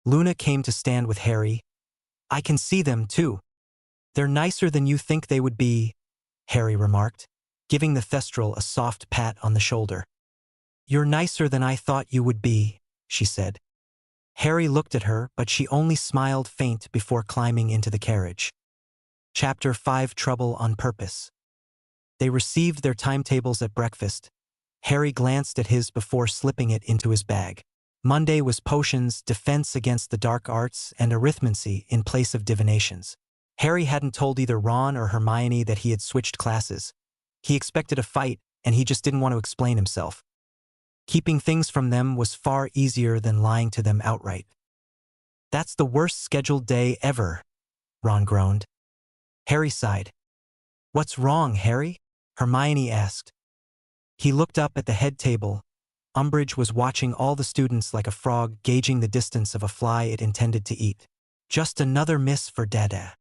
Luna came to stand with Harry. I can see them, too. They're nicer than you think they would be, Harry remarked, giving the thestral a soft pat on the shoulder. You're nicer than I thought you would be, she said. Harry looked at her, but she only smiled faint before climbing into the carriage. Chapter 5 Trouble on Purpose. They received their timetables at breakfast. Harry glanced at his before slipping it into his bag. Monday was potions, defense against the dark arts, and arithmancy in place of divinations. Harry hadn't told either Ron or Hermione that he had switched classes. He expected a fight, and he just didn't want to explain himself. Keeping things from them was far easier than lying to them outright. "That's the worst scheduled day ever," Ron groaned. Harry sighed. "What's wrong, Harry?" Hermione asked. He looked up at the head table. Umbridge was watching all the students like a frog gauging the distance of a fly it intended to eat. "Just another miss for Dada."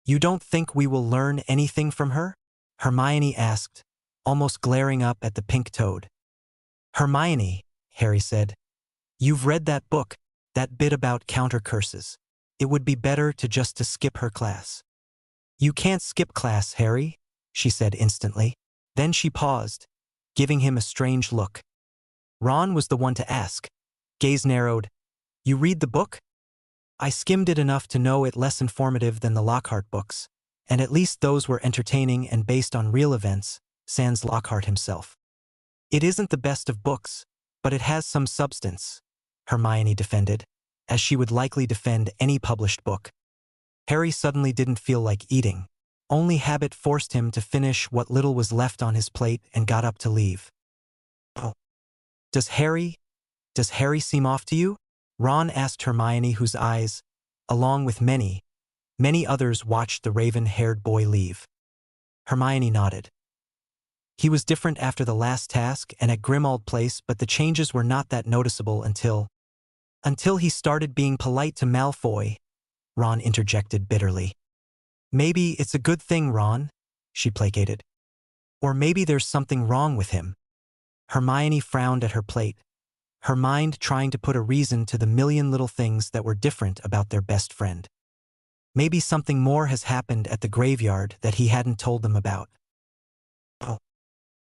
"You don't think we will learn anything from her?" Hermione asked, almost glaring up at the pink toad. "Hermione," Harry said, "you've read that book, that bit about counter curses. It would be better to skip her class." "You can't skip class, Harry," she said instantly. Then she paused, giving him a strange look. Ron was the one to ask. Gaze narrowed. "You read the book?" "I skimmed it enough to know it less informative than the Lockhart books, and at least those were entertaining and based on real events, sans Lockhart himself." "It isn't the best of books, but it has some substance," Hermione defended, as she would likely defend any published book. Harry suddenly didn't feel like eating. Only habit forced him to finish what little was left on his plate and got up to leave. "Oh. Does Harry seem off to you?" Ron asked Hermione, whose eyes, along with many others, watched the raven-haired boy leave. Hermione nodded. "He was different after the last task and at Grimmauld Place, but the changes were not that noticeable until he started being polite to Malfoy," Ron interjected bitterly. "Maybe it's a good thing, Ron," she placated. "Or maybe there's something wrong with him." Hermione frowned at her plate, her mind trying to put a reason to the million little things that were different about their best friend. Maybe something more has happened at the graveyard that he hadn't told them about. Oh.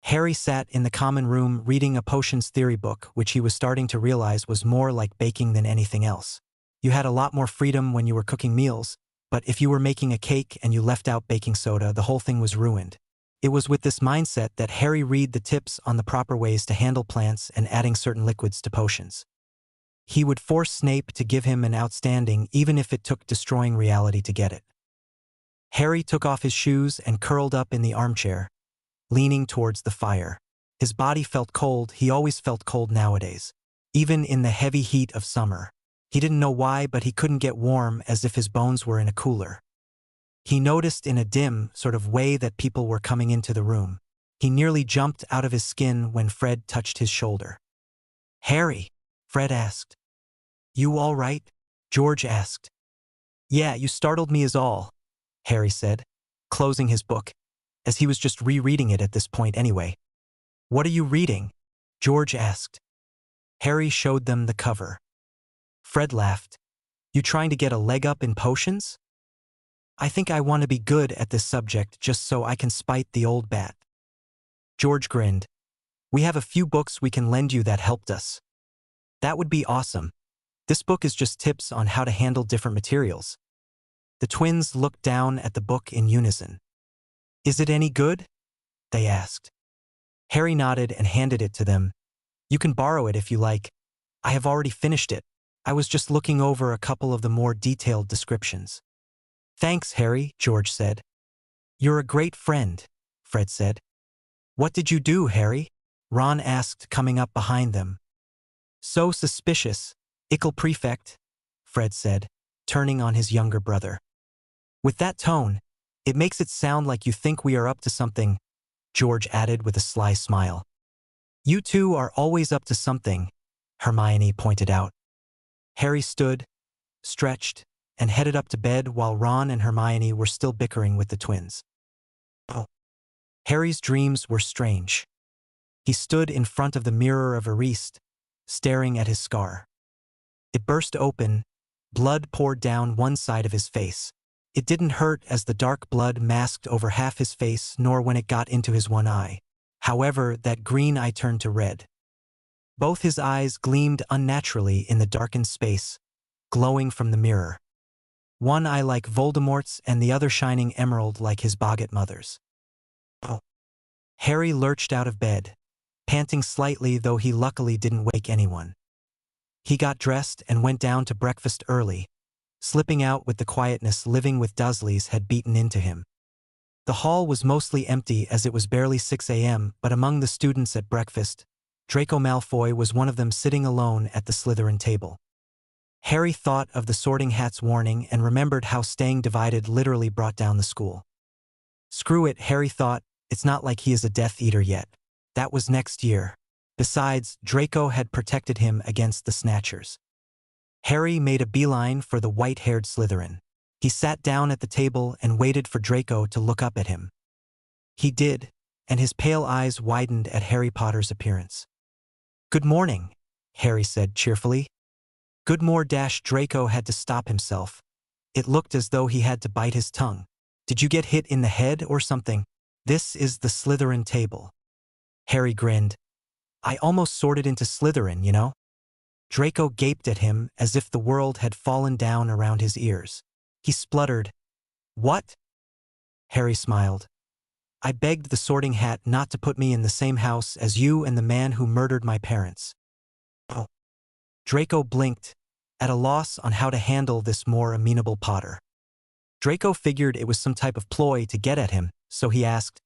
Harry sat in the common room reading a potions theory book, which he was starting to realize was more like baking than anything else. You had a lot more freedom when you were cooking meals, but if you were making a cake and you left out baking soda, the whole thing was ruined. It was with this mindset that Harry read the tips on the proper ways to handle plants and adding certain liquids to potions. He would force Snape to give him an outstanding even if it took destroying reality to get it. Harry took off his shoes and curled up in the armchair, leaning towards the fire. His body felt cold. He always felt cold nowadays, even in the heavy heat of summer. He didn't know why, but he couldn't get warm, as if his bones were in a cooler. He noticed in a dim sort of way that people were coming into the room. He nearly jumped out of his skin when Fred touched his shoulder. "Harry," Fred asked. "You all right?" George asked. "Yeah, you startled me is all," Harry said, closing his book, as he was just rereading it at this point anyway. "What are you reading?" George asked. Harry showed them the cover. Fred laughed. "You trying to get a leg up in potions?" "I think I want to be good at this subject just so I can spite the old bat." George grinned. "We have a few books we can lend you that helped us." "That would be awesome. This book is just tips on how to handle different materials." The twins looked down at the book in unison. "Is it any good?" they asked. Harry nodded and handed it to them. "You can borrow it if you like. I have already finished it. I was just looking over a couple of the more detailed descriptions." "Thanks, Harry," George said. "You're a great friend," Fred said. "What did you do, Harry?" Ron asked, coming up behind them. "So suspicious, Ickle Prefect," Fred said, turning on his younger brother. "With that tone, it makes it sound like you think we are up to something," George added with a sly smile. "You two are always up to something," Hermione pointed out. Harry stood, stretched, and headed up to bed while Ron and Hermione were still bickering with the twins. Oh. Harry's dreams were strange. He stood in front of the mirror of Ariste, staring at his scar. It burst open, blood poured down one side of his face. It didn't hurt as the dark blood masked over half his face, nor when it got into his one eye. However, that green eye turned to red. Both his eyes gleamed unnaturally in the darkened space, glowing from the mirror. One eye like Voldemort's and the other shining emerald like his Boggart mother's. Oh. Harry lurched out of bed, panting slightly though he luckily didn't wake anyone. He got dressed and went down to breakfast early, slipping out with the quietness living with Dursleys had beaten into him. The hall was mostly empty as it was barely 6 a.m., but among the students at breakfast, Draco Malfoy was one of them sitting alone at the Slytherin table. Harry thought of the Sorting Hat's warning and remembered how staying divided literally brought down the school. Screw it, Harry thought, it's not like he is a Death Eater yet. That was next year. Besides, Draco had protected him against the Snatchers. Harry made a beeline for the white-haired Slytherin. He sat down at the table and waited for Draco to look up at him. He did, and his pale eyes widened at Harry Potter's appearance. "Good morning," Harry said cheerfully. "Good more." Draco had to stop himself. It looked as though he had to bite his tongue. "Did you get hit in the head or something? This is the Slytherin table." Harry grinned. "I almost sorted into Slytherin, you know?" Draco gaped at him as if the world had fallen down around his ears. He spluttered, "What?" Harry smiled. "I begged the Sorting Hat not to put me in the same house as you and the man who murdered my parents." Oh. Draco blinked, at a loss on how to handle this more amenable Potter. Draco figured it was some type of ploy to get at him, so he asked,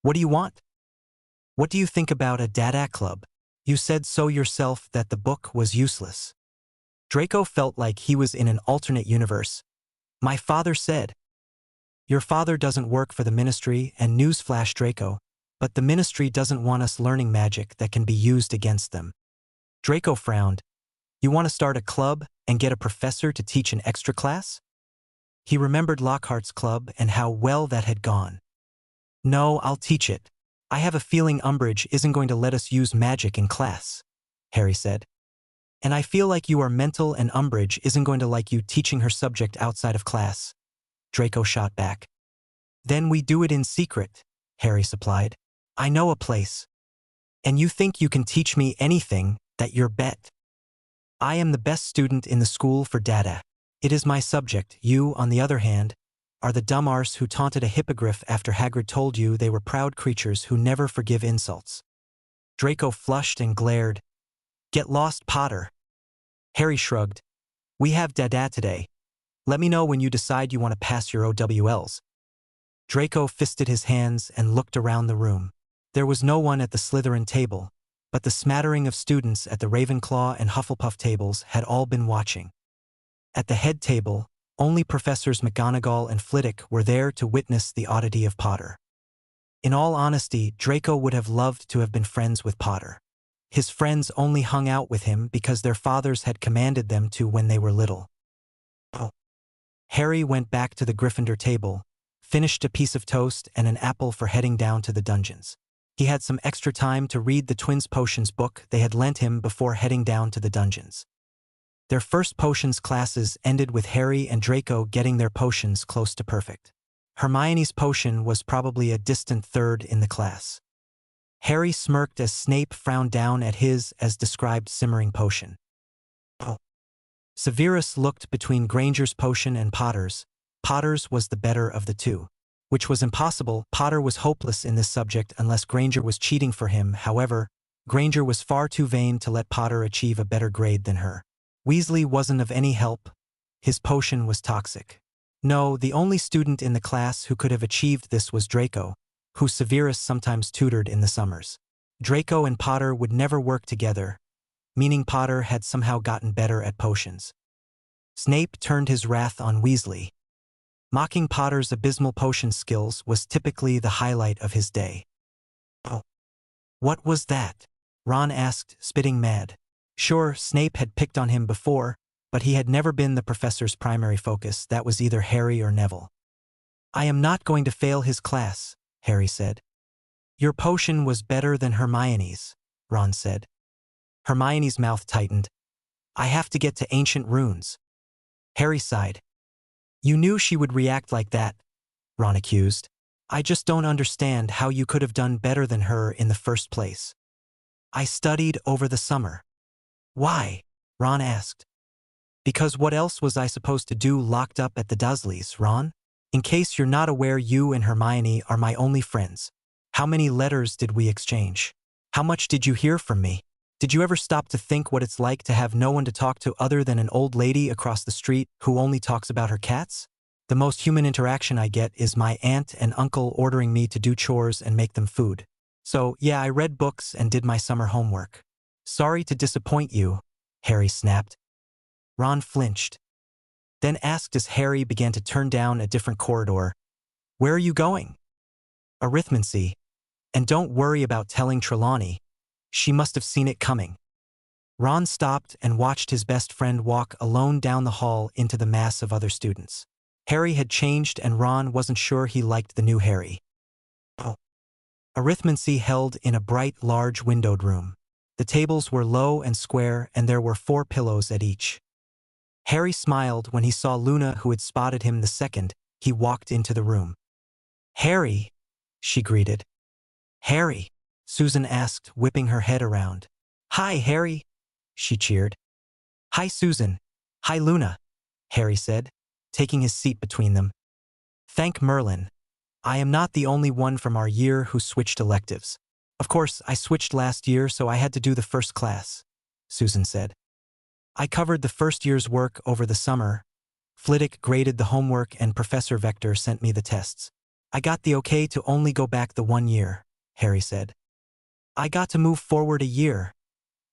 "What do you want?" "What do you think about a Dada Club? You said so yourself that the book was useless." Draco felt like he was in an alternate universe. "My father said." "Your father doesn't work for the Ministry, and newsflash, Draco, but the Ministry doesn't want us learning magic that can be used against them." Draco frowned. "You want to start a club and get a professor to teach an extra class?" He remembered Lockhart's club and how well that had gone. "No, I'll teach it. I have a feeling Umbridge isn't going to let us use magic in class," Harry said. "And I feel like you are mental and Umbridge isn't going to like you teaching her subject outside of class," Draco shot back. "Then we do it in secret," Harry supplied. "I know a place." "And you think you can teach me anything, that your bet?" "I am the best student in the school for Dada. It is my subject. You, on the other hand, are the dumb arse who taunted a hippogriff after Hagrid told you they were proud creatures who never forgive insults." Draco flushed and glared. "Get lost, Potter." Harry shrugged. "We have Dada today. Let me know when you decide you want to pass your OWLs." Draco fisted his hands and looked around the room. There was no one at the Slytherin table, but the smattering of students at the Ravenclaw and Hufflepuff tables had all been watching. At the head table, only Professors McGonagall and Flitwick were there to witness the oddity of Potter. In all honesty, Draco would have loved to have been friends with Potter. His friends only hung out with him because their fathers had commanded them to when they were little. Oh. Harry went back to the Gryffindor table, finished a piece of toast and an apple for heading down to the dungeons. He had some extra time to read the Twins Potions book they had lent him before heading down to the dungeons. Their first potions classes ended with Harry and Draco getting their potions close to perfect. Hermione's potion was probably a distant third in the class. Harry smirked as Snape frowned down at his as-described simmering potion. Oh. Severus looked between Granger's potion and Potter's. Potter's was the better of the two. Which was impossible. Potter was hopeless in this subject unless Granger was cheating for him. However, Granger was far too vain to let Potter achieve a better grade than her. Weasley wasn't of any help. His potion was toxic. No, the only student in the class who could have achieved this was Draco, who Severus sometimes tutored in the summers. Draco and Potter would never work together, meaning Potter had somehow gotten better at potions. Snape turned his wrath on Weasley. Mocking Potter's abysmal potion skills was typically the highlight of his day. "Oh. What was that?" Ron asked, spitting mad. Sure, Snape had picked on him before, but he had never been the professor's primary focus. That was either Harry or Neville. "I am not going to fail his class," Harry said. "Your potion was better than Hermione's," Ron said. Hermione's mouth tightened. "I have to get to ancient runes." Harry sighed. "You knew she would react like that," Ron accused. "I just don't understand how you could have done better than her in the first place." "I studied over the summer." "Why?" Ron asked. "Because what else was I supposed to do locked up at the Dursleys, Ron? In case you're not aware, you and Hermione are my only friends." How many letters did we exchange? How much did you hear from me? Did you ever stop to think what it's like to have no one to talk to other than an old lady across the street who only talks about her cats? The most human interaction I get is my aunt and uncle ordering me to do chores and make them food. So, yeah, I read books and did my summer homework. Sorry to disappoint you, Harry snapped. Ron flinched, then asked as Harry began to turn down a different corridor, "Where are you going?" "Arithmancy. And don't worry about telling Trelawney. She must have seen it coming." Ron stopped and watched his best friend walk alone down the hall into the mass of other students. Harry had changed and Ron wasn't sure he liked the new Harry. Arithmancy held in a bright, large windowed room. The tables were low and square and there were 4 pillows at each. Harry smiled when he saw Luna, who had spotted him the second he walked into the room. "Harry," she greeted. "Harry," Susan asked, whipping her head around. "Hi, Harry," she cheered. "Hi, Susan. Hi, Luna," Harry said, taking his seat between them. "Thank Merlin. I am not the only one from our year who switched electives. Of course, I switched last year, so I had to do the first class," Susan said. "I covered the first year's work over the summer. Flitwick graded the homework and Professor Vector sent me the tests. I got the okay to only go back the 1 year," Harry said. "I got to move forward a year,"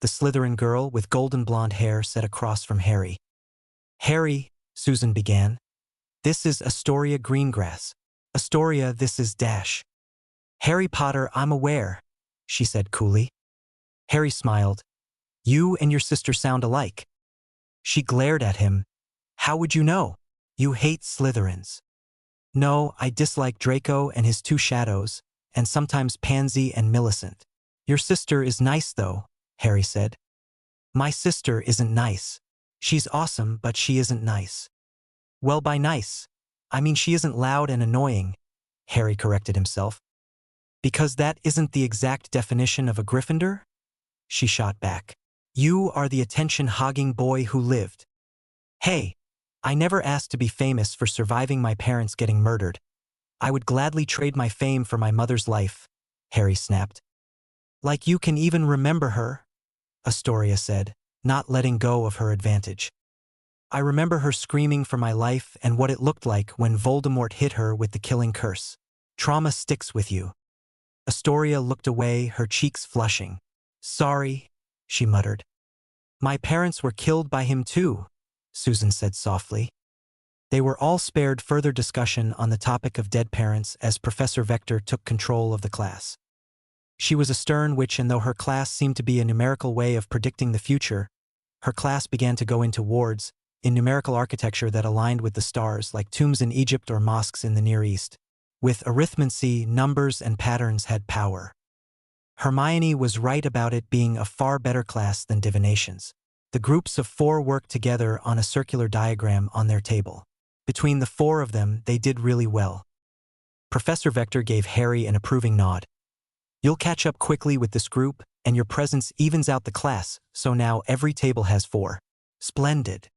the Slytherin girl with golden blonde hair sat across from Harry. "Harry," Susan began, "this is Astoria Greengrass. Astoria, this is Dash." "Harry Potter, I'm aware," she said coolly. Harry smiled. "You and your sister sound alike." She glared at him. "How would you know? You hate Slytherins." "No, I dislike Draco and his 2 shadows, and sometimes Pansy and Millicent." "Your sister is nice though," Harry said. "My sister isn't nice. She's awesome, but she isn't nice." "Well, by nice, I mean she isn't loud and annoying," Harry corrected himself. "Because that isn't the exact definition of a Gryffindor?" she shot back. "You are the attention-hogging boy who lived." "Hey, I never asked to be famous for surviving my parents getting murdered. I would gladly trade my fame for my mother's life," Harry snapped. "Like you can even remember her," Astoria said, not letting go of her advantage. "I remember her screaming for my life and what it looked like when Voldemort hit her with the killing curse. Trauma sticks with you." Astoria looked away, her cheeks flushing. "Sorry," she muttered. "My parents were killed by him too," Susan said softly. They were all spared further discussion on the topic of dead parents as Professor Vector took control of the class. She was a stern witch, and though her class seemed to be a numerical way of predicting the future, her class began to go into wards, in numerical architecture that aligned with the stars, like tombs in Egypt or mosques in the Near East. With arithmancy, numbers and patterns had power. Hermione was right about it being a far better class than divinations. The groups of 4 worked together on a circular diagram on their table. Between the 4 of them, they did really well. Professor Vector gave Harry an approving nod. "You'll catch up quickly with this group, and your presence evens out the class, so now every table has 4. "Splendid."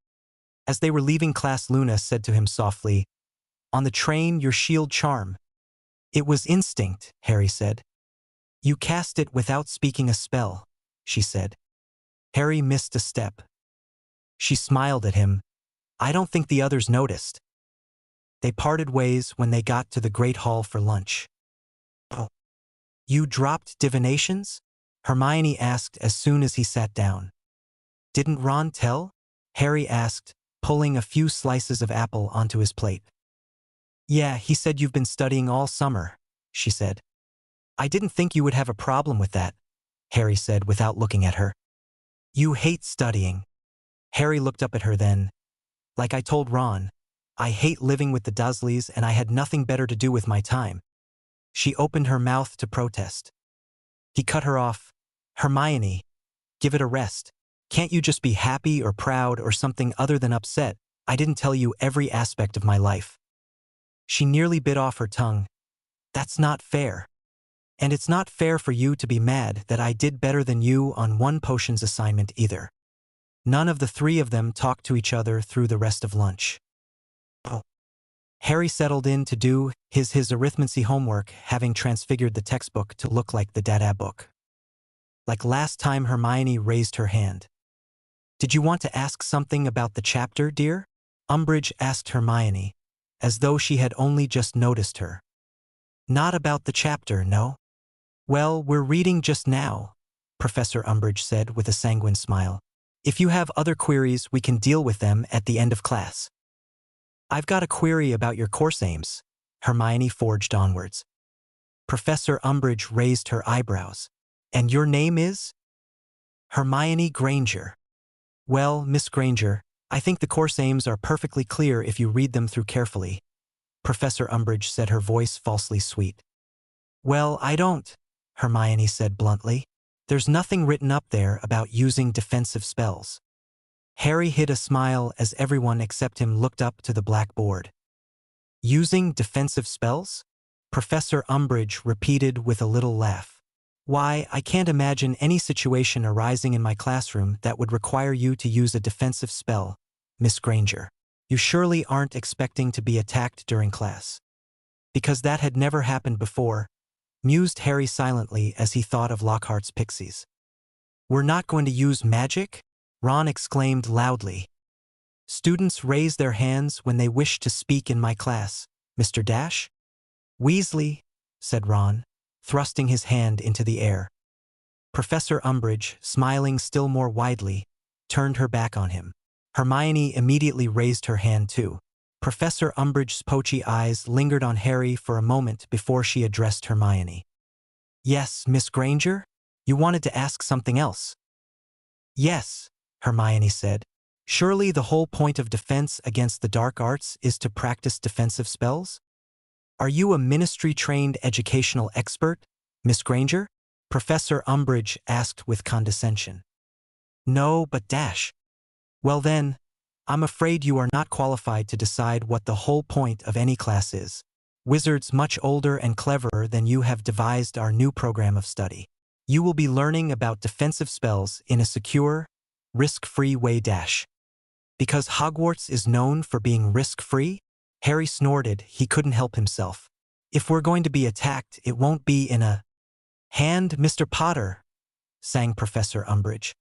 As they were leaving class, Luna said to him softly, "On the train, your shield charm." "It was instinct," Harry said. "You cast it without speaking a spell," she said. Harry missed a step. She smiled at him. "I don't think the others noticed." They parted ways when they got to the Great Hall for lunch. "Oh, you dropped divinations?" Hermione asked as soon as he sat down. "Didn't Ron tell?" Harry asked, pulling a few slices of apple onto his plate. "Yeah, he said you've been studying all summer," she said. "I didn't think you would have a problem with that," Harry said without looking at her. "You hate studying." Harry looked up at her then. "Like I told Ron, I hate living with the Dursleys and I had nothing better to do with my time." She opened her mouth to protest. He cut her off. "Hermione, give it a rest. Can't you just be happy or proud or something other than upset? I didn't tell you every aspect of my life." She nearly bit off her tongue. "That's not fair. And it's not fair for you to be mad that I did better than you on 1 potions assignment either." None of the 3 of them talked to each other through the rest of lunch. "Oh, Harry settled in to do his arithmancy homework, having transfigured the textbook to look like the Dada book. Like last time, Hermione raised her hand. "Did you want to ask something about the chapter, dear?" Umbridge asked Hermione, as though she had only just noticed her. "Not about the chapter, no." "Well, we're reading just now," Professor Umbridge said with a sanguine smile. "If you have other queries, we can deal with them at the end of class." "I've got a query about your course aims," Hermione forged onwards. Professor Umbridge raised her eyebrows. "And your name is?" "Hermione Granger." "Well, Miss Granger, I think the course aims are perfectly clear if you read them through carefully," Professor Umbridge said, her voice falsely sweet. "Well, I don't," Hermione said bluntly. "There's nothing written up there about using defensive spells." Harry hid a smile as everyone except him looked up to the blackboard. "Using defensive spells?" Professor Umbridge repeated with a little laugh. "Why, I can't imagine any situation arising in my classroom that would require you to use a defensive spell, Miss Granger. You surely aren't expecting to be attacked during class." "Because that had never happened before," mused Harry silently as he thought of Lockhart's pixies. "We're not going to use magic?" Ron exclaimed loudly. "Students raise their hands when they wish to speak in my class, Mr. Dash?" "Weasley," said Ron, thrusting his hand into the air. Professor Umbridge, smiling still more widely, turned her back on him. Hermione immediately raised her hand too. Professor Umbridge's poachy eyes lingered on Harry for a moment before she addressed Hermione. "Yes, Miss Granger? You wanted to ask something else?" "Yes," Hermione said. "Surely the whole point of defense against the dark arts is to practice defensive spells? Are you a ministry-trained educational expert, Miss Granger?" Professor Umbridge asked with condescension. "No, but Dash." "Well then, I'm afraid you are not qualified to decide what the whole point of any class is. Wizards much older and cleverer than you have devised our new program of study. You will be learning about defensive spells in a secure, risk-free way. Dash." "Because Hogwarts is known for being risk-free?" Harry snorted. He couldn't help himself. "If we're going to be attacked, it won't be in a hand, Mr. Potter," sang Professor Umbridge.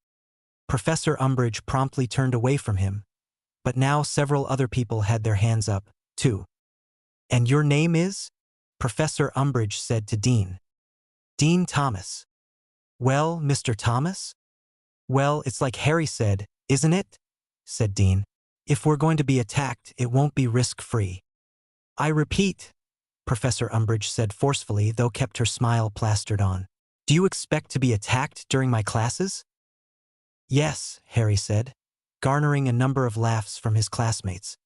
Professor Umbridge promptly turned away from him, but now several other people had their hands up, too. "And your name is?" Professor Umbridge said to Dean. "Dean Thomas." "Well, Mr. Thomas?" "Well, it's like Harry said, isn't it?" said Dean. "If we're going to be attacked, it won't be risk-free." "I repeat," Professor Umbridge said forcefully, though kept her smile plastered on. "Do you expect to be attacked during my classes?" "Yes," Harry said, garnering a number of laughs from his classmates.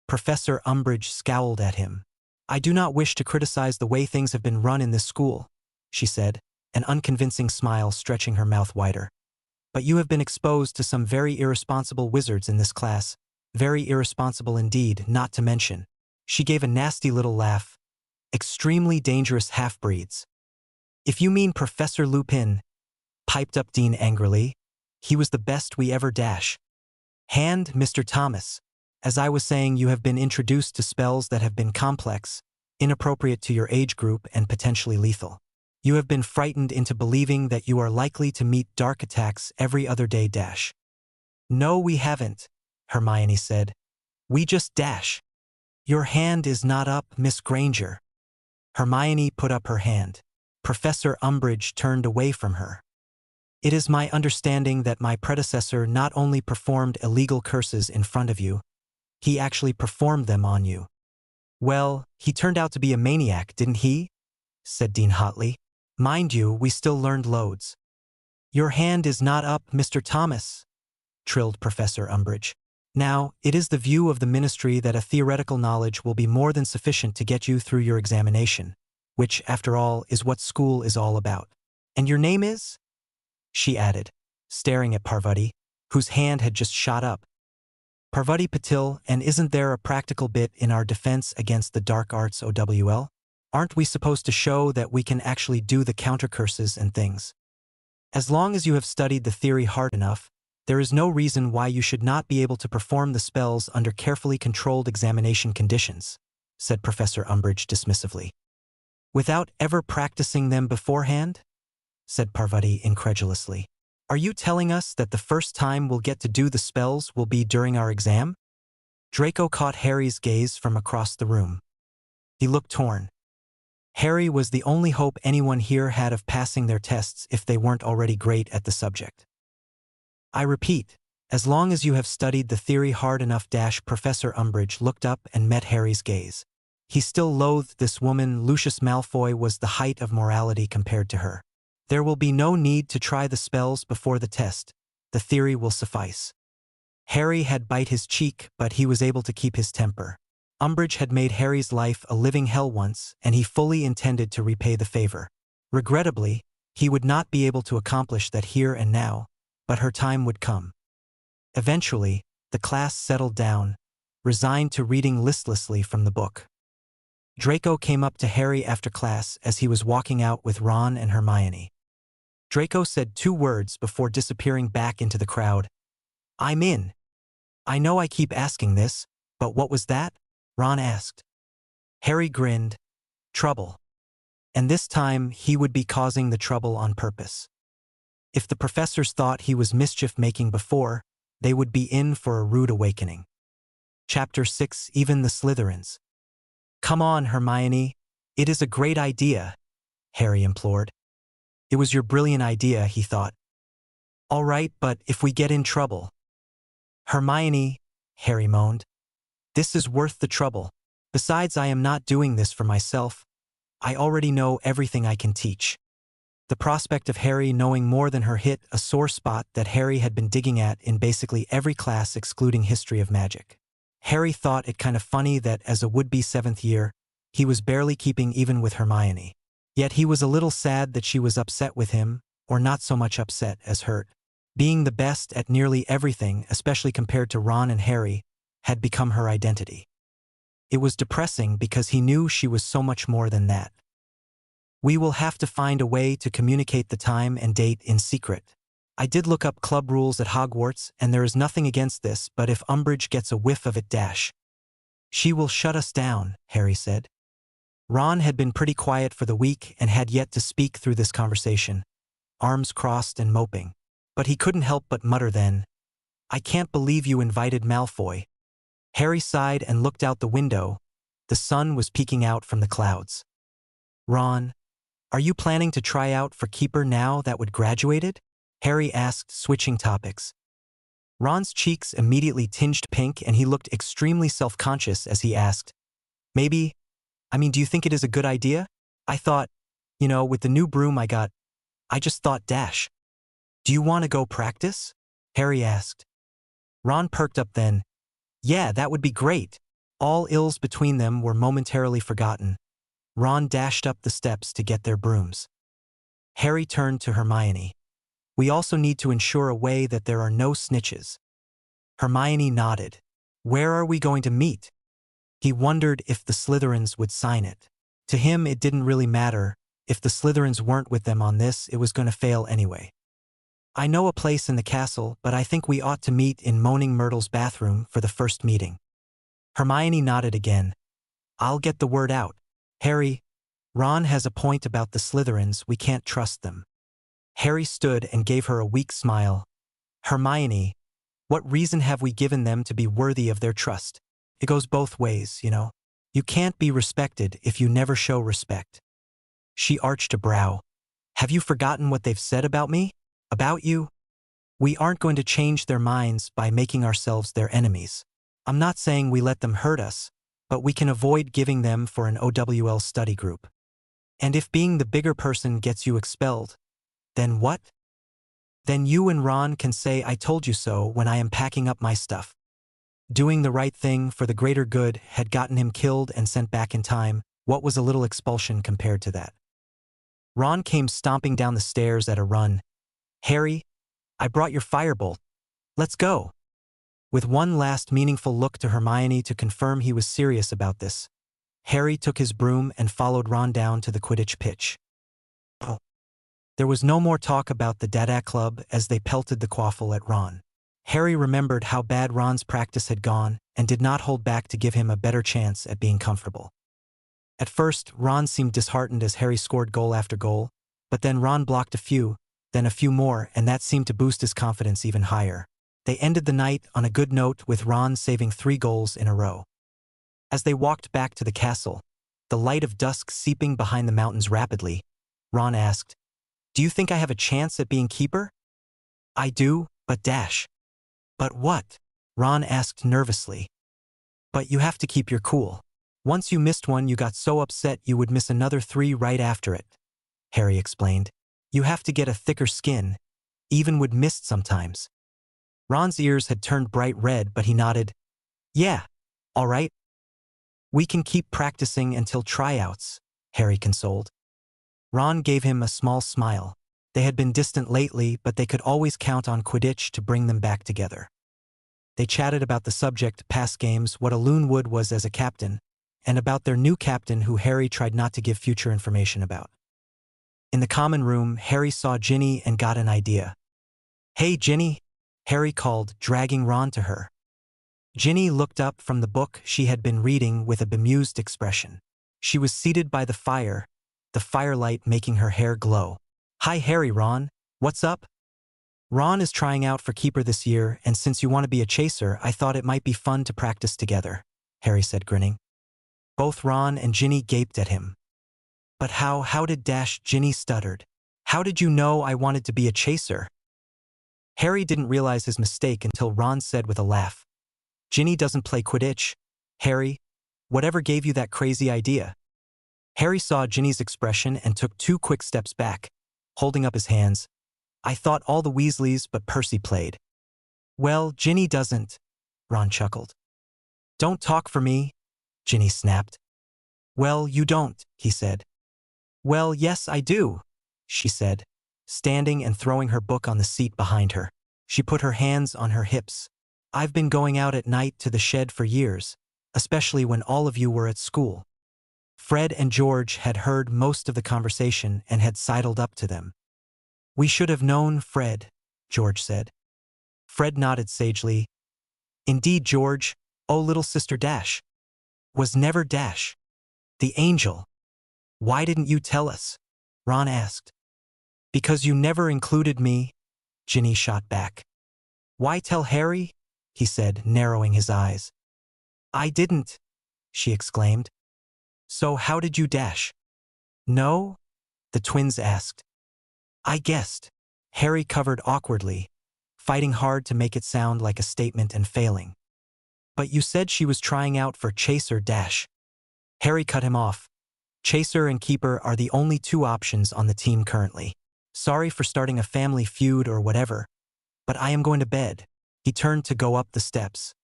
Professor Umbridge scowled at him. "I do not wish to criticize the way things have been run in this school," she said, an unconvincing smile stretching her mouth wider. "But you have been exposed to some very irresponsible wizards in this class. Very irresponsible indeed, not to mention." She gave a nasty little laugh. "Extremely dangerous half-breeds." "If you mean Professor Lupin," piped up Dean angrily, "he was the best we ever dash." "Hand, Mr. Thomas. As I was saying, you have been introduced to spells that have been complex, inappropriate to your age group, and potentially lethal. You have been frightened into believing that you are likely to meet dark attacks every other day. Dash." "No, we haven't," Hermione said. "We just dash." "Your hand is not up, Miss Granger." Hermione put up her hand. Professor Umbridge turned away from her. "It is my understanding that my predecessor not only performed illegal curses in front of you, he actually performed them on you." "Well, he turned out to be a maniac, didn't he?" said Dean hotly. "Mind you, we still learned loads." "Your hand is not up, Mr. Thomas," trilled Professor Umbridge. "Now, it is the view of the Ministry that a theoretical knowledge will be more than sufficient to get you through your examination, which, after all, is what school is all about. And your name is?" she added, staring at Parvati, whose hand had just shot up. "Parvati Patil, and isn't there a practical bit in our defense against the dark arts OWL? Aren't we supposed to show that we can actually do the counter-curses and things? As long as you have studied the theory hard enough, there is no reason why you should not be able to perform the spells under carefully controlled examination conditions," said Professor Umbridge dismissively. Without ever practicing them beforehand? Said Parvati incredulously. Are you telling us that the first time we'll get to do the spells will be during our exam? Draco caught Harry's gaze from across the room. He looked torn. Harry was the only hope anyone here had of passing their tests if they weren't already great at the subject. I repeat, as long as you have studied the theory hard enough. Professor Umbridge looked up and met Harry's gaze. He still loathed this woman. Lucius Malfoy was the height of morality compared to her. There will be no need to try the spells before the test. The theory will suffice. Harry had bite his cheek, but he was able to keep his temper. Umbridge had made Harry's life a living hell once, and he fully intended to repay the favor. Regrettably, he would not be able to accomplish that here and now, but her time would come. Eventually, the class settled down, resigned to reading listlessly from the book. Draco came up to Harry after class as he was walking out with Ron and Hermione. Draco said 2 words before disappearing back into the crowd. I'm in. I know I keep asking this, but what was that? Ron asked. Harry grinned. Trouble. And this time he would be causing the trouble on purpose. If the professors thought he was mischief-making before, they would be in for a rude awakening. Chapter 6. Even the Slytherins. Come on, Hermione. It is a great idea, Harry implored. It was your brilliant idea, he thought. All right, but if we get in trouble. Hermione, Harry moaned. This is worth the trouble. Besides, I am not doing this for myself. I already know everything I can teach. The prospect of Harry knowing more than her hit a sore spot that Harry had been digging at in basically every class excluding history of magic. Harry thought it kind of funny that as a would-be 7th year, he was barely keeping even with Hermione. Yet he was a little sad that she was upset with him, or not so much upset as hurt. Being the best at nearly everything, especially compared to Ron and Harry, had become her identity. It was depressing because he knew she was so much more than that. We will have to find a way to communicate the time and date in secret. I did look up club rules at Hogwarts, and there is nothing against this, but if Umbridge gets a whiff of it, she will shut us down, Harry said. Ron had been pretty quiet for the week and had yet to speak through this conversation, arms crossed and moping. But he couldn't help but mutter then, I can't believe you invited Malfoy. Harry sighed and looked out the window. The sun was peeking out from the clouds. Ron, are you planning to try out for keeper now that would graduated? Harry asked, switching topics. Ron's cheeks immediately tinged pink and he looked extremely self-conscious as he asked, Maybe, do you think it is a good idea? I thought, with the new broom I just thought. Do you want to go practice? Harry asked. Ron perked up then. Yeah, that would be great. All ills between them were momentarily forgotten. Ron dashed up the steps to get their brooms. Harry turned to Hermione. We also need to ensure a way that there are no snitches. Hermione nodded. Where are we going to meet? He wondered if the Slytherins would sign it. To him, it didn't really matter. If the Slytherins weren't with them on this, it was going to fail anyway. I know a place in the castle, but I think we ought to meet in Moaning Myrtle's bathroom for the first meeting. Hermione nodded again. I'll get the word out. Harry, Ron has a point about the Slytherins. We can't trust them. Harry stood and gave her a weak smile. Hermione, what reason have we given them to be worthy of their trust? It goes both ways, You can't be respected if you never show respect. She arched a brow. Have you forgotten what they've said about me? About you? We aren't going to change their minds by making ourselves their enemies. I'm not saying we let them hurt us, but we can avoid giving them for an OWL study group. And if being the bigger person gets you expelled, then what? Then you and Ron can say I told you so when I am packing up my stuff. Doing the right thing for the greater good had gotten him killed and sent back in time. What was a little expulsion compared to that? Ron came stomping down the stairs at a run. Harry, I brought your firebolt. Let's go. With one last meaningful look to Hermione to confirm he was serious about this, Harry took his broom and followed Ron down to the Quidditch pitch. There was no more talk about the Dada Club as they pelted the quaffle at Ron. Harry remembered how bad Ron's practice had gone and did not hold back to give him a better chance at being comfortable. At first, Ron seemed disheartened as Harry scored goal after goal, but then Ron blocked a few, then a few more, and that seemed to boost his confidence even higher. They ended the night on a good note with Ron saving 3 goals in a row. As they walked back to the castle, the light of dusk seeping behind the mountains rapidly, Ron asked, "Do you think I have a chance at being keeper?" "I do, but dash." "But what?" Ron asked nervously. "But you have to keep your cool. Once you missed one, you got so upset you would miss another 3 right after it," Harry explained. "You have to get a thicker skin, even with mist sometimes." Ron's ears had turned bright red, but he nodded. "Yeah, all right. We can keep practicing until tryouts," Harry consoled. Ron gave him a small smile. They had been distant lately, but they could always count on Quidditch to bring them back together. They chatted about the subject, past games, what a Loon Wood was as a captain, and about their new captain who Harry tried not to give future information about. In the common room, Harry saw Ginny and got an idea. "Hey, Ginny," Harry called, dragging Ron to her. Ginny looked up from the book she had been reading with a bemused expression. She was seated by the fire, the firelight making her hair glow. "Hi, Harry, Ron. What's up?" "Ron is trying out for keeper this year, and since you want to be a chaser, I thought it might be fun to practice together," Harry said, grinning. Both Ron and Ginny gaped at him. "But how did Ginny stuttered. "How did you know I wanted to be a chaser?" Harry didn't realize his mistake until Ron said with a laugh, "Ginny doesn't play Quidditch. Harry, whatever gave you that crazy idea?" Harry saw Ginny's expression and took 2 quick steps back, holding up his hands. "I thought all the Weasleys but Percy played." "Well, Ginny doesn't," Ron chuckled. "Don't talk for me," Ginny snapped. "Well, you don't," he said. "Well, yes, I do," she said, standing and throwing her book on the seat behind her. She put her hands on her hips. "I've been going out at night to the shed for years, especially when all of you were at school." Fred and George had heard most of the conversation and had sidled up to them. "We should have known, Fred," George said. Fred nodded sagely. "Indeed, George. Oh, little sister Dash." "Was never Dash. The angel." "Why didn't you tell us?" Ron asked. "Because you never included me," Ginny shot back. "Why tell Harry?" he said, narrowing his eyes. "I didn't," she exclaimed. "So how did you Dash?" "No?" the twins asked. "I guessed." Harry covered awkwardly, fighting hard to make it sound like a statement and failing. "But you said she was trying out for Chaser Dash." Harry cut him off. "Chaser and Keeper are the only 2 options on the team currently. Sorry for starting a family feud or whatever, but I am going to bed." He turned to go up the steps.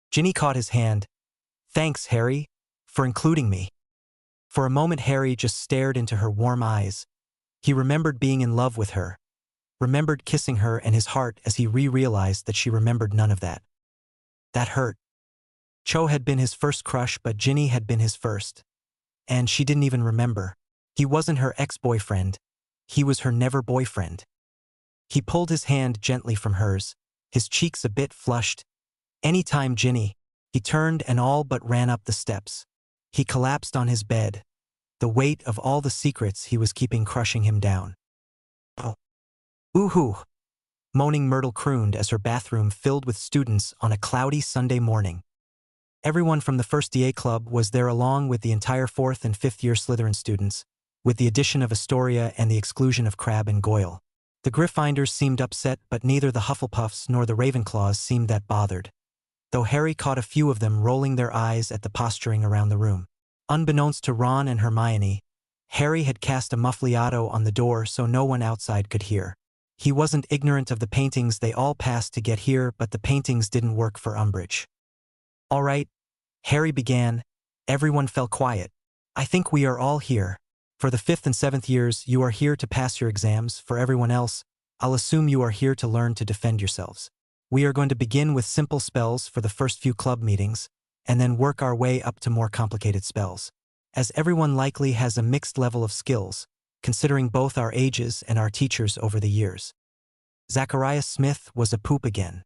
Ginny caught his hand. "Thanks, Harry, for including me." For a moment, Harry just stared into her warm eyes. He remembered being in love with her, remembered kissing her, and his heart as he realized that she remembered none of that. That hurt. Cho had been his first crush, but Ginny had been his first. And she didn't even remember. He wasn't her ex-boyfriend. He was her never-boyfriend. He pulled his hand gently from hers, his cheeks a bit flushed. "Anytime, Ginny." He turned and all but ran up the steps. He collapsed on his bed, the weight of all the secrets he was keeping crushing him down. "Oh. Ooh-hoo," moaning Myrtle crooned as her bathroom filled with students on a cloudy Sunday morning. Everyone from the first DA club was there along with the entire 4th and 5th year Slytherin students, with the addition of Astoria and the exclusion of Crabbe and Goyle. The Gryffindors seemed upset, but neither the Hufflepuffs nor the Ravenclaws seemed that bothered, though Harry caught a few of them rolling their eyes at the posturing around the room. Unbeknownst to Ron and Hermione, Harry had cast a muffliato on the door so no one outside could hear. He wasn't ignorant of the paintings they all passed to get here, but the paintings didn't work for Umbridge. "All right," Harry began. Everyone fell quiet. "I think we are all here. For the 5th and 7th years, you are here to pass your exams. For everyone else, I'll assume you are here to learn to defend yourselves. We are going to begin with simple spells for the first few club meetings, and then work our way up to more complicated spells. As everyone likely has a mixed level of skills, considering both our ages and our teachers over the years." Zachariah Smith was a poop again.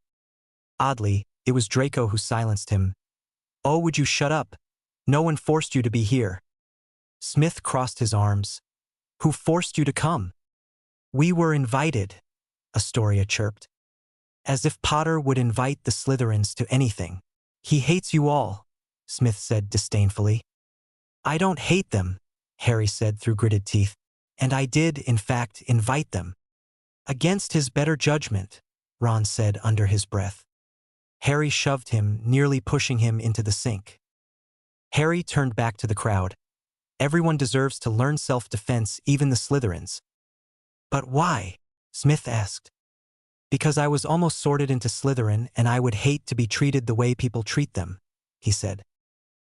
Oddly, it was Draco who silenced him. "Oh, would you shut up? No one forced you to be here." Smith crossed his arms. "Who forced you to come?" "We were invited," Astoria chirped. As if Potter would invite the Slytherins to anything. "He hates you all," Smith said disdainfully. "I don't hate them," Harry said through gritted teeth. "And I did, in fact, invite them." "Against his better judgment," Ron said under his breath. Harry shoved him, nearly pushing him into the sink. Harry turned back to the crowd. "Everyone deserves to learn self-defense, even the Slytherins." "But why?" Smith asked. "Because I was almost sorted into Slytherin and I would hate to be treated the way people treat them," he said.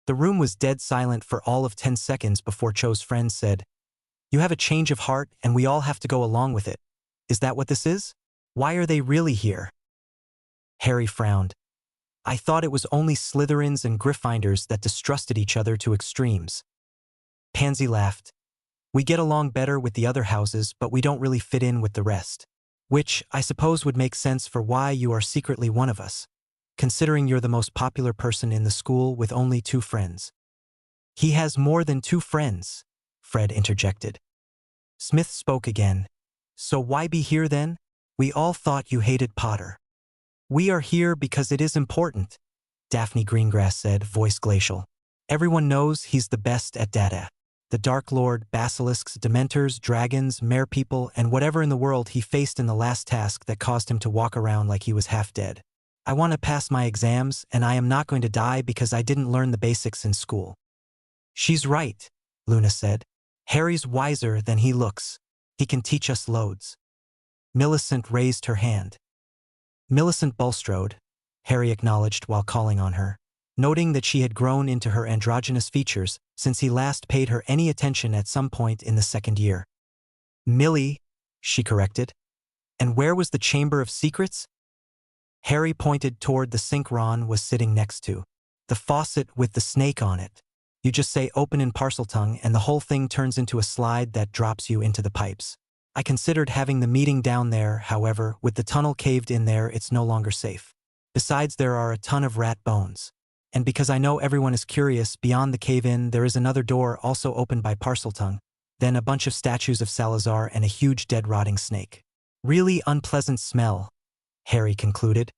The room was dead silent for all of 10 seconds before Cho's friend said, "You have a change of heart and we all have to go along with it. Is that what this is? Why are they really here?" Harry frowned. "I thought it was only Slytherins and Gryffindors that distrusted each other to extremes." Pansy laughed. "We get along better with the other houses, but we don't really fit in with the rest. Which, I suppose, would make sense for why you are secretly one of us, considering you're the most popular person in the school with only 2 friends." "He has more than 2 friends," Fred interjected. Smith spoke again. "So why be here then? We all thought you hated Potter." "We are here because it is important," Daphne Greengrass said, voice glacial. "Everyone knows he's the best at data. The Dark Lord, basilisks, dementors, dragons, merepeople, and whatever in the world he faced in the last task that caused him to walk around like he was half dead. I want to pass my exams, and I am not going to die because I didn't learn the basics in school." "She's right," Luna said. "Harry's wiser than he looks. He can teach us loads." Millicent raised her hand. "Millicent Bulstrode," Harry acknowledged while calling on her, noting that she had grown into her androgynous features since he last paid her any attention at some point in the 2nd year. "Millie," she corrected. "And where was the Chamber of Secrets?" Harry pointed toward the sink Ron was sitting next to. "The faucet with the snake on it. You just say open in Parseltongue and the whole thing turns into a slide that drops you into the pipes. I considered having the meeting down there, however, with the tunnel caved in there it's no longer safe. Besides, there are a ton of rat bones. And because I know everyone is curious, beyond the cave-in there is another door also opened by Parseltongue, then a bunch of statues of Salazar and a huge dead rotting snake. Really unpleasant smell," Harry concluded.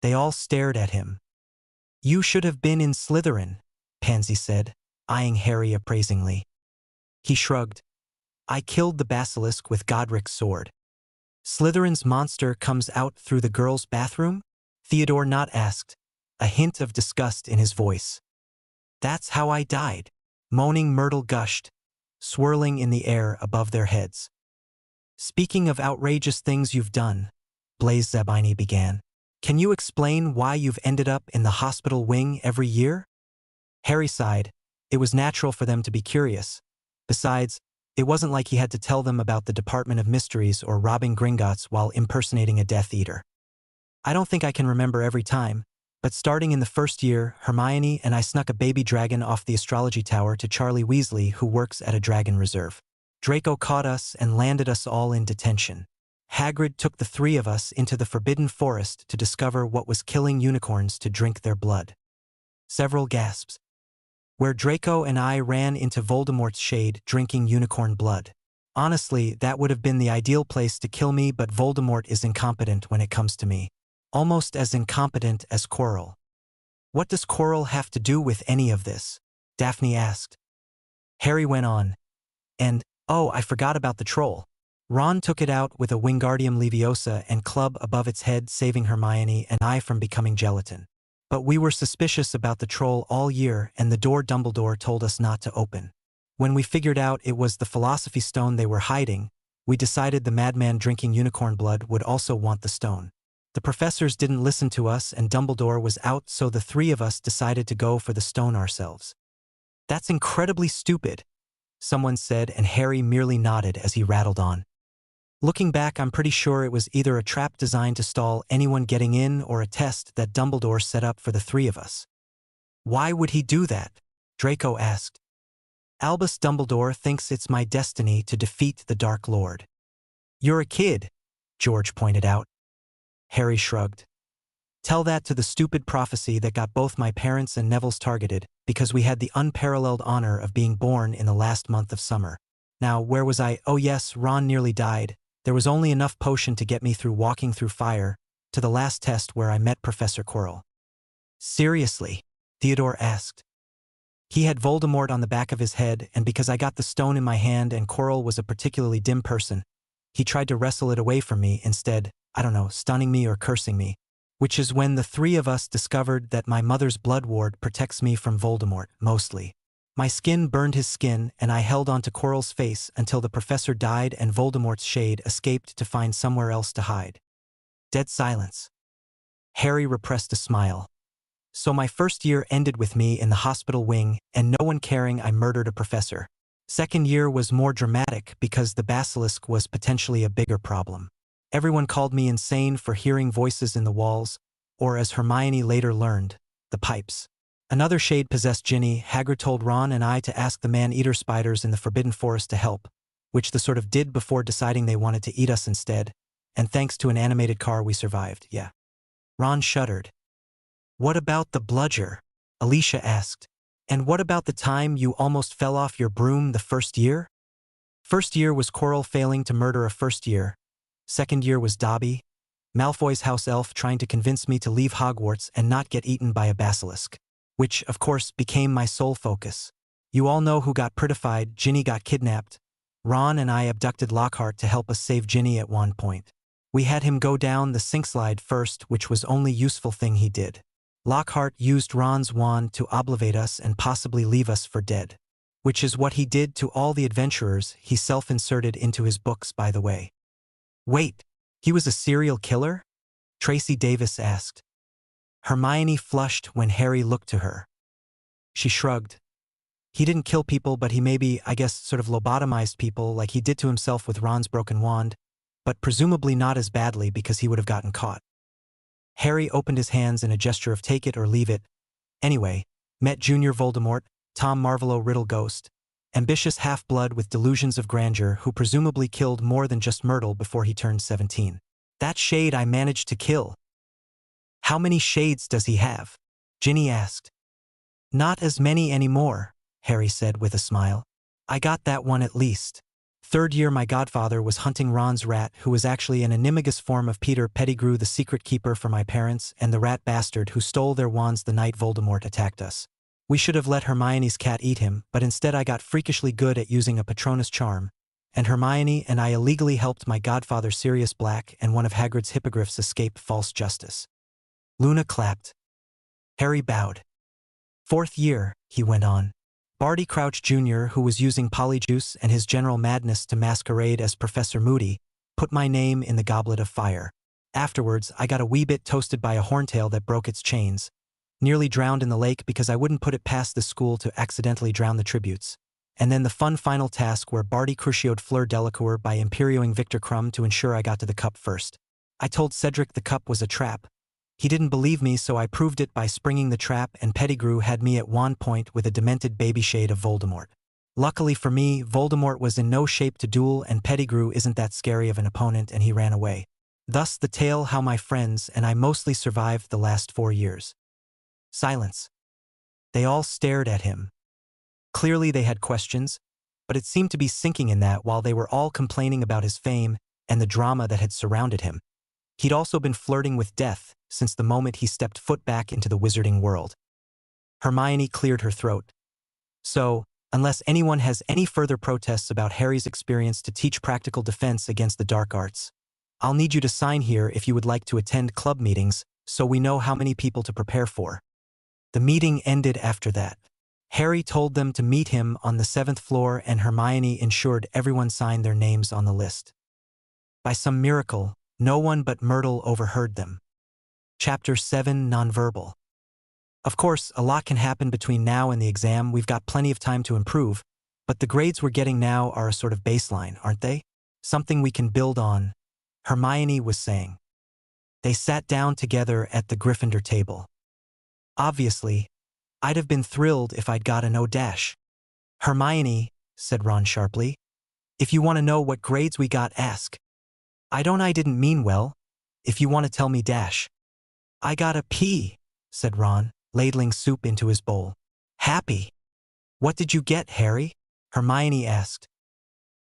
They all stared at him. "You should have been in Slytherin," Pansy said, eyeing Harry appraisingly. He shrugged. "I killed the basilisk with Godric's sword." "Slytherin's monster comes out through the girls' bathroom?" Theodore Nott asked, a hint of disgust in his voice. "That's how I died." Moaning Myrtle gushed, swirling in the air above their heads. "Speaking of outrageous things you've done," Blaise Zabini began, "can you explain why you've ended up in the hospital wing every year?" Harry sighed. It was natural for them to be curious. Besides, it wasn't like he had to tell them about the Department of Mysteries or robbing Gringotts while impersonating a Death Eater. "I don't think I can remember every time, but starting in the 1st year, Hermione and I snuck a baby dragon off the astrology tower to Charlie Weasley, who works at a dragon reserve. Draco caught us and landed us all in detention. Hagrid took the 3 of us into the Forbidden Forest to discover what was killing unicorns to drink their blood." Several gasps. "Where Draco and I ran into Voldemort's shade drinking unicorn blood. Honestly, that would have been the ideal place to kill me, but Voldemort is incompetent when it comes to me. Almost as incompetent as Quirrell." "What does Quirrell have to do with any of this?" Daphne asked. Harry went on. "And, oh, I forgot about the troll. Ron took it out with a Wingardium Leviosa and club above its head, saving Hermione and I from becoming gelatin. But we were suspicious about the troll all year, and the door Dumbledore told us not to open. When we figured out it was the Philosophy Stone they were hiding, we decided the madman drinking unicorn blood would also want the stone. The professors didn't listen to us and Dumbledore was out, so the 3 of us decided to go for the stone ourselves." "That's incredibly stupid," someone said, and Harry merely nodded as he rattled on. "Looking back, I'm pretty sure it was either a trap designed to stall anyone getting in or a test that Dumbledore set up for the 3 of us." "Why would he do that?" Draco asked. "Albus Dumbledore thinks it's my destiny to defeat the Dark Lord." "You're a kid," George pointed out. Harry shrugged. Tell that to the stupid prophecy that got both my parents and Neville's targeted, because we had the unparalleled honor of being born in the last month of summer. Now, where was I? Oh yes, Ron nearly died. There was only enough potion to get me through walking through fire, to the last test where I met Professor Quirrell. Seriously? Theodore asked. He had Voldemort on the back of his head, and because I got the stone in my hand and Quirrell was a particularly dim person, he tried to wrestle it away from me instead, I don't know, stunning me or cursing me, which is when the three of us discovered that my mother's blood ward protects me from Voldemort, mostly. My skin burned his skin, and I held onto Quirrell's face until the professor died and Voldemort's shade escaped to find somewhere else to hide. Dead silence. Harry repressed a smile. So my first year ended with me in the hospital wing and no one caring I murdered a professor. Second year was more dramatic because the basilisk was potentially a bigger problem. Everyone called me insane for hearing voices in the walls, or as Hermione later learned, the pipes. Another shade possessed Ginny. Hagrid told Ron and I to ask the man-eater spiders in the Forbidden Forest to help, which they sort of did before deciding they wanted to eat us instead, and thanks to an animated car we survived, yeah. Ron shuddered. What about the bludger? Alicia asked. And what about the time you almost fell off your broom the first year? First year was Quirrell failing to murder a first year. Second year was Dobby, Malfoy's house elf, trying to convince me to leave Hogwarts and not get eaten by a basilisk, which, of course, became my sole focus. You all know who got prettified. Ginny got kidnapped. Ron and I abducted Lockhart to help us save Ginny at one point. We had him go down the sink slide first, which was only useful thing he did. Lockhart used Ron's wand to obliterate us and possibly leave us for dead, which is what he did to all the adventurers he self-inserted into his books, by the way. Wait, he was a serial killer? Tracy Davis asked. Hermione flushed when Harry looked to her. She shrugged. He didn't kill people, but he maybe, I guess, sort of lobotomized people like he did to himself with Ron's broken wand, but presumably not as badly because he would have gotten caught. Harry opened his hands in a gesture of take it or leave it. Anyway, met Junior Voldemort, Tom Marvolo Riddle Ghost, ambitious half-blood with delusions of grandeur who presumably killed more than just Myrtle before he turned 17. That shade I managed to kill. How many shades does he have? Ginny asked. Not as many anymore, Harry said with a smile. I got that one at least. Third year my godfather was hunting Ron's rat, who was actually an animagus form of Peter Pettigrew, the secret keeper for my parents, and the rat bastard who stole their wands the night Voldemort attacked us. We should have let Hermione's cat eat him, but instead I got freakishly good at using a Patronus charm, and Hermione and I illegally helped my godfather Sirius Black and one of Hagrid's hippogriffs escape false justice. Luna clapped. Harry bowed. Fourth year, he went on. Barty Crouch Jr., who was using Polyjuice and his general madness to masquerade as Professor Moody, put my name in the Goblet of Fire. Afterwards, I got a wee bit toasted by a horntail that broke its chains. Nearly drowned in the lake because I wouldn't put it past the school to accidentally drown the tributes. And then the fun final task where Barty crucioed Fleur Delacour by imperioing Victor Crumb to ensure I got to the cup first. I told Cedric the cup was a trap. He didn't believe me, so I proved it by springing the trap, and Pettigrew had me at one point with a demented baby shade of Voldemort. Luckily for me, Voldemort was in no shape to duel and Pettigrew isn't that scary of an opponent and he ran away. Thus the tale how my friends and I mostly survived the last 4 years. Silence. They all stared at him. Clearly they had questions, but it seemed to be sinking in that while they were all complaining about his fame and the drama that had surrounded him. He'd also been flirting with death since the moment he stepped foot back into the wizarding world. Hermione cleared her throat. So, unless anyone has any further protests about Harry's experience to teach practical defense against the dark arts, I'll need you to sign here if you would like to attend club meetings so we know how many people to prepare for. The meeting ended after that. Harry told them to meet him on the 7th floor and Hermione ensured everyone signed their names on the list. By some miracle, no one but Myrtle overheard them. Chapter 7 Nonverbal. Of course, a lot can happen between now and the exam. We've got plenty of time to improve, but the grades we're getting now are a sort of baseline, aren't they? Something we can build on, Hermione was saying. They sat down together at the Gryffindor table. Obviously, I'd have been thrilled if I'd got an O-. Hermione, said Ron sharply, if you want to know what grades we got, ask. I didn't mean well. If you want to tell me dash. I gotta pee, said Ron, ladling soup into his bowl. Happy. What did you get, Harry? Hermione asked.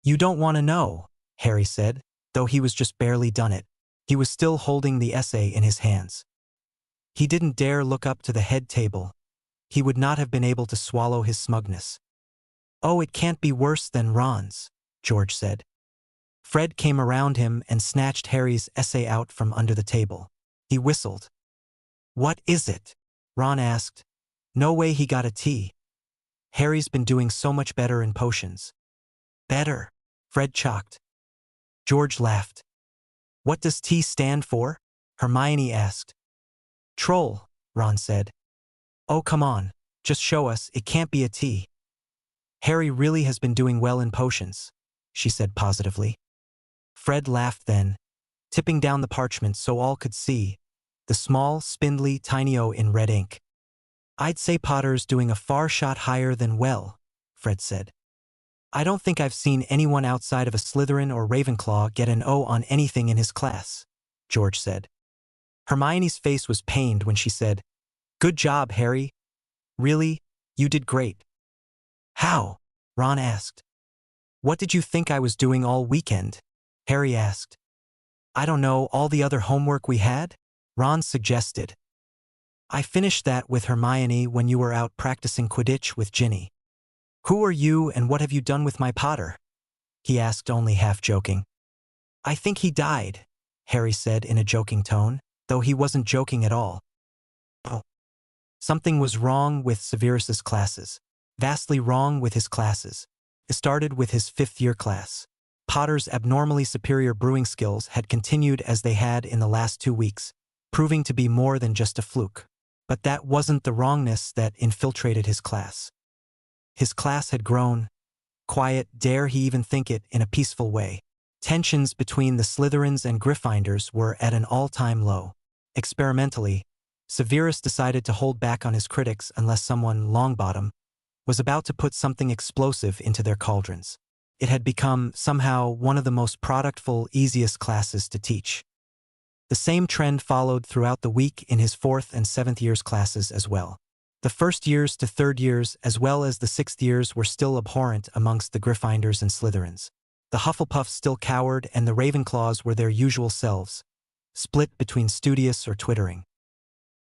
You don't want to know, Harry said, though he was just barely done it. He was still holding the essay in his hands. He didn't dare look up to the head table. He would not have been able to swallow his smugness. Oh, it can't be worse than Ron's, George said. Fred came around him and snatched Harry's essay out from under the table. He whistled. What is it? Ron asked. No way he got a T. Harry's been doing so much better in potions. Better, Fred chocked. George laughed. What does T stand for? Hermione asked. Troll, Ron said. Oh, come on, just show us, it can't be a T. Harry really has been doing well in potions, she said positively. Fred laughed then, tipping down the parchment so all could see, the small, spindly tiny O in red ink. I'd say Potter's doing a far shot higher than well, Fred said. I don't think I've seen anyone outside of a Slytherin or Ravenclaw get an O on anything in his class, George said. Hermione's face was pained when she said, Good job, Harry. Really, you did great. How? Ron asked. What did you think I was doing all weekend? Harry asked. I don't know, all the other homework we had? Ron suggested. I finished that with Hermione when you were out practicing Quidditch with Ginny. Who are you and what have you done with my Potter? He asked, only half joking. I think he died, Harry said in a joking tone, though he wasn't joking at all. Oh. Something was wrong with Severus's classes. Vastly wrong with his classes. It started with his fifth-year class. Potter's abnormally superior brewing skills had continued as they had in the last 2 weeks, proving to be more than just a fluke. But that wasn't the wrongness that infiltrated his class. His class had grown, quiet, dare he even think it, in a peaceful way. Tensions between the Slytherins and Gryffindors were at an all-time low. Experimentally, Severus decided to hold back on his critics unless someone, Longbottom, was about to put something explosive into their cauldrons. It had become, somehow, one of the most productful, easiest classes to teach. The same trend followed throughout the week in his 4th and 7th years classes as well. The first years to 3rd years as well as the 6th years were still abhorrent amongst the Gryffindors and Slytherins. The Hufflepuffs still cowered and the Ravenclaws were their usual selves, split between studious or twittering.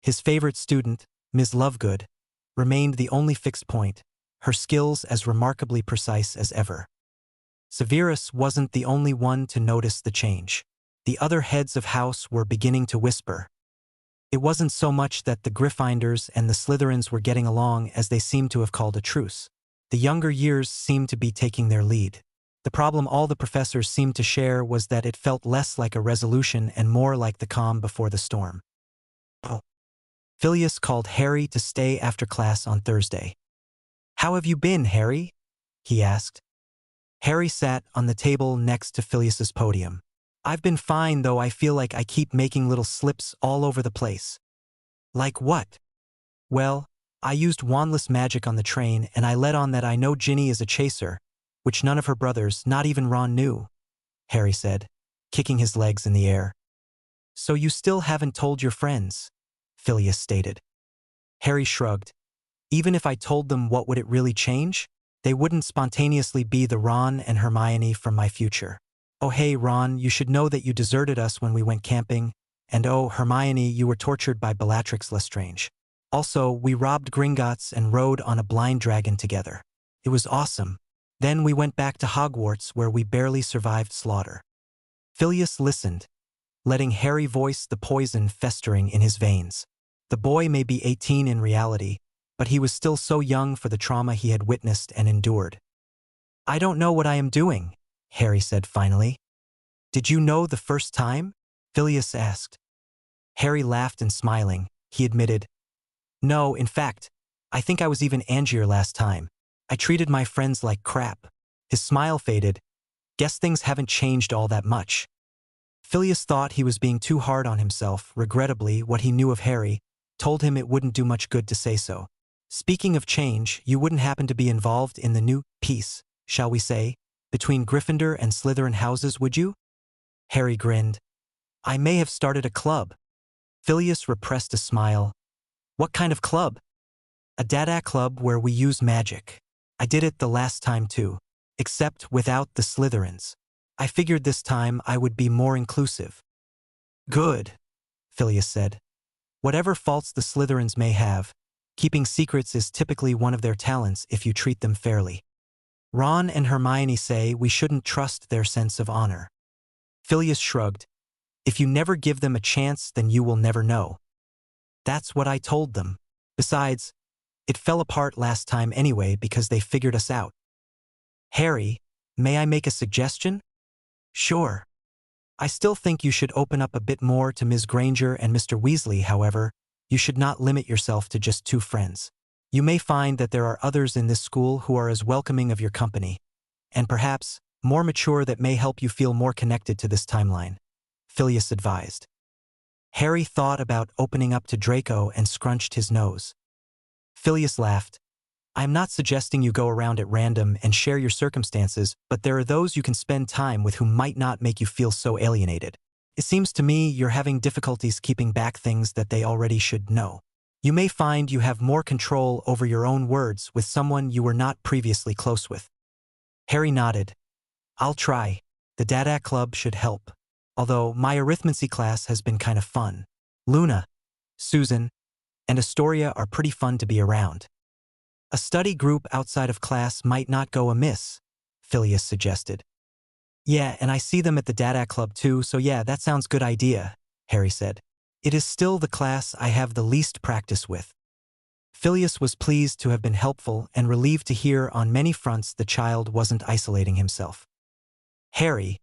His favorite student, Ms. Lovegood, remained the only fixed point, her skills as remarkably precise as ever. Severus wasn't the only one to notice the change. The other heads of house were beginning to whisper. It wasn't so much that the Gryffindors and the Slytherins were getting along as they seemed to have called a truce. The younger years seemed to be taking their lead. The problem all the professors seemed to share was that it felt less like a resolution and more like the calm before the storm. Oh. Phileas called Harry to stay after class on Thursday. How have you been, Harry? He asked. Harry sat on the table next to Phileas's podium. I've been fine, though I feel like I keep making little slips all over the place. Like what? Well, I used wandless magic on the train and I let on that I know Ginny is a chaser, which none of her brothers, not even Ron, knew, Harry said, kicking his legs in the air. So you still haven't told your friends, Phileas stated. Harry shrugged. Even if I told them, what would it really change? They wouldn't spontaneously be the Ron and Hermione from my future. Oh hey Ron, you should know that you deserted us when we went camping, and oh Hermione, you were tortured by Bellatrix Lestrange. Also, we robbed Gringotts and rode on a blind dragon together. It was awesome. Then we went back to Hogwarts where we barely survived slaughter. Phileas listened, letting Harry voice the poison festering in his veins. The boy may be 18 in reality, but he was still so young for the trauma he had witnessed and endured. I don't know what I am doing, Harry said finally. Did you know the first time? Phileas asked. Harry laughed and smiling, he admitted. No, in fact, I think I was even angier last time. I treated my friends like crap. His smile faded. Guess things haven't changed all that much. Phileas thought he was being too hard on himself. Regrettably, what he knew of Harry told him it wouldn't do much good to say so. Speaking of change, you wouldn't happen to be involved in the new peace, shall we say, between Gryffindor and Slytherin houses, would you? Harry grinned. I may have started a club. Phileas repressed a smile. What kind of club? A dada club where we use magic. I did it the last time too. Except without the Slytherins. I figured this time I would be more inclusive. Good, Phileas said. Whatever faults the Slytherins may have, keeping secrets is typically one of their talents if you treat them fairly. Ron and Hermione say we shouldn't trust their sense of honor. Phileas shrugged. If you never give them a chance, then you will never know. That's what I told them. Besides, it fell apart last time anyway because they figured us out. Harry, may I make a suggestion? Sure. I still think you should open up a bit more to Ms. Granger and Mr. Weasley, however, you should not limit yourself to just 2 friends. You may find that there are others in this school who are as welcoming of your company, and perhaps more mature that may help you feel more connected to this timeline, Phileas advised. Harry thought about opening up to Draco and scrunched his nose. Phileas laughed. I am not suggesting you go around at random and share your circumstances, but there are those you can spend time with who might not make you feel so alienated. It seems to me you're having difficulties keeping back things that they already should know. You may find you have more control over your own words with someone you were not previously close with. Harry nodded. I'll try. The Dada Club should help. Although my arithmancy class has been kind of fun. Luna, Susan, and Astoria are pretty fun to be around. A study group outside of class might not go amiss, Phileas suggested. Yeah, and I see them at the Dada Club too, so yeah, that sounds good idea, Harry said. It is still the class I have the least practice with. Phileas was pleased to have been helpful and relieved to hear on many fronts the child wasn't isolating himself. Harry,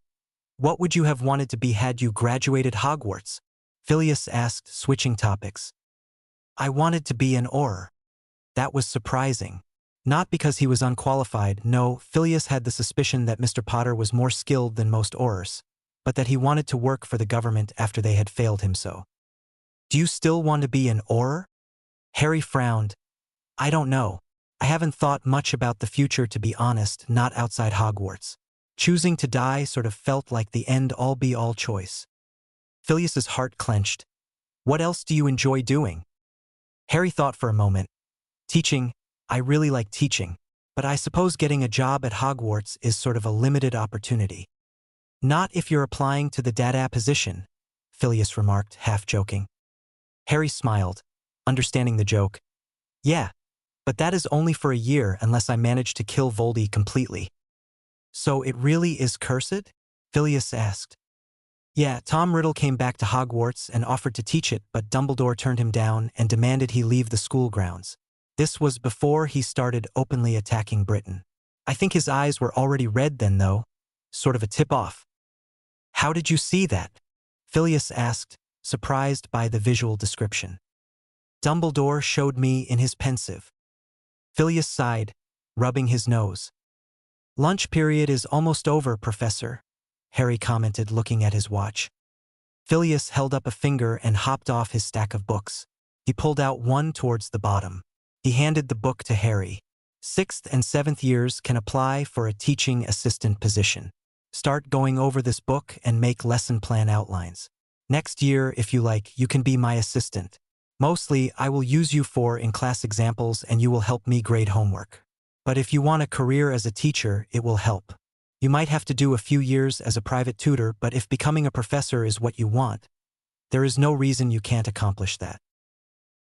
what would you have wanted to be had you graduated Hogwarts? Phileas asked, switching topics. I wanted to be an Auror. That was surprising. Not because he was unqualified, no, Phileas had the suspicion that Mr. Potter was more skilled than most Aurors, but that he wanted to work for the government after they had failed him so. Do you still want to be an Auror? Harry frowned. I don't know. I haven't thought much about the future, to be honest, not outside Hogwarts. Choosing to die sort of felt like the end-all-be-all choice. Phileas's heart clenched. What else do you enjoy doing? Harry thought for a moment. Teaching. I really like teaching, but I suppose getting a job at Hogwarts is sort of a limited opportunity. Not if you're applying to the Dada position, Phileas remarked, half joking. Harry smiled, understanding the joke. Yeah, but that is only for a year unless I manage to kill Voldy completely. So it really is cursed? Phileas asked. Yeah, Tom Riddle came back to Hogwarts and offered to teach it, but Dumbledore turned him down and demanded he leave the school grounds. This was before he started openly attacking Britain. I think his eyes were already red then, though. Sort of a tip-off. How did you see that? Phileas asked, surprised by the visual description. Dumbledore showed me in his pensive. Phileas sighed, rubbing his nose. Lunch period is almost over, Professor, Harry commented, looking at his watch. Phileas held up a finger and hopped off his stack of books. He pulled out one towards the bottom. He handed the book to Harry. 6th and 7th years can apply for a teaching assistant position. Start going over this book and make lesson plan outlines. Next year, if you like, you can be my assistant. Mostly, I will use you for in-class examples and you will help me grade homework. But if you want a career as a teacher, it will help. You might have to do a few years as a private tutor, but if becoming a professor is what you want, there is no reason you can't accomplish that.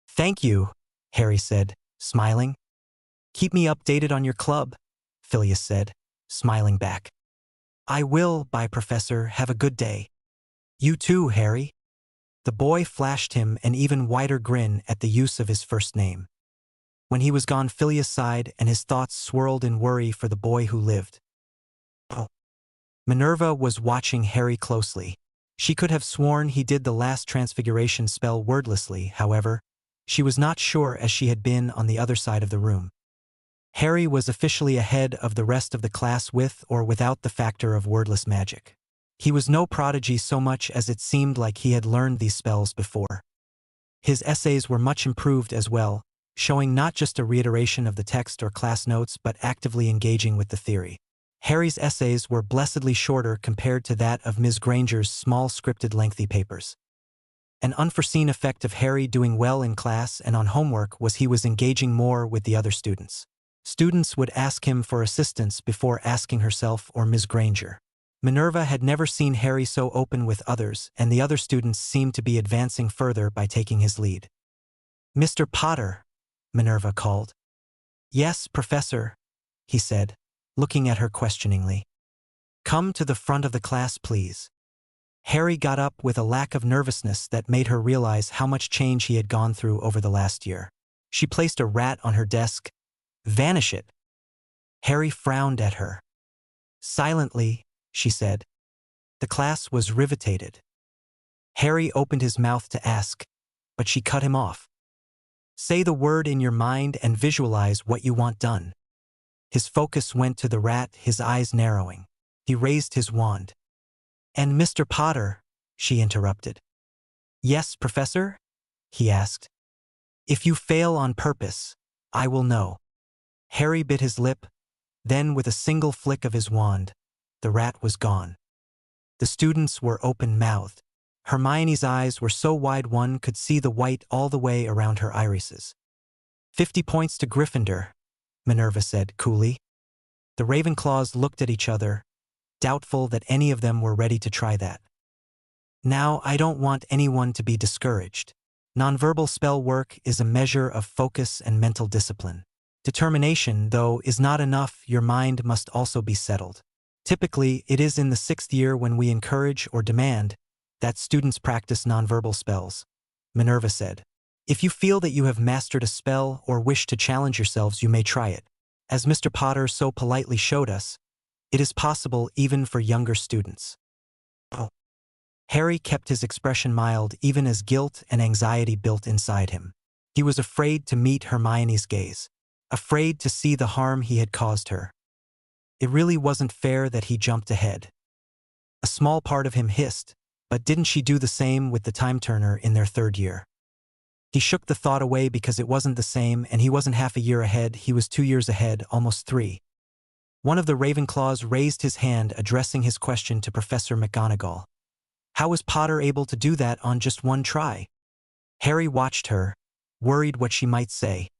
Thank you, Harry said, smiling. Keep me updated on your club, Phileas said, smiling back. I will, bye Professor, have a good day. You too, Harry. The boy flashed him an even wider grin at the use of his first name. When he was gone, Phileas sighed and his thoughts swirled in worry for the boy who lived. Oh. Minerva was watching Harry closely. She could have sworn he did the last transfiguration spell wordlessly, however. She was not sure as she had been on the other side of the room. Harry was officially ahead of the rest of the class with or without the factor of wordless magic. He was no prodigy so much as it seemed like he had learned these spells before. His essays were much improved as well, showing not just a reiteration of the text or class notes but actively engaging with the theory. Harry's essays were blessedly shorter compared to that of Ms. Granger's small scripted lengthy papers. An unforeseen effect of Harry doing well in class and on homework was he was engaging more with the other students. Students would ask him for assistance before asking herself or Ms. Granger. Minerva had never seen Harry so open with others, and the other students seemed to be advancing further by taking his lead. "Mr. Potter," Minerva called. "Yes, Professor," he said, looking at her questioningly. "Come to the front of the class, please." Harry got up with a lack of nervousness that made her realize how much change he had gone through over the last year. She placed a rat on her desk. "Vanish it." Harry frowned at her. "Silently," she said. The class was riveted. Harry opened his mouth to ask, but she cut him off. "Say the word in your mind and visualize what you want done." His focus went to the rat, his eyes narrowing. He raised his wand. "And Mr. Potter," she interrupted. "Yes, Professor?" he asked. "If you fail on purpose, I will know." Harry bit his lip. Then, with a single flick of his wand, the rat was gone. The students were open-mouthed. Hermione's eyes were so wide one could see the white all the way around her irises. 50 points to Gryffindor, Minerva said coolly. The Ravenclaws looked at each other, doubtful that any of them were ready to try that. "Now, I don't want anyone to be discouraged. Nonverbal spell work is a measure of focus and mental discipline. Determination, though, is not enough. Your mind must also be settled. Typically, it is in the 6th year when we encourage or demand that students practice nonverbal spells," Minerva said. "If you feel that you have mastered a spell or wish to challenge yourselves, you may try it. As Mr. Potter so politely showed us, it is possible even for younger students." Oh. Harry kept his expression mild even as guilt and anxiety built inside him. He was afraid to meet Hermione's gaze, afraid to see the harm he had caused her. It really wasn't fair that he jumped ahead. A small part of him hissed, but didn't she do the same with the time-turner in their 3rd year? He shook the thought away because it wasn't the same, and he wasn't half a year ahead, he was 2 years ahead, almost 3. One of the Ravenclaws raised his hand, addressing his question to Professor McGonagall. How was Potter able to do that on just one try? Harry watched her, worried what she might say.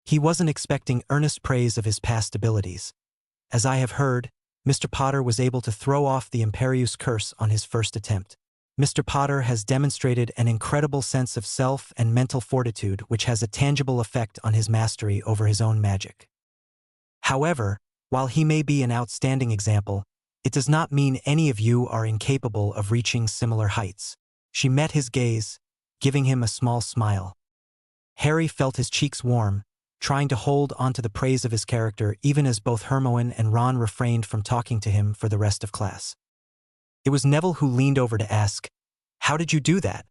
He wasn't expecting earnest praise of his past abilities. "As I have heard, Mr. Potter was able to throw off the Imperius curse on his first attempt. Mr. Potter has demonstrated an incredible sense of self and mental fortitude which has a tangible effect on his mastery over his own magic. However, while he may be an outstanding example, it does not mean any of you are incapable of reaching similar heights." She met his gaze, giving him a small smile. Harry felt his cheeks warm, trying to hold onto the praise of his character even as both Hermione and Ron refrained from talking to him for the rest of class. It was Neville who leaned over to ask, "How did you do that?"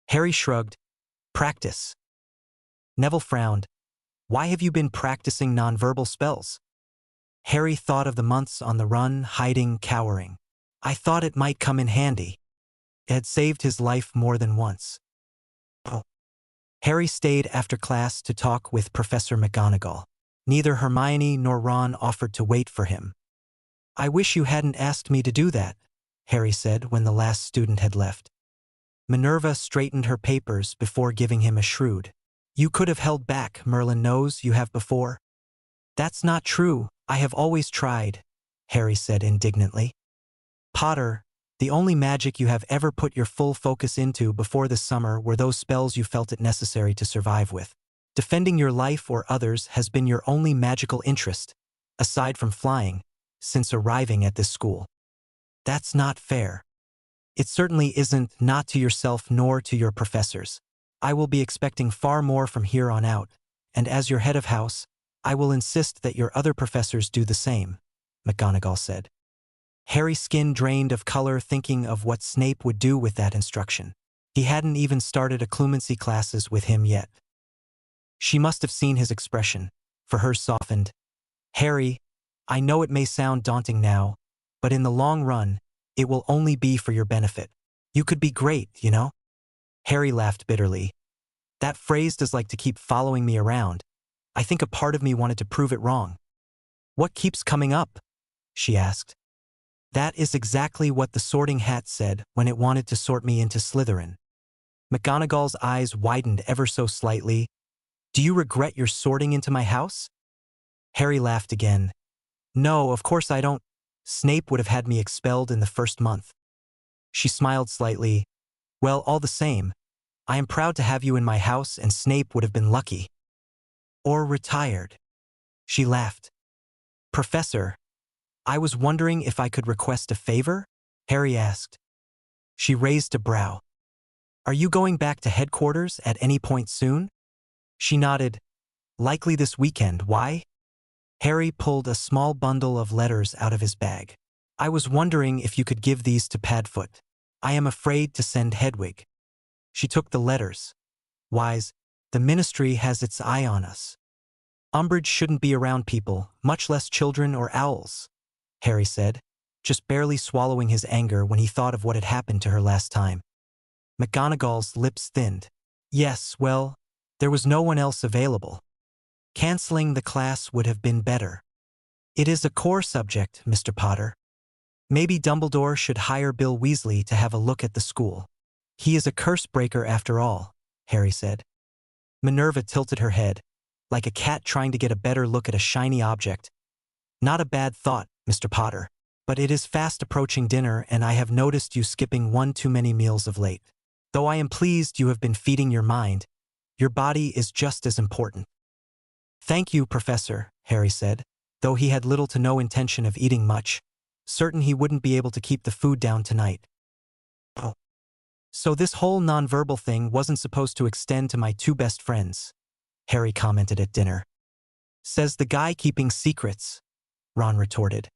Harry shrugged. "Practice." Neville frowned. "Why have you been practicing nonverbal spells?" Harry thought of the months on the run, hiding, cowering. "I thought it might come in handy." It had saved his life more than once. Oh. Harry stayed after class to talk with Professor McGonagall. Neither Hermione nor Ron offered to wait for him. "I wish you hadn't asked me to do that," Harry said when the last student had left. Minerva straightened her papers before giving him a shrewd, "You could have held back, Merlin knows you have before." "That's not true, I have always tried," Harry said indignantly. "Potter, the only magic you have ever put your full focus into before this summer were those spells you felt it necessary to survive with. Defending your life or others has been your only magical interest, aside from flying, since arriving at this school. That's not fair. It certainly isn't, not to yourself nor to your professors. I will be expecting far more from here on out, and as your head of house, I will insist that your other professors do the same," McGonagall said. Harry's skin drained of color thinking of what Snape would do with that instruction. He hadn't even started occlumency classes with him yet. She must have seen his expression, for hers softened. "Harry, I know it may sound daunting now, but in the long run, it will only be for your benefit. You could be great, you know?" Harry laughed bitterly. "That phrase does like to keep following me around. I think a part of me wanted to prove it wrong." "What keeps coming up?" she asked. "That is exactly what the Sorting Hat said when it wanted to sort me into Slytherin. McGonagall's eyes widened ever so slightly. Do you regret your sorting into my house? Harry laughed again. No, of course I don't. Snape would have had me expelled in the first month. She smiled slightly. Well, all the same, I am proud to have you in my house, and Snape would have been lucky. Or retired. She laughed. Professor, I was wondering if I could request a favor? Harry asked. She raised a brow. Are you going back to headquarters at any point soon? She nodded. Likely this weekend. Why? Harry pulled a small bundle of letters out of his bag. I was wondering if you could give these to Padfoot. I am afraid to send Hedwig. She took the letters. Wise, the ministry has its eye on us. Umbridge shouldn't be around people, much less children or owls, Harry said, just barely swallowing his anger when he thought of what had happened to her last time. McGonagall's lips thinned. Yes, well, there was no one else available. Canceling the class would have been better. It is a core subject, Mr. Potter. Maybe Dumbledore should hire Bill Weasley to have a look at the school. He is a curse breaker after all, Harry said. Minerva tilted her head, like a cat trying to get a better look at a shiny object. Not a bad thought, Mr. Potter, but it is fast approaching dinner and I have noticed you skipping one too many meals of late. Though I am pleased you have been feeding your mind, your body is just as important. Thank you, Professor, Harry said, though he had little to no intention of eating much, certain he wouldn't be able to keep the food down tonight. Oh. So this whole nonverbal thing wasn't supposed to extend to my two best friends, Harry commented at dinner. Says the guy keeping secrets, Ron retorted.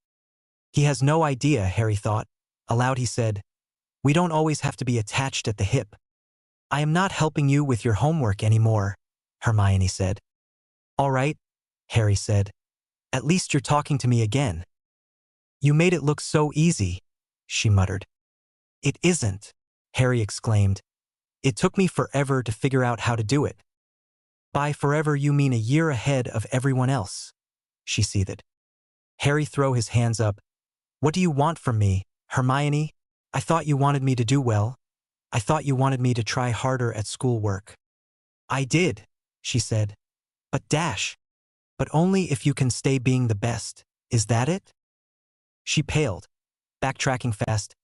He has no idea, Harry thought. Aloud he said, we don't always have to be attached at the hip. I am not helping you with your homework anymore, Hermione said. All right, Harry said. At least you're talking to me again. You made it look so easy, she muttered. It isn't, Harry exclaimed. It took me forever to figure out how to do it. By forever you mean a year ahead of everyone else, she seethed. Harry threw his hands up. What do you want from me, Hermione? I thought you wanted me to do well. I thought you wanted me to try harder at schoolwork. I did, she said. But only if you can stay being the best, is that it? She paled, backtracking fast.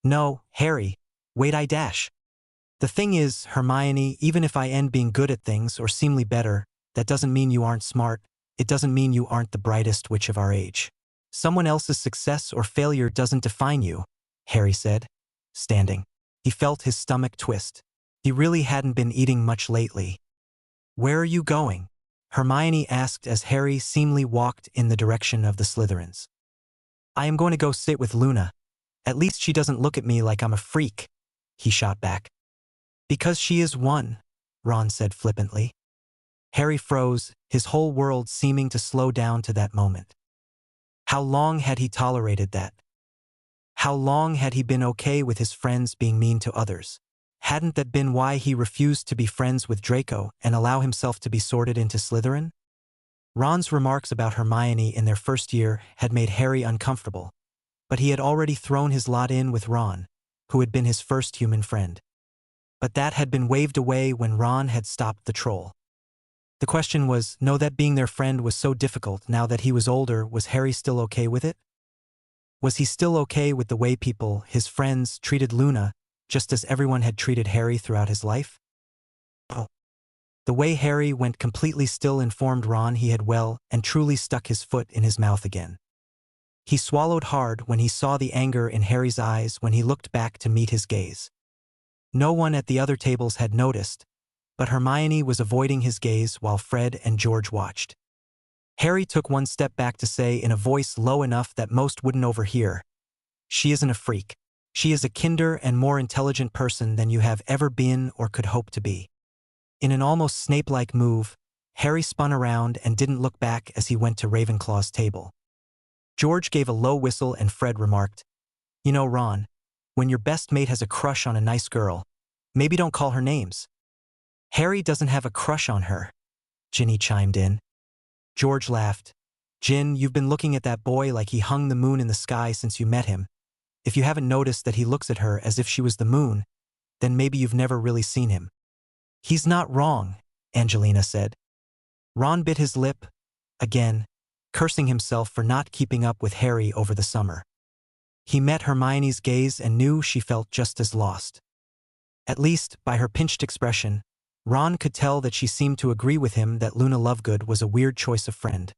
No, Harry, wait I dash. The thing is, Hermione, even if I end being good at things or seemingly better, that doesn't mean you aren't smart, it doesn't mean you aren't the brightest witch of our age. Someone else's success or failure doesn't define you, Harry said, standing. He felt his stomach twist. He really hadn't been eating much lately. Where are you going? Hermione asked as Harry seemingly walked in the direction of the Slytherins. I am going to go sit with Luna. At least she doesn't look at me like I'm a freak, he shot back. Because she is one, Ron said flippantly. Harry froze, his whole world seeming to slow down to that moment. How long had he tolerated that? How long had he been okay with his friends being mean to others? Hadn't that been why he refused to be friends with Draco and allow himself to be sorted into Slytherin? Ron's remarks about Hermione in their first year had made Harry uncomfortable, but he had already thrown his lot in with Ron, who had been his first human friend. But that had been waved away when Ron had stopped the troll. The question was, no, that being their friend was so difficult now that he was older, was Harry still okay with it? Was he still okay with the way people, his friends, treated Luna, just as everyone had treated Harry throughout his life? Oh. The way Harry went completely still informed Ron he had well and truly stuck his foot in his mouth again. He swallowed hard when he saw the anger in Harry's eyes when he looked back to meet his gaze. No one at the other tables had noticed, but Hermione was avoiding his gaze while Fred and George watched. Harry took one step back to say in a voice low enough that most wouldn't overhear, "She isn't a freak. She is a kinder and more intelligent person than you have ever been or could hope to be." In an almost Snape-like move, Harry spun around and didn't look back as he went to Ravenclaw's table. George gave a low whistle and Fred remarked, "You know, Ron, when your best mate has a crush on a nice girl, maybe don't call her names." "Harry doesn't have a crush on her," Ginny chimed in. George laughed. "Gin, you've been looking at that boy like he hung the moon in the sky since you met him. If you haven't noticed that he looks at her as if she was the moon, then maybe you've never really seen him. He's not wrong, Angelina said. Ron bit his lip, again, cursing himself for not keeping up with Harry over the summer. He met Hermione's gaze and knew she felt just as lost. At least, by her pinched expression, Ron could tell that she seemed to agree with him that Luna Lovegood was a weird choice of friend,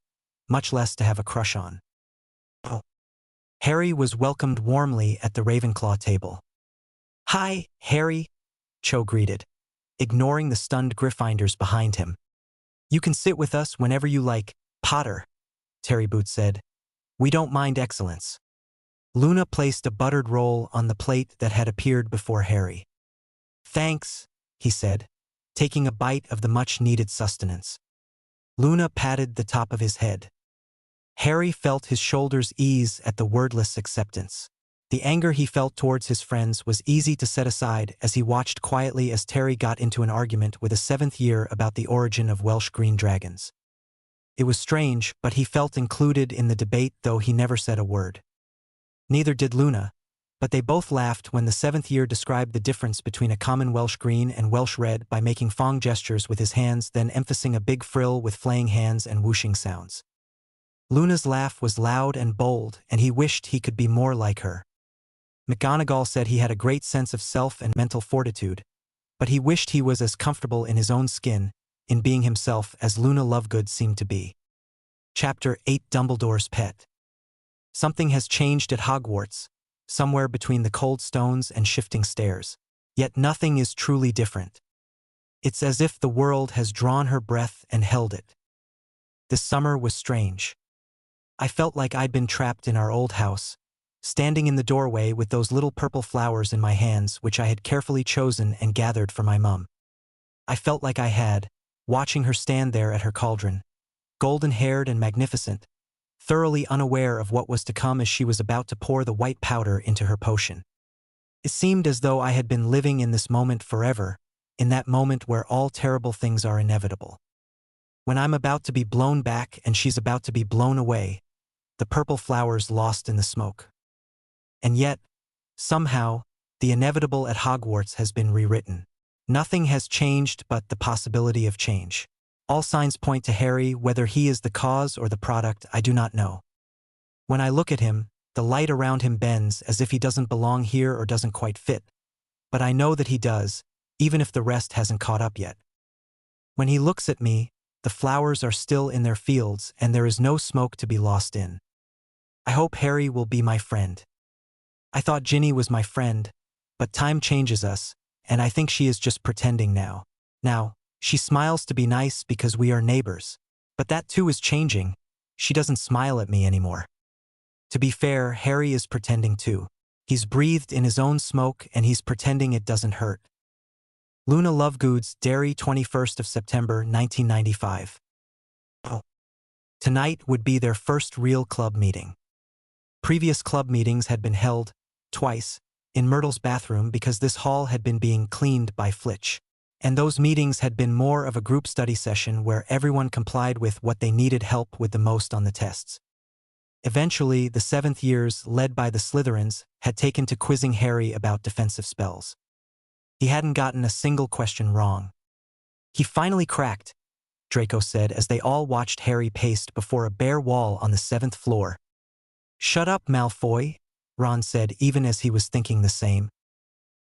much less to have a crush on. Oh. Harry was welcomed warmly at the Ravenclaw table. "Hi, Harry," Cho greeted, ignoring the stunned Gryffindors behind him. "You can sit with us whenever you like, Potter," Terry Boot said. "We don't mind excellence." Luna placed a buttered roll on the plate that had appeared before Harry. "Thanks," he said, taking a bite of the much-needed sustenance. Luna patted the top of his head. Harry felt his shoulders ease at the wordless acceptance. The anger he felt towards his friends was easy to set aside as he watched quietly as Terry got into an argument with a seventh year about the origin of Welsh green dragons. It was strange, but he felt included in the debate, though he never said a word. Neither did Luna, but they both laughed when the seventh year described the difference between a common Welsh green and Welsh red by making Fong gestures with his hands, then emphasizing a big frill with flaying hands and whooshing sounds. Luna's laugh was loud and bold, and he wished he could be more like her. McGonagall said he had a great sense of self and mental fortitude, but he wished he was as comfortable in his own skin, in being himself, as Luna Lovegood seemed to be. Chapter 8: Dumbledore's Pet. Something has changed at Hogwarts, somewhere between the cold stones and shifting stairs. Yet nothing is truly different. It's as if the world has drawn her breath and held it. This summer was strange. I felt like I'd been trapped in our old house, standing in the doorway with those little purple flowers in my hands which I had carefully chosen and gathered for my mum. I felt like I had, watching her stand there at her cauldron, golden-haired and magnificent, thoroughly unaware of what was to come as she was about to pour the white powder into her potion. It seemed as though I had been living in this moment forever, in that moment where all terrible things are inevitable. When I'm about to be blown back and she's about to be blown away, the purple flowers lost in the smoke. And yet, somehow, the inevitable at Hogwarts has been rewritten. Nothing has changed but the possibility of change. All signs point to Harry. Whether he is the cause or the product, I do not know. When I look at him, the light around him bends as if he doesn't belong here or doesn't quite fit. But I know that he does, even if the rest hasn't caught up yet. When he looks at me, the flowers are still in their fields and there is no smoke to be lost in. I hope Harry will be my friend. I thought Ginny was my friend, but time changes us, and I think she is just pretending now. Now, she smiles to be nice because we are neighbors. But that too is changing. She doesn't smile at me anymore. To be fair, Harry is pretending too. He's breathed in his own smoke and he's pretending it doesn't hurt. Luna Lovegood's Derry, 21st of September, 1995. Oh. Tonight would be their first real club meeting. Previous club meetings had been held, twice, in Myrtle's bathroom because this hall had been being cleaned by Flitch. And those meetings had been more of a group study session where everyone complied with what they needed help with the most on the tests. Eventually, the seventh years, led by the Slytherins, had taken to quizzing Harry about defensive spells. He hadn't gotten a single question wrong. "He finally cracked," Draco said as they all watched Harry pace before a bare wall on the 7th floor. "Shut up, Malfoy," Ron said even as he was thinking the same.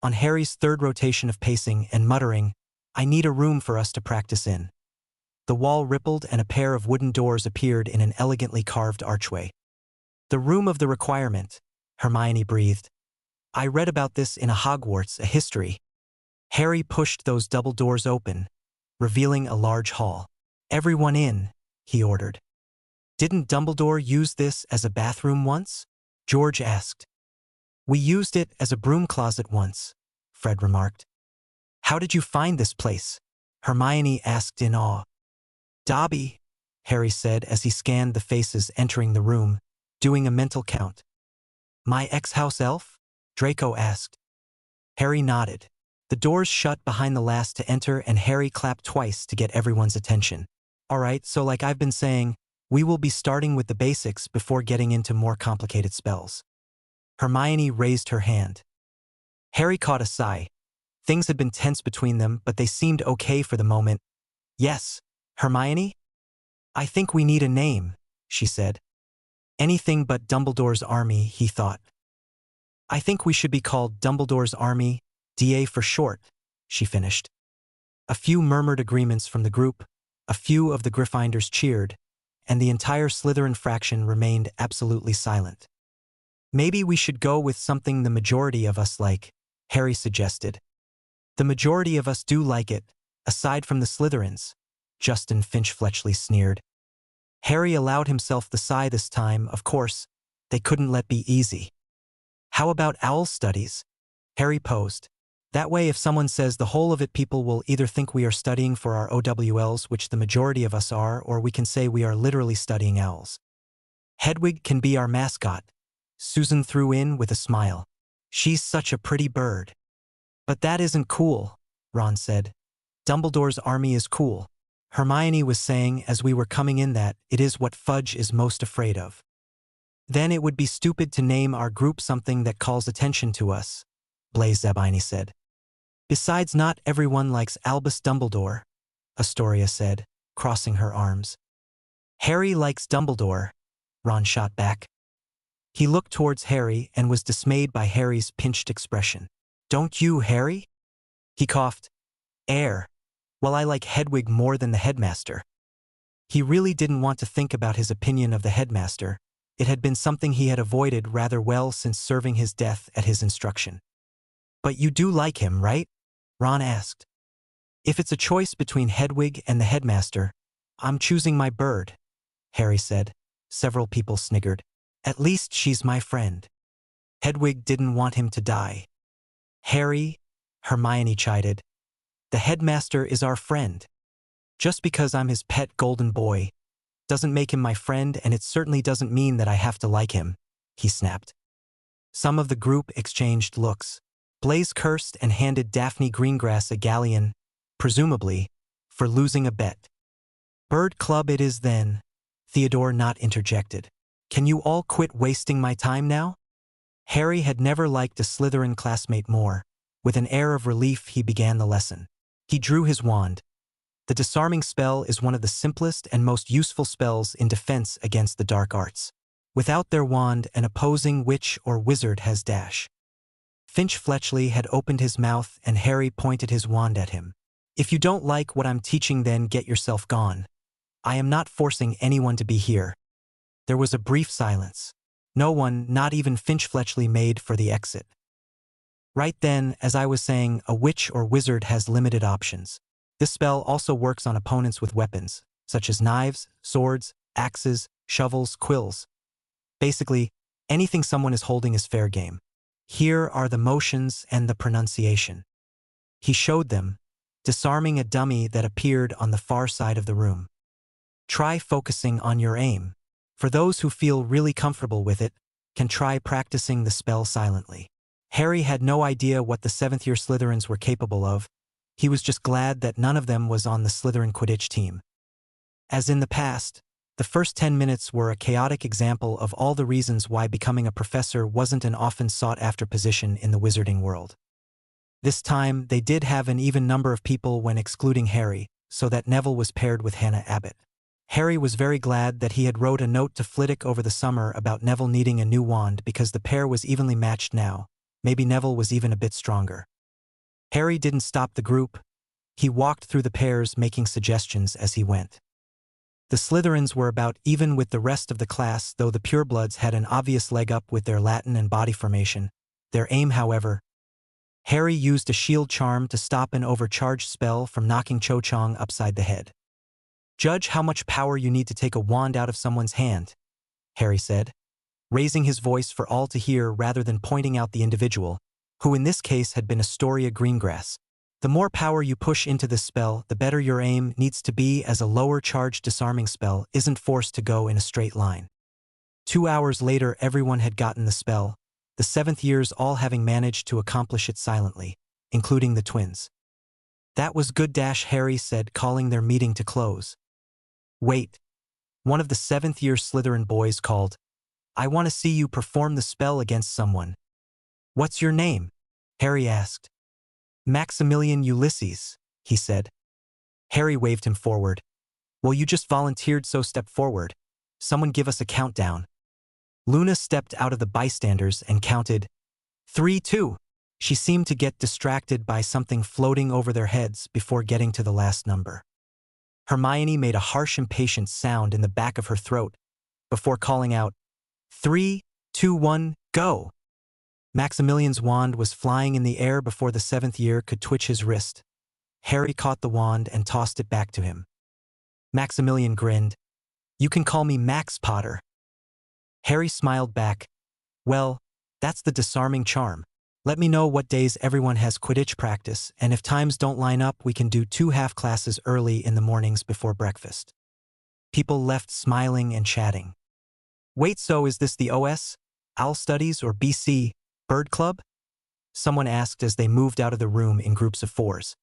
On Harry's third rotation of pacing and muttering, "I need a room for us to practice in." The wall rippled and a pair of wooden doors appeared in an elegantly carved archway. "The room of the requirement," Hermione breathed. "I read about this in a Hogwarts, a history." Harry pushed those double doors open, revealing a large hall. "Everyone in," he ordered. "Didn't Dumbledore use this as a bathroom once?" George asked. "We used it as a broom closet once," Fred remarked. "How did you find this place?" Hermione asked in awe. "Dobby," Harry said as he scanned the faces entering the room, doing a mental count. "My ex-house elf?" Draco asked. Harry nodded. The doors shut behind the last to enter and Harry clapped twice to get everyone's attention. "All right, so like I've been saying, we will be starting with the basics before getting into more complicated spells." Hermione raised her hand. Harry caught a sigh. Things had been tense between them, but they seemed okay for the moment. Yes, Hermione? I think we need a name, she said. Anything but Dumbledore's Army, he thought. I think we should be called Dumbledore's Army, DA for short, she finished. A few murmured agreements from the group, a few of the Gryffindors cheered, and the entire Slytherin fraction remained absolutely silent. Maybe we should go with something the majority of us like, Harry suggested. The majority of us do like it, aside from the Slytherins, Justin Finch-Fletchley sneered. Harry allowed himself the sigh this time, of course, they couldn't let be easy. How about owl studies? Harry posed. That way if someone says the whole of it, people will either think we are studying for our OWLs, which the majority of us are, or we can say we are literally studying owls. Hedwig can be our mascot, Susan threw in with a smile. She's such a pretty bird. But that isn't cool, Ron said. Dumbledore's Army is cool. Hermione was saying as we were coming in that it is what Fudge is most afraid of. Then it would be stupid to name our group something that calls attention to us, Blaise Zabini said. Besides, not everyone likes Albus Dumbledore, Astoria said, crossing her arms. Harry likes Dumbledore, Ron shot back. He looked towards Harry and was dismayed by Harry's pinched expression. Don't you, Harry? He coughed. Well, I like Hedwig more than the headmaster. He really didn't want to think about his opinion of the headmaster. It had been something he had avoided rather well since serving his death at his instruction. But you do like him, right? Ron asked. If it's a choice between Hedwig and the headmaster, I'm choosing my bird, Harry said. Several people sniggered. At least she's my friend. Hedwig didn't want him to die. Harry, Hermione chided. The headmaster is our friend. Just because I'm his pet golden boy doesn't make him my friend, and it certainly doesn't mean that I have to like him, he snapped. Some of the group exchanged looks. Blaise cursed and handed Daphne Greengrass a galleon, presumably, for losing a bet. Bird Club it is then, Theodore not interjected. Can you all quit wasting my time now? Harry had never liked a Slytherin classmate more. With an air of relief, he began the lesson. He drew his wand. The disarming spell is one of the simplest and most useful spells in defense against the dark arts. Without their wand, an opposing witch or wizard has dash. Finch-Fletchley had opened his mouth and Harry pointed his wand at him. If you don't like what I'm teaching, then get yourself gone. I am not forcing anyone to be here. There was a brief silence. No one, not even Finch-Fletchley, made for the exit. Right then, as I was saying, a witch or wizard has limited options. This spell also works on opponents with weapons, such as knives, swords, axes, shovels, quills. Basically, anything someone is holding is fair game. Here are the motions and the pronunciation. He showed them, disarming a dummy that appeared on the far side of the room. Try focusing on your aim. For those who feel really comfortable with it, can try practicing the spell silently. Harry had no idea what the 7th-year Slytherins were capable of. He was just glad that none of them was on the Slytherin Quidditch team. As in the past, the first 10 minutes were a chaotic example of all the reasons why becoming a professor wasn't an often sought-after position in the wizarding world. This time, they did have an even number of people when excluding Harry, so that Neville was paired with Hannah Abbott. Harry was very glad that he had wrote a note to Flitwick over the summer about Neville needing a new wand because the pair was evenly matched now. Maybe Neville was even a bit stronger. Harry didn't stop the group. He walked through the pairs, making suggestions as he went. The Slytherins were about even with the rest of the class, though the purebloods had an obvious leg up with their Latin and body formation. Their aim, however, Harry used a shield charm to stop an overcharged spell from knocking Cho Chang upside the head. Judge how much power you need to take a wand out of someone's hand, Harry said, raising his voice for all to hear rather than pointing out the individual, who in this case had been Astoria Greengrass. The more power you push into this spell, the better your aim needs to be, as a lower charged disarming spell isn't forced to go in a straight line. 2 hours later, everyone had gotten the spell, the 7th years all having managed to accomplish it silently, including the twins. That was good, Harry said, calling their meeting to close. Wait. One of the 7th-year Slytherin boys called. I want to see you perform the spell against someone. What's your name? Harry asked. Maximilian Ulysses, he said. Harry waved him forward. Well, you just volunteered, so step forward. Someone give us a countdown. Luna stepped out of the bystanders and counted 3, 2. She seemed to get distracted by something floating over their heads before getting to the last number. Hermione made a harsh, impatient sound in the back of her throat before calling out, 3, 2, 1, go! Maximilian's wand was flying in the air before the 7th year could twitch his wrist. Harry caught the wand and tossed it back to him. Maximilian grinned. You can call me Max Potter. Harry smiled back. Well, that's the disarming charm. Let me know what days everyone has Quidditch practice, and if times don't line up, we can do 2 half classes early in the mornings before breakfast. People left smiling and chatting. Wait, so is this the OS, Owl Studies, or BC, Bird Club? Someone asked as they moved out of the room in groups of 4s.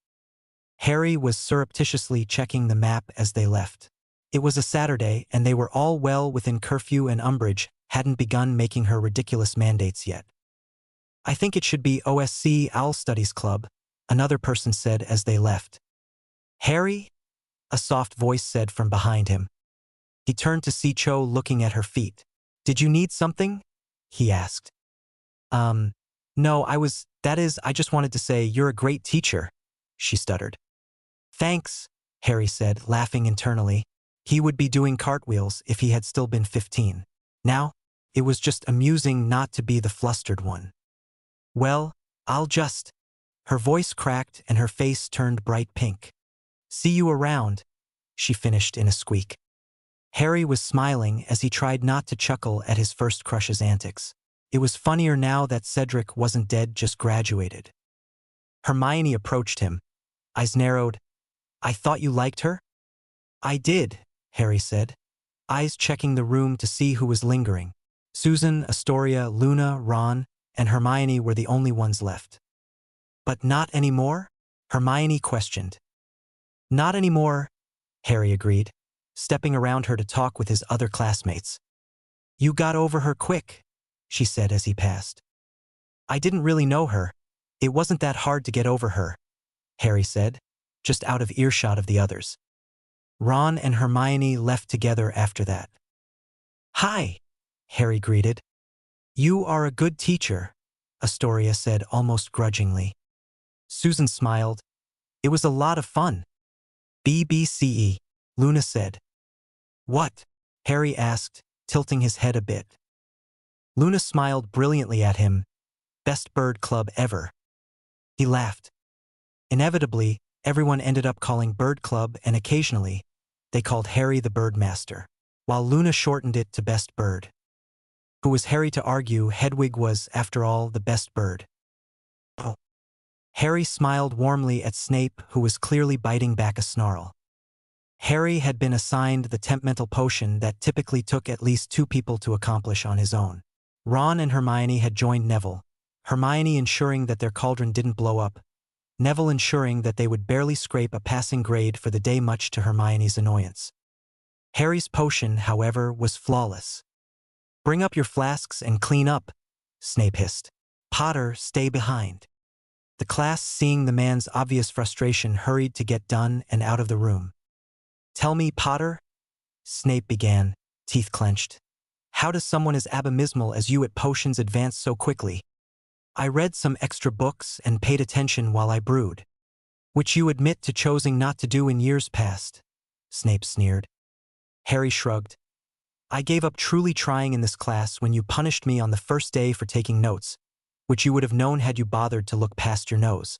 Harry was surreptitiously checking the map as they left. It was a Saturday, and they were all well within curfew, and Umbridge hadn't begun making her ridiculous mandates yet. I think it should be OSC, Owl Studies Club, another person said as they left. Harry? A soft voice said from behind him. He turned to see Cho looking at her feet. Did you need something? He asked. No, I just wanted to say you're a great teacher, she stuttered. Thanks, Harry said, laughing internally. He would be doing cartwheels if he had still been 15. Now, it was just amusing not to be the flustered one. Well, I'll just... Her voice cracked and her face turned bright pink. See you around, she finished in a squeak. Harry was smiling as he tried not to chuckle at his first crush's antics. It was funnier now that Cedric wasn't dead, just graduated. Hermione approached him. Eyes narrowed. I thought you liked her? I did, Harry said, eyes checking the room to see who was lingering. Susan, Astoria, Luna, Ron, and Hermione were the only ones left. But not anymore? Hermione questioned. Not anymore, Harry agreed, stepping around her to talk with his other classmates. You got over her quick, she said as he passed. I didn't really know her. It wasn't that hard to get over her, Harry said, just out of earshot of the others. Ron and Hermione left together after that. Hi, Harry greeted. You are a good teacher, Astoria said almost grudgingly. Susan smiled. It was a lot of fun. BBCE, Luna said. What? Harry asked, tilting his head a bit. Luna smiled brilliantly at him. Best bird club ever. He laughed. Inevitably, everyone ended up calling Bird Club, and occasionally, they called Harry the Birdmaster, while Luna shortened it to Best Bird. Who was Harry to argue? Hedwig was, after all, the best bird. Oh. Harry smiled warmly at Snape, who was clearly biting back a snarl. Harry had been assigned the temperamental potion that typically took at least 2 people to accomplish on his own. Ron and Hermione had joined Neville, Hermione ensuring that their cauldron didn't blow up, Neville ensuring that they would barely scrape a passing grade for the day, much to Hermione's annoyance. Harry's potion, however, was flawless. Bring up your flasks and clean up, Snape hissed. Potter, stay behind. The class, seeing the man's obvious frustration, hurried to get done and out of the room. Tell me, Potter, Snape began, teeth clenched. How does someone as abysmal as you at potions advance so quickly? I read some extra books and paid attention while I brewed. Which you admit to choosing not to do in years past, Snape sneered. Harry shrugged. I gave up truly trying in this class when you punished me on the first day for taking notes, which you would have known had you bothered to look past your nose.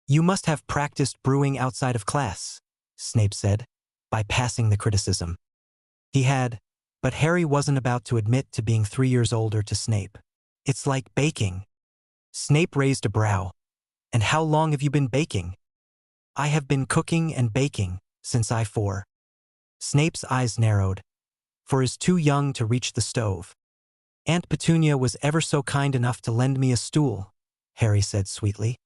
You must have practiced brewing outside of class, Snape said, bypassing the criticism. He had, but Harry wasn't about to admit to being 3 years older to Snape. It's like baking. Snape raised a brow. And how long have you been baking? I have been cooking and baking since I 4. Snape's eyes narrowed. For is too young to reach the stove. Aunt Petunia was ever so kind enough to lend me a stool, Harry said sweetly.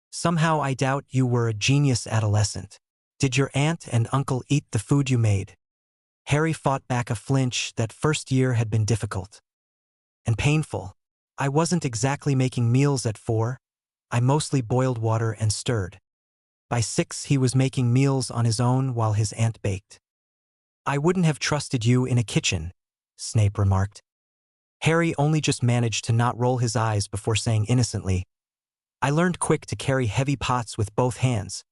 Somehow I doubt you were a genius adolescent. Did your aunt and uncle eat the food you made? Harry fought back a flinch. That first year had been difficult. And painful. I wasn't exactly making meals at 4. I mostly boiled water and stirred. By 6, he was making meals on his own while his aunt baked. I wouldn't have trusted you in a kitchen, Snape remarked. Harry only just managed to not roll his eyes before saying innocently, I learned quick to carry heavy pots with both hands.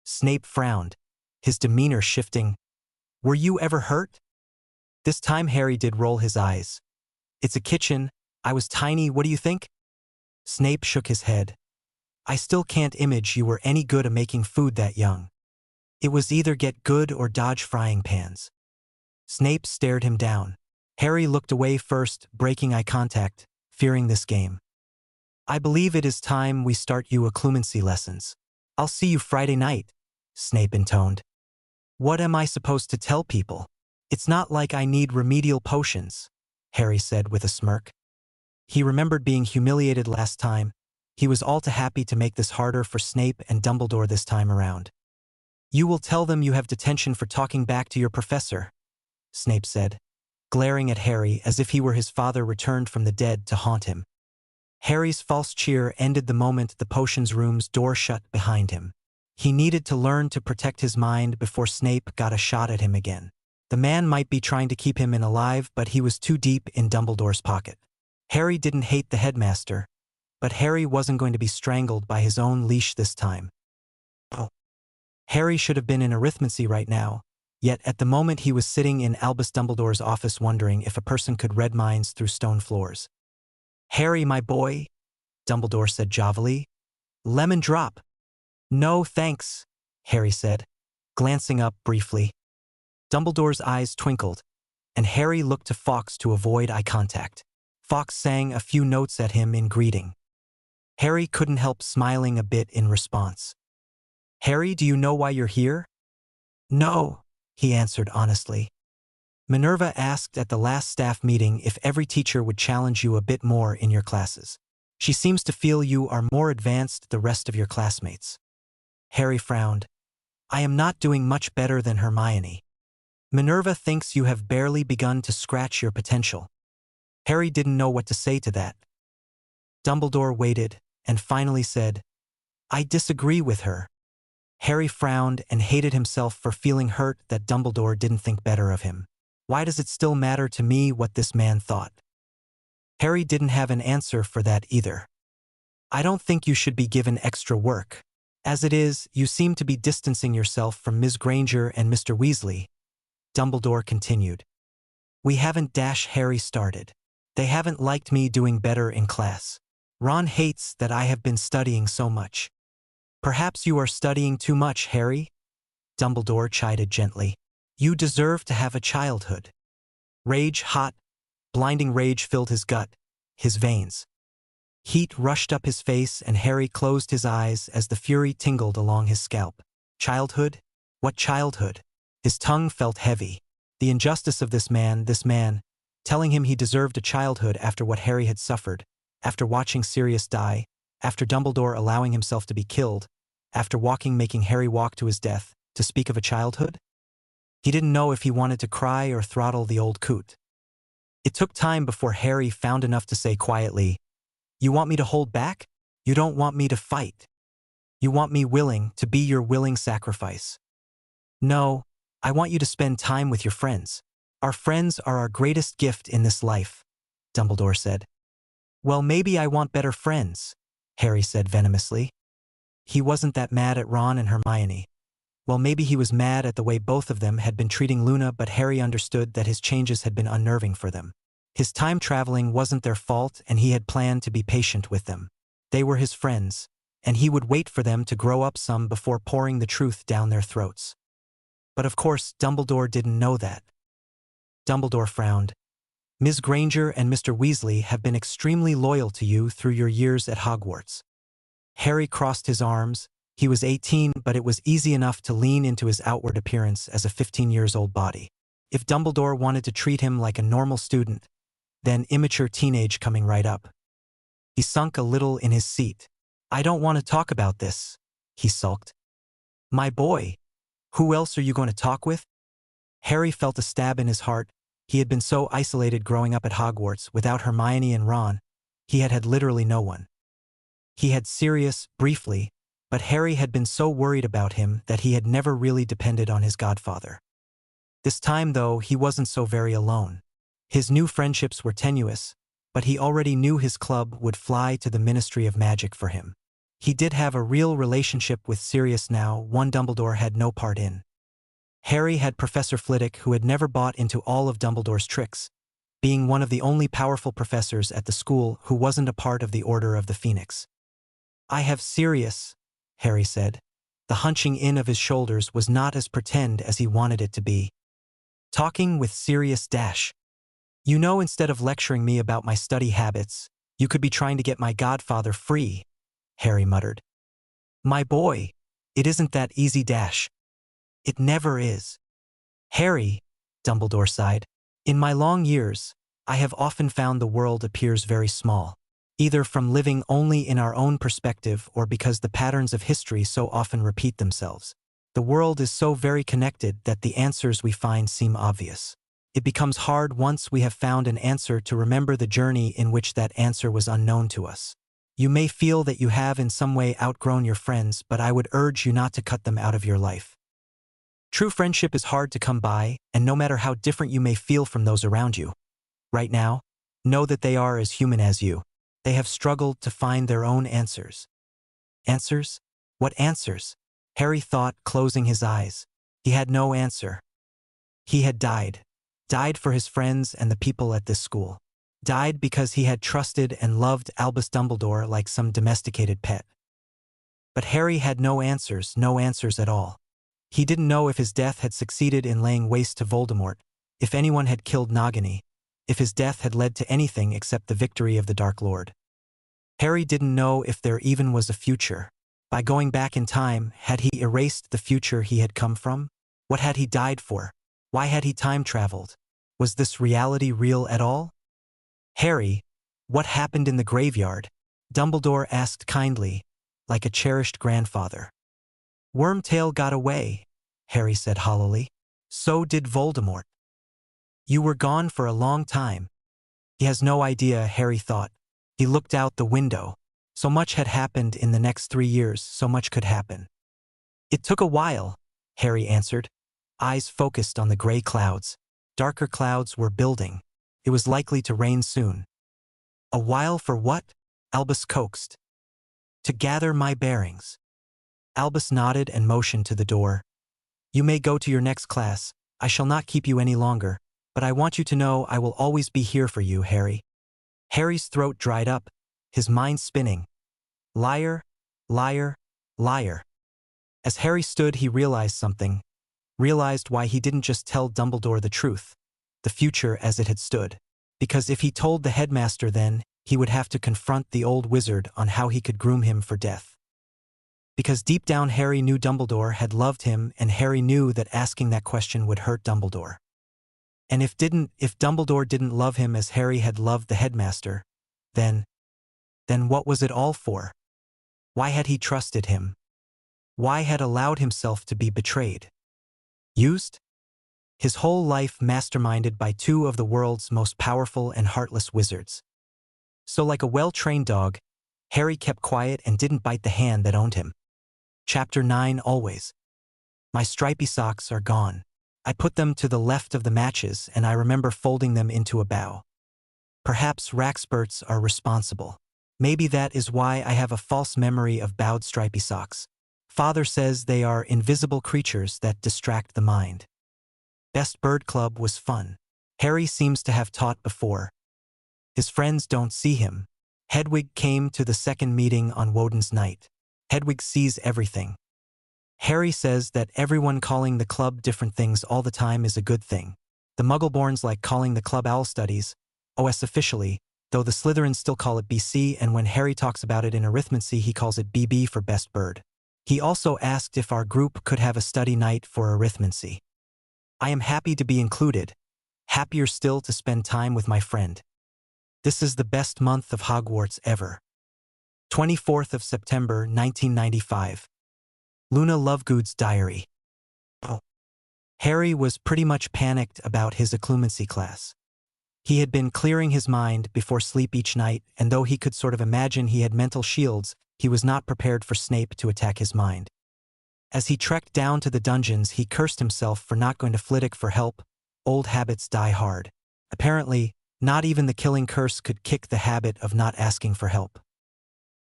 Snape frowned, his demeanor shifting. Were you ever hurt? This time Harry did roll his eyes. It's a kitchen. I was tiny, what do you think? Snape shook his head. I still can't image you were any good at making food that young. It was either get good or dodge frying pans. Snape stared him down. Harry looked away first, breaking eye contact, fearing this game. I believe it is time we start you occlumency lessons. I'll see you Friday night, Snape intoned. What am I supposed to tell people? It's not like I need remedial potions, Harry said with a smirk. He remembered being humiliated last time. He was all too happy to make this harder for Snape and Dumbledore this time around. You will tell them you have detention for talking back to your professor, Snape said, glaring at Harry as if he were his father returned from the dead to haunt him. Harry's false cheer ended the moment the potions room's door shut behind him. He needed to learn to protect his mind before Snape got a shot at him again. The man might be trying to keep him alive, but he was too deep in Dumbledore's pocket. Harry didn't hate the headmaster, but Harry wasn't going to be strangled by his own leash this time. Oh. Harry should have been in arithmancy right now, yet at the moment he was sitting in Albus Dumbledore's office wondering if a person could read minds through stone floors. Harry, my boy, Dumbledore said jovially. Lemon drop. No, thanks, Harry said, glancing up briefly. Dumbledore's eyes twinkled, and Harry looked to Fawkes to avoid eye contact. Fawkes sang a few notes at him in greeting. Harry couldn't help smiling a bit in response. Harry, do you know why you're here? No, he answered honestly. Minerva asked at the last staff meeting if every teacher would challenge you a bit more in your classes. She seems to feel you are more advanced than the rest of your classmates. Harry frowned. I am not doing much better than Hermione. Minerva thinks you have barely begun to scratch your potential. Harry didn't know what to say to that. Dumbledore waited and finally said, I disagree with her. Harry frowned and hated himself for feeling hurt that Dumbledore didn't think better of him. Why does it still matter to me what this man thought? Harry didn't have an answer for that either. I don't think you should be given extra work. As it is, you seem to be distancing yourself from Ms. Granger and Mr. Weasley. Dumbledore continued. We haven't Harry started. They haven't liked me doing better in class. Ron hates that I have been studying so much. Perhaps you are studying too much, Harry? Dumbledore chided gently. You deserve to have a childhood. Rage, hot, blinding rage filled his gut, his veins. Heat rushed up his face and Harry closed his eyes as the fury tingled along his scalp. Childhood? What childhood? His tongue felt heavy. The injustice of this man, telling him he deserved a childhood after what Harry had suffered, after watching Sirius die, after Dumbledore allowing himself to be killed, after making Harry walk to his death, to speak of a childhood? He didn't know if he wanted to cry or throttle the old coot. It took time before Harry found enough to say quietly, You want me to hold back? You don't want me to fight. You want me willing to be your willing sacrifice. No, I want you to spend time with your friends. Our friends are our greatest gift in this life, Dumbledore said. Well, maybe I want better friends, Harry said venomously. He wasn't that mad at Ron and Hermione. Well, maybe he was mad at the way both of them had been treating Luna, but Harry understood that his changes had been unnerving for them. His time traveling wasn't their fault, and he had planned to be patient with them. They were his friends, and he would wait for them to grow up some before pouring the truth down their throats. But of course, Dumbledore didn't know that. Dumbledore frowned. Ms. Granger and Mr. Weasley have been extremely loyal to you through your years at Hogwarts. Harry crossed his arms. He was 18, but it was easy enough to lean into his outward appearance as a 15-year-old body. If Dumbledore wanted to treat him like a normal student, then immature teenage coming right up. He sunk a little in his seat. I don't want to talk about this, he sulked. My boy, who else are you going to talk with? Harry felt a stab in his heart. He had been so isolated growing up at Hogwarts without Hermione and Ron. He had literally no one. He had Sirius, briefly, but Harry had been so worried about him that he had never really depended on his godfather. This time, though, he wasn't so very alone. His new friendships were tenuous, but he already knew his club would fly to the Ministry of Magic for him. He did have a real relationship with Sirius now, one Dumbledore had no part in. Harry had Professor Flitwick, who had never bought into all of Dumbledore's tricks, being one of the only powerful professors at the school who wasn't a part of the Order of the Phoenix. "I have Sirius," Harry said. The hunching in of his shoulders was not as pretend as he wanted it to be. "Talking with Sirius Dash. You know, instead of lecturing me about my study habits, you could be trying to get my godfather free," Harry muttered. "My boy, it isn't that easy, Dash. It never is." "Harry," Dumbledore sighed, "in my long years, I have often found the world appears very small, either from living only in our own perspective or because the patterns of history so often repeat themselves. The world is so very connected that the answers we find seem obvious. It becomes hard once we have found an answer to remember the journey in which that answer was unknown to us. You may feel that you have in some way outgrown your friends, but I would urge you not to cut them out of your life. True friendship is hard to come by, and no matter how different you may feel from those around you, right now, know that they are as human as you. They have struggled to find their own answers." Answers? What answers? Harry thought, closing his eyes. He had no answer. He had died. Died for his friends and the people at this school. Died because he had trusted and loved Albus Dumbledore like some domesticated pet. But Harry had no answers at all. He didn't know if his death had succeeded in laying waste to Voldemort, if anyone had killed Nagini, if his death had led to anything except the victory of the Dark Lord. Harry didn't know if there even was a future. By going back in time, had he erased the future he had come from? What had he died for? Why had he time traveled? Was this reality real at all? "Harry, what happened in the graveyard?" Dumbledore asked kindly, like a cherished grandfather. "Wormtail got away," Harry said hollowly. "So did Voldemort. You were gone for a long time." He has no idea, Harry thought. He looked out the window. So much had happened in the next 3 years, so much could happen. "It took a while," Harry answered, eyes focused on the gray clouds. Darker clouds were building. It was likely to rain soon. "A while for what?" Albus coaxed. "To gather my bearings." Albus nodded and motioned to the door. "You may go to your next class. I shall not keep you any longer, but I want you to know I will always be here for you, Harry." Harry's throat dried up, his mind spinning. Liar, liar, liar. As Harry stood, he realized something. Realized why he didn't just tell Dumbledore the truth, the future as it had stood. Because if he told the headmaster, then he would have to confront the old wizard on how he could groom him for death. Because deep down Harry knew Dumbledore had loved him, and Harry knew that asking that question would hurt Dumbledore. And if Dumbledore didn't love him as Harry had loved the headmaster, then what was it all for? Why had he trusted him? Why had allowed himself to be betrayed? Used? His whole life masterminded by 2 of the world's most powerful and heartless wizards. So like a well-trained dog, Harry kept quiet and didn't bite the hand that owned him. Chapter 9 Always. My stripy socks are gone. I put them to the left of the matches, and I remember folding them into a bow. Perhaps Raxburts are responsible. Maybe that is why I have a false memory of bowed stripy socks. Father says they are invisible creatures that distract the mind. Best Bird Club was fun. Harry seems to have taught before. His friends don't see him. Hedwig came to the second meeting on Woden's night. Hedwig sees everything. Harry says that everyone calling the club different things all the time is a good thing. The Muggleborns like calling the club Owl Studies, OS officially, though the Slytherins still call it BC, and when Harry talks about it in arithmancy he calls it BB for Best Bird. He also asked if our group could have a study night for arithmancy. I am happy to be included, happier still to spend time with my friend. This is the best month of Hogwarts ever. 24th of September 1995. Luna Lovegood's diary. Oh. Harry was pretty much panicked about his occlumency class. He had been clearing his mind before sleep each night, and though he could sort of imagine he had mental shields, he was not prepared for Snape to attack his mind. As he trekked down to the dungeons, he cursed himself for not going to Flitwick for help. Old habits die hard. Apparently, not even the killing curse could kick the habit of not asking for help.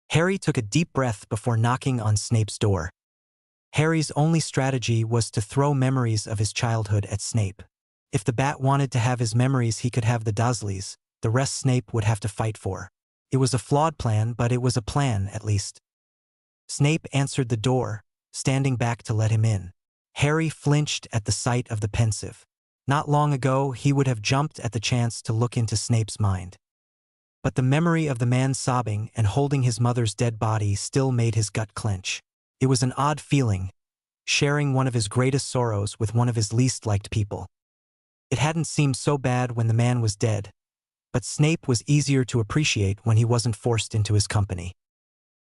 Harry took a deep breath before knocking on Snape's door. Harry's only strategy was to throw memories of his childhood at Snape. If the bat wanted to have his memories, he could have the Dursleys. The rest Snape would have to fight for. It was a flawed plan, but it was a plan, at least. Snape answered the door, standing back to let him in. Harry flinched at the sight of the pensive. Not long ago, he would have jumped at the chance to look into Snape's mind. But the memory of the man sobbing and holding his mother's dead body still made his gut clench. It was an odd feeling, sharing one of his greatest sorrows with one of his least liked people. It hadn't seemed so bad when the man was dead, but Snape was easier to appreciate when he wasn't forced into his company.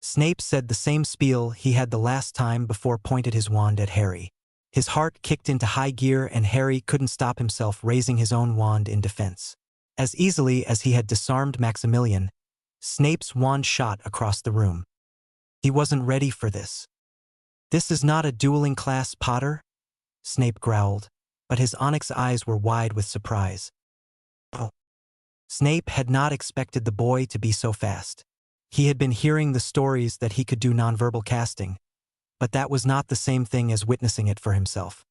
Snape said the same spiel he had the last time before pointed his wand at Harry. His heart kicked into high gear and Harry couldn't stop himself raising his own wand in defense. As easily as he had disarmed Maximilian, Snape's wand shot across the room. He wasn't ready for this. "This is not a dueling class, Potter," Snape growled, but his onyx eyes were wide with surprise. Oh. Snape had not expected the boy to be so fast. He had been hearing the stories that he could do nonverbal casting, but that was not the same thing as witnessing it for himself.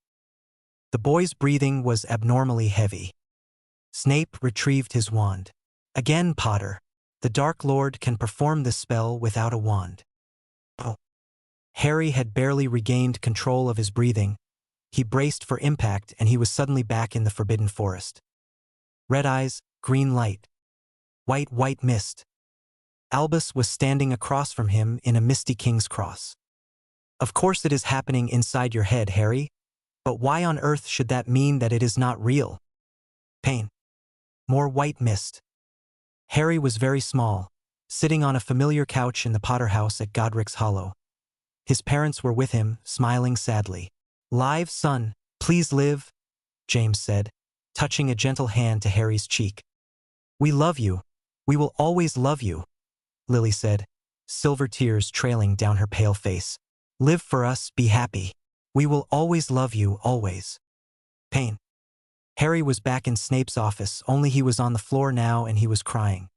The boy's breathing was abnormally heavy. Snape retrieved his wand. "Again, Potter. The Dark Lord can perform this spell without a wand." Oh. Harry had barely regained control of his breathing. He braced for impact and he was suddenly back in the Forbidden Forest. Red eyes, green light. White mist. Albus was standing across from him in a misty king's cross. "Of course it is happening inside your head, Harry. But why on earth should that mean that it is not real?" Pain. More white mist. Harry was very small, sitting on a familiar couch in the Potter house at Godric's Hollow. His parents were with him, smiling sadly. "Live, son, please live," James said, touching a gentle hand to Harry's cheek. "We love you. We will always love you," Lily said, silver tears trailing down her pale face. "Live for us, be happy. We will always love you, always." Pain. Harry was back in Snape's office, only he was on the floor now and he was crying.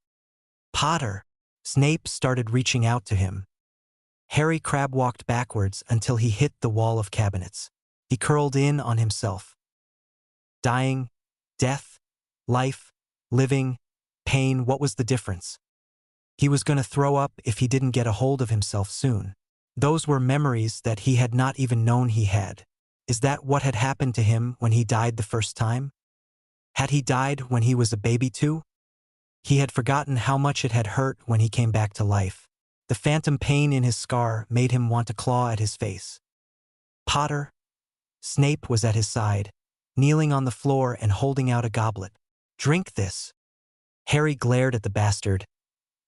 "Potter!" Snape started reaching out to him. Harry crab-walked backwards until he hit the wall of cabinets. He curled in on himself. Dying, death, life, living, pain, what was the difference? He was going to throw up if he didn't get a hold of himself soon. Those were memories that he had not even known he had. Is that what had happened to him when he died the first time? Had he died when he was a baby too? He had forgotten how much it had hurt when he came back to life. The phantom pain in his scar made him want to claw at his face. "Potter?" Snape was at his side, kneeling on the floor and holding out a goblet. "Drink this." Harry glared at the bastard.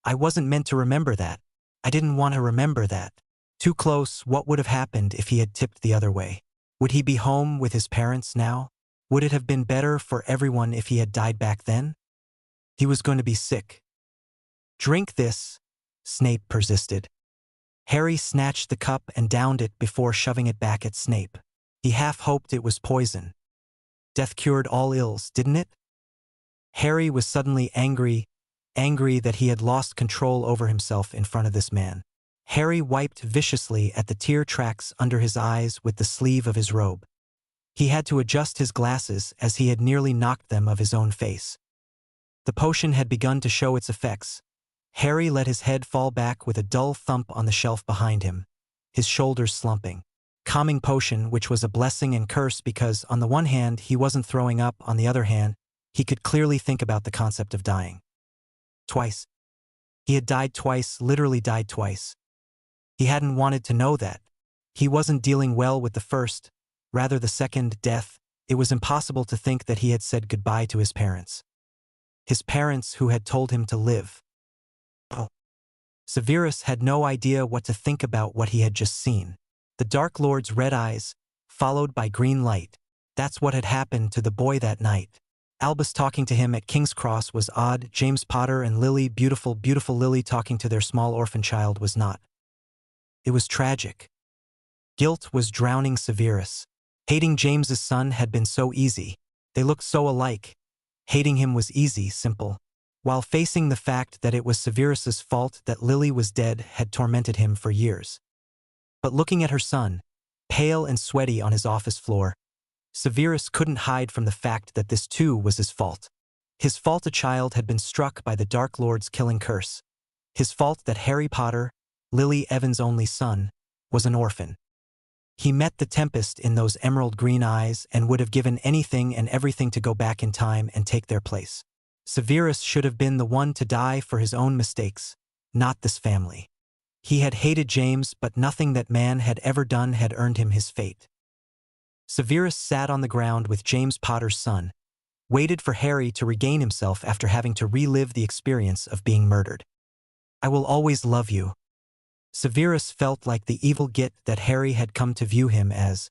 "I wasn't meant to remember that. I didn't want to remember that." Too close, what would have happened if he had tipped the other way? Would he be home with his parents now? Would it have been better for everyone if he had died back then? He was going to be sick. "Drink this," Snape persisted. Harry snatched the cup and downed it before shoving it back at Snape. He half hoped it was poison. Death cured all ills, didn't it? Harry was suddenly angry that he had lost control over himself in front of this man. Harry wiped viciously at the tear tracks under his eyes with the sleeve of his robe. He had to adjust his glasses as he had nearly knocked them of his own face. The potion had begun to show its effects. Harry let his head fall back with a dull thump on the shelf behind him, his shoulders slumping. Calming potion, which was a blessing and curse because, on the one hand, he wasn't throwing up, on the other hand, he could clearly think about the concept of dying. Twice. He had died twice, literally died twice. He hadn't wanted to know that. He wasn't dealing well with the first, rather the second, death. It was impossible to think that he had said goodbye to his parents. His parents who had told him to live. Oh. Severus had no idea what to think about what he had just seen. The Dark Lord's red eyes, followed by green light. That's what had happened to the boy that night. Albus talking to him at King's Cross was odd. James Potter and Lily, beautiful, beautiful Lily, talking to their small orphan child was not. It was tragic. Guilt was drowning Severus. Hating James's son had been so easy. They looked so alike. Hating him was easy, simple. While facing the fact that it was Severus's fault that Lily was dead had tormented him for years. But looking at her son, pale and sweaty on his office floor, Severus couldn't hide from the fact that this too was his fault. His fault a child had been struck by the Dark Lord's killing curse. His fault that Harry Potter, Lily Evans' only son, was an orphan. He met the tempest in those emerald green eyes and would have given anything and everything to go back in time and take their place. Severus should have been the one to die for his own mistakes, not this family. He had hated James, but nothing that man had ever done had earned him his fate. Severus sat on the ground with James Potter's son, waited for Harry to regain himself after having to relive the experience of being murdered. "I will always love you." Severus felt like the evil git that Harry had come to view him as.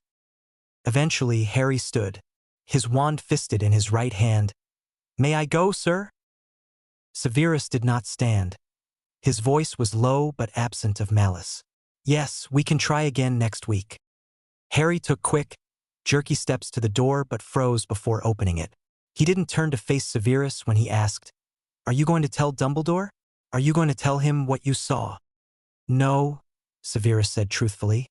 Eventually, Harry stood, his wand fisted in his right hand. "May I go, sir?" Severus did not stand. His voice was low but absent of malice. "Yes, we can try again next week." Harry took quick, jerky steps to the door but froze before opening it. He didn't turn to face Severus when he asked, "Are you going to tell Dumbledore? Are you going to tell him what you saw?" "No," Severus said truthfully.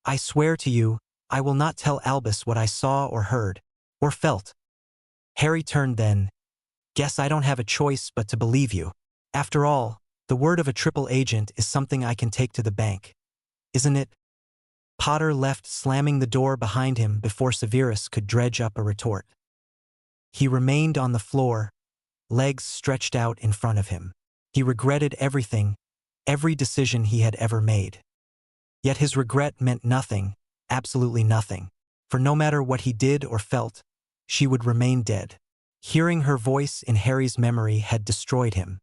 "I swear to you, I will not tell Albus what I saw or heard, or felt." Harry turned then. "Guess I don't have a choice but to believe you. After all, the word of a triple agent is something I can take to the bank. Isn't it?" Potter left, slamming the door behind him before Severus could dredge up a retort. He remained on the floor, legs stretched out in front of him. He regretted everything, every decision he had ever made. Yet his regret meant nothing, absolutely nothing, for no matter what he did or felt, she would remain dead. Hearing her voice in Harry's memory had destroyed him.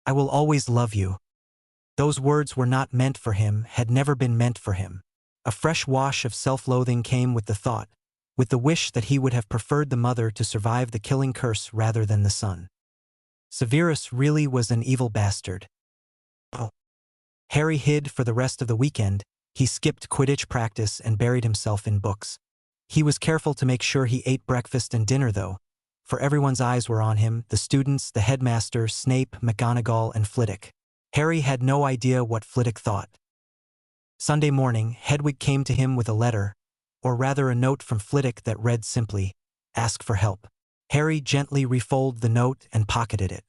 "I will always love you." Those words were not meant for him, had never been meant for him. A fresh wash of self-loathing came with the thought, with the wish that he would have preferred the mother to survive the killing curse rather than the son. Severus really was an evil bastard. Oh. Harry hid for the rest of the weekend. He skipped Quidditch practice and buried himself in books. He was careful to make sure he ate breakfast and dinner though, for everyone's eyes were on him, the students, the headmaster, Snape, McGonagall, and Flitwick. Harry had no idea what Flitwick thought. Sunday morning, Hedwig came to him with a letter, or rather a note from Flitwick that read simply, "Ask for help." Harry gently refolded the note and pocketed it.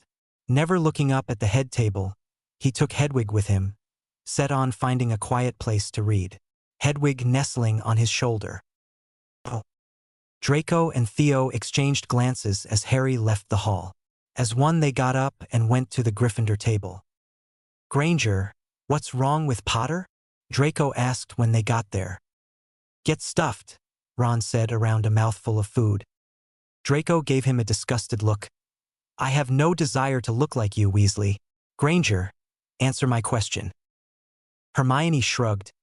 Never looking up at the head table, he took Hedwig with him, set on finding a quiet place to read. Hedwig nestling on his shoulder. Oh. Draco and Theo exchanged glances as Harry left the hall. As one they got up and went to the Gryffindor table. "Granger, what's wrong with Potter?" Draco asked when they got there. "Get stuffed," Ron said around a mouthful of food. Draco gave him a disgusted look. "I have no desire to look like you, Weasley. Granger, answer my question." Hermione shrugged.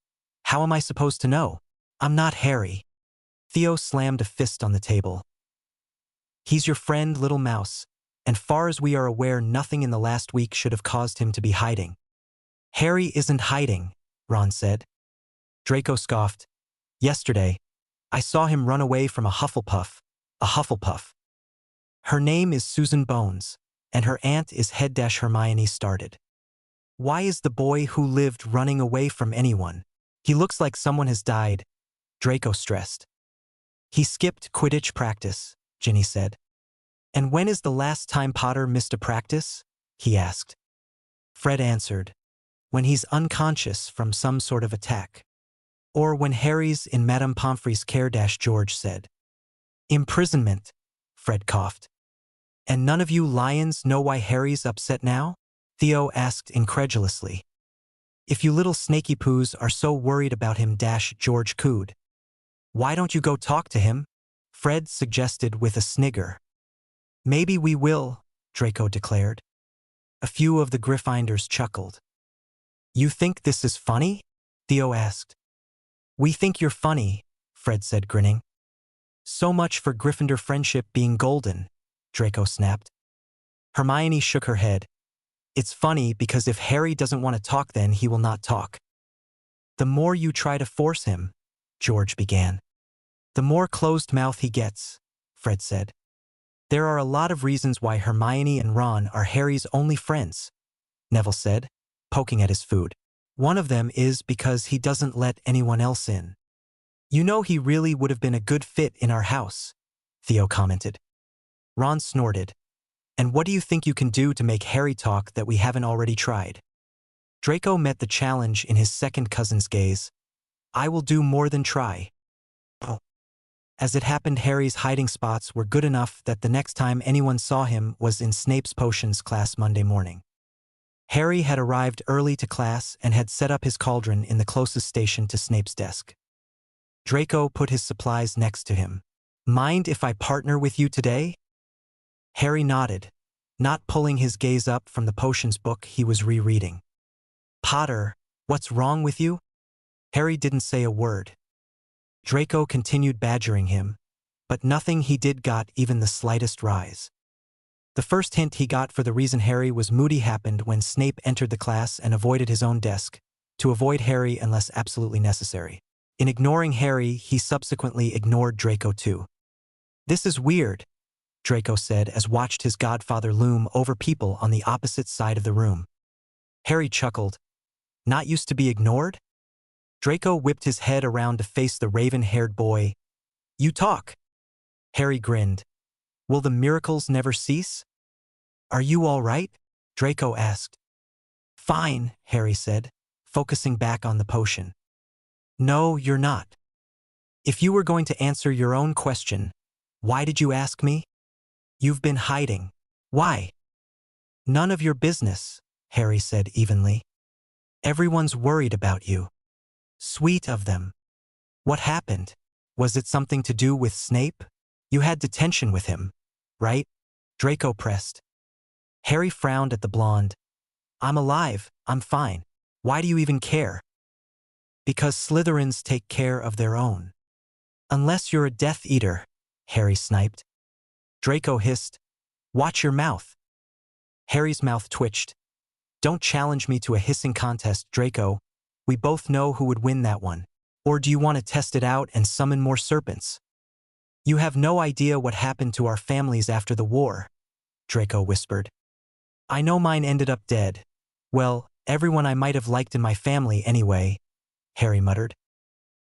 "How am I supposed to know? I'm not Harry." Theo slammed a fist on the table. "He's your friend, little mouse, and far as we are aware, nothing in the last week should have caused him to be hiding." "Harry isn't hiding," Ron said. Draco scoffed. "Yesterday, I saw him run away from a Hufflepuff. A Hufflepuff. Her name is Susan Bones, and her aunt is Head Dash." Hermione started. "Why is the boy who lived running away from anyone? He looks like someone has died," Draco stressed. "He skipped Quidditch practice," Ginny said. "And when is the last time Potter missed a practice?" he asked. Fred answered. "When he's unconscious from some sort of attack. Or when Harry's in Madame Pomfrey's care." George said. "Imprisonment," Fred coughed. "And none of you lions know why Harry's upset now?" Theo asked incredulously. "If you little snaky poos are so worried about him," George cooed. "Why don't you go talk to him?" Fred suggested with a snigger. "Maybe we will," Draco declared. A few of the Gryffindors chuckled. "You think this is funny?" Theo asked. "We think you're funny," Fred said, grinning. "So much for Gryffindor friendship being golden," Draco snapped. Hermione shook her head. It's funny because if Harry doesn't want to talk, then he will not talk. The more you try to force him, George began. The more closed mouth he gets, Fred said. There are a lot of reasons why Hermione and Ron are Harry's only friends, Neville said, poking at his food. One of them is because he doesn't let anyone else in. You know, he really would have been a good fit in our house, Theo commented. Ron snorted. And what do you think you can do to make Harry talk that we haven't already tried? Draco met the challenge in his second cousin's gaze. I will do more than try. Oh. As it happened, Harry's hiding spots were good enough that the next time anyone saw him was in Snape's potions class Monday morning. Harry had arrived early to class and had set up his cauldron in the closest station to Snape's desk. Draco put his supplies next to him. Mind if I partner with you today? Harry nodded, not pulling his gaze up from the potions book he was rereading. Potter, what's wrong with you? Harry didn't say a word. Draco continued badgering him, but nothing he did got even the slightest rise. The first hint he got for the reason Harry was moody happened when Snape entered the class and avoided his own desk, to avoid Harry unless absolutely necessary. In ignoring Harry, he subsequently ignored Draco too. This is weird, Draco said as watched his godfather loom over people on the opposite side of the room. Harry chuckled. Not used to be ignored? Draco whipped his head around to face the raven-haired boy. You talk. Harry grinned. Will the miracles never cease? Are you all right? Draco asked. Fine, Harry said, focusing back on the potion. No, you're not. If you were going to answer your own question, why did you ask me? You've been hiding. Why? None of your business, Harry said evenly. Everyone's worried about you. Sweet of them. What happened? Was it something to do with Snape? You had detention with him, right? Draco pressed. Harry frowned at the blonde. I'm alive, I'm fine. Why do you even care? Because Slytherins take care of their own. Unless you're a Death Eater, Harry sniped. Draco hissed, watch your mouth. Harry's mouth twitched. Don't challenge me to a hissing contest, Draco. We both know who would win that one. Or do you want to test it out and summon more serpents? You have no idea what happened to our families after the war, Draco whispered. I know mine ended up dead. Well, everyone I might have liked in my family anyway, Harry muttered.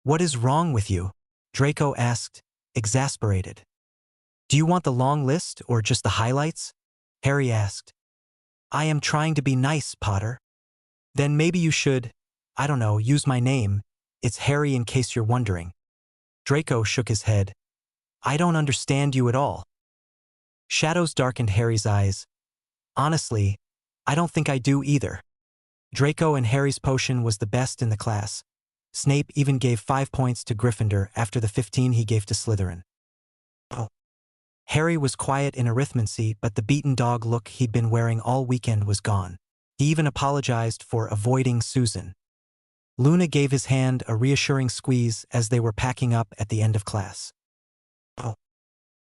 What is wrong with you? Draco asked, exasperated. Do you want the long list or just the highlights? Harry asked. I am trying to be nice, Potter. Then maybe you should, I don't know, use my name. It's Harry in case you're wondering. Draco shook his head. I don't understand you at all. Shadows darkened Harry's eyes. Honestly, I don't think I do either. Draco and Harry's potion was the best in the class. Snape even gave 5 points to Gryffindor after the 15 he gave to Slytherin. Oh. Harry was quiet in arithmancy, but the beaten dog look he'd been wearing all weekend was gone. He even apologized for avoiding Susan. Luna gave his hand a reassuring squeeze as they were packing up at the end of class. Oh.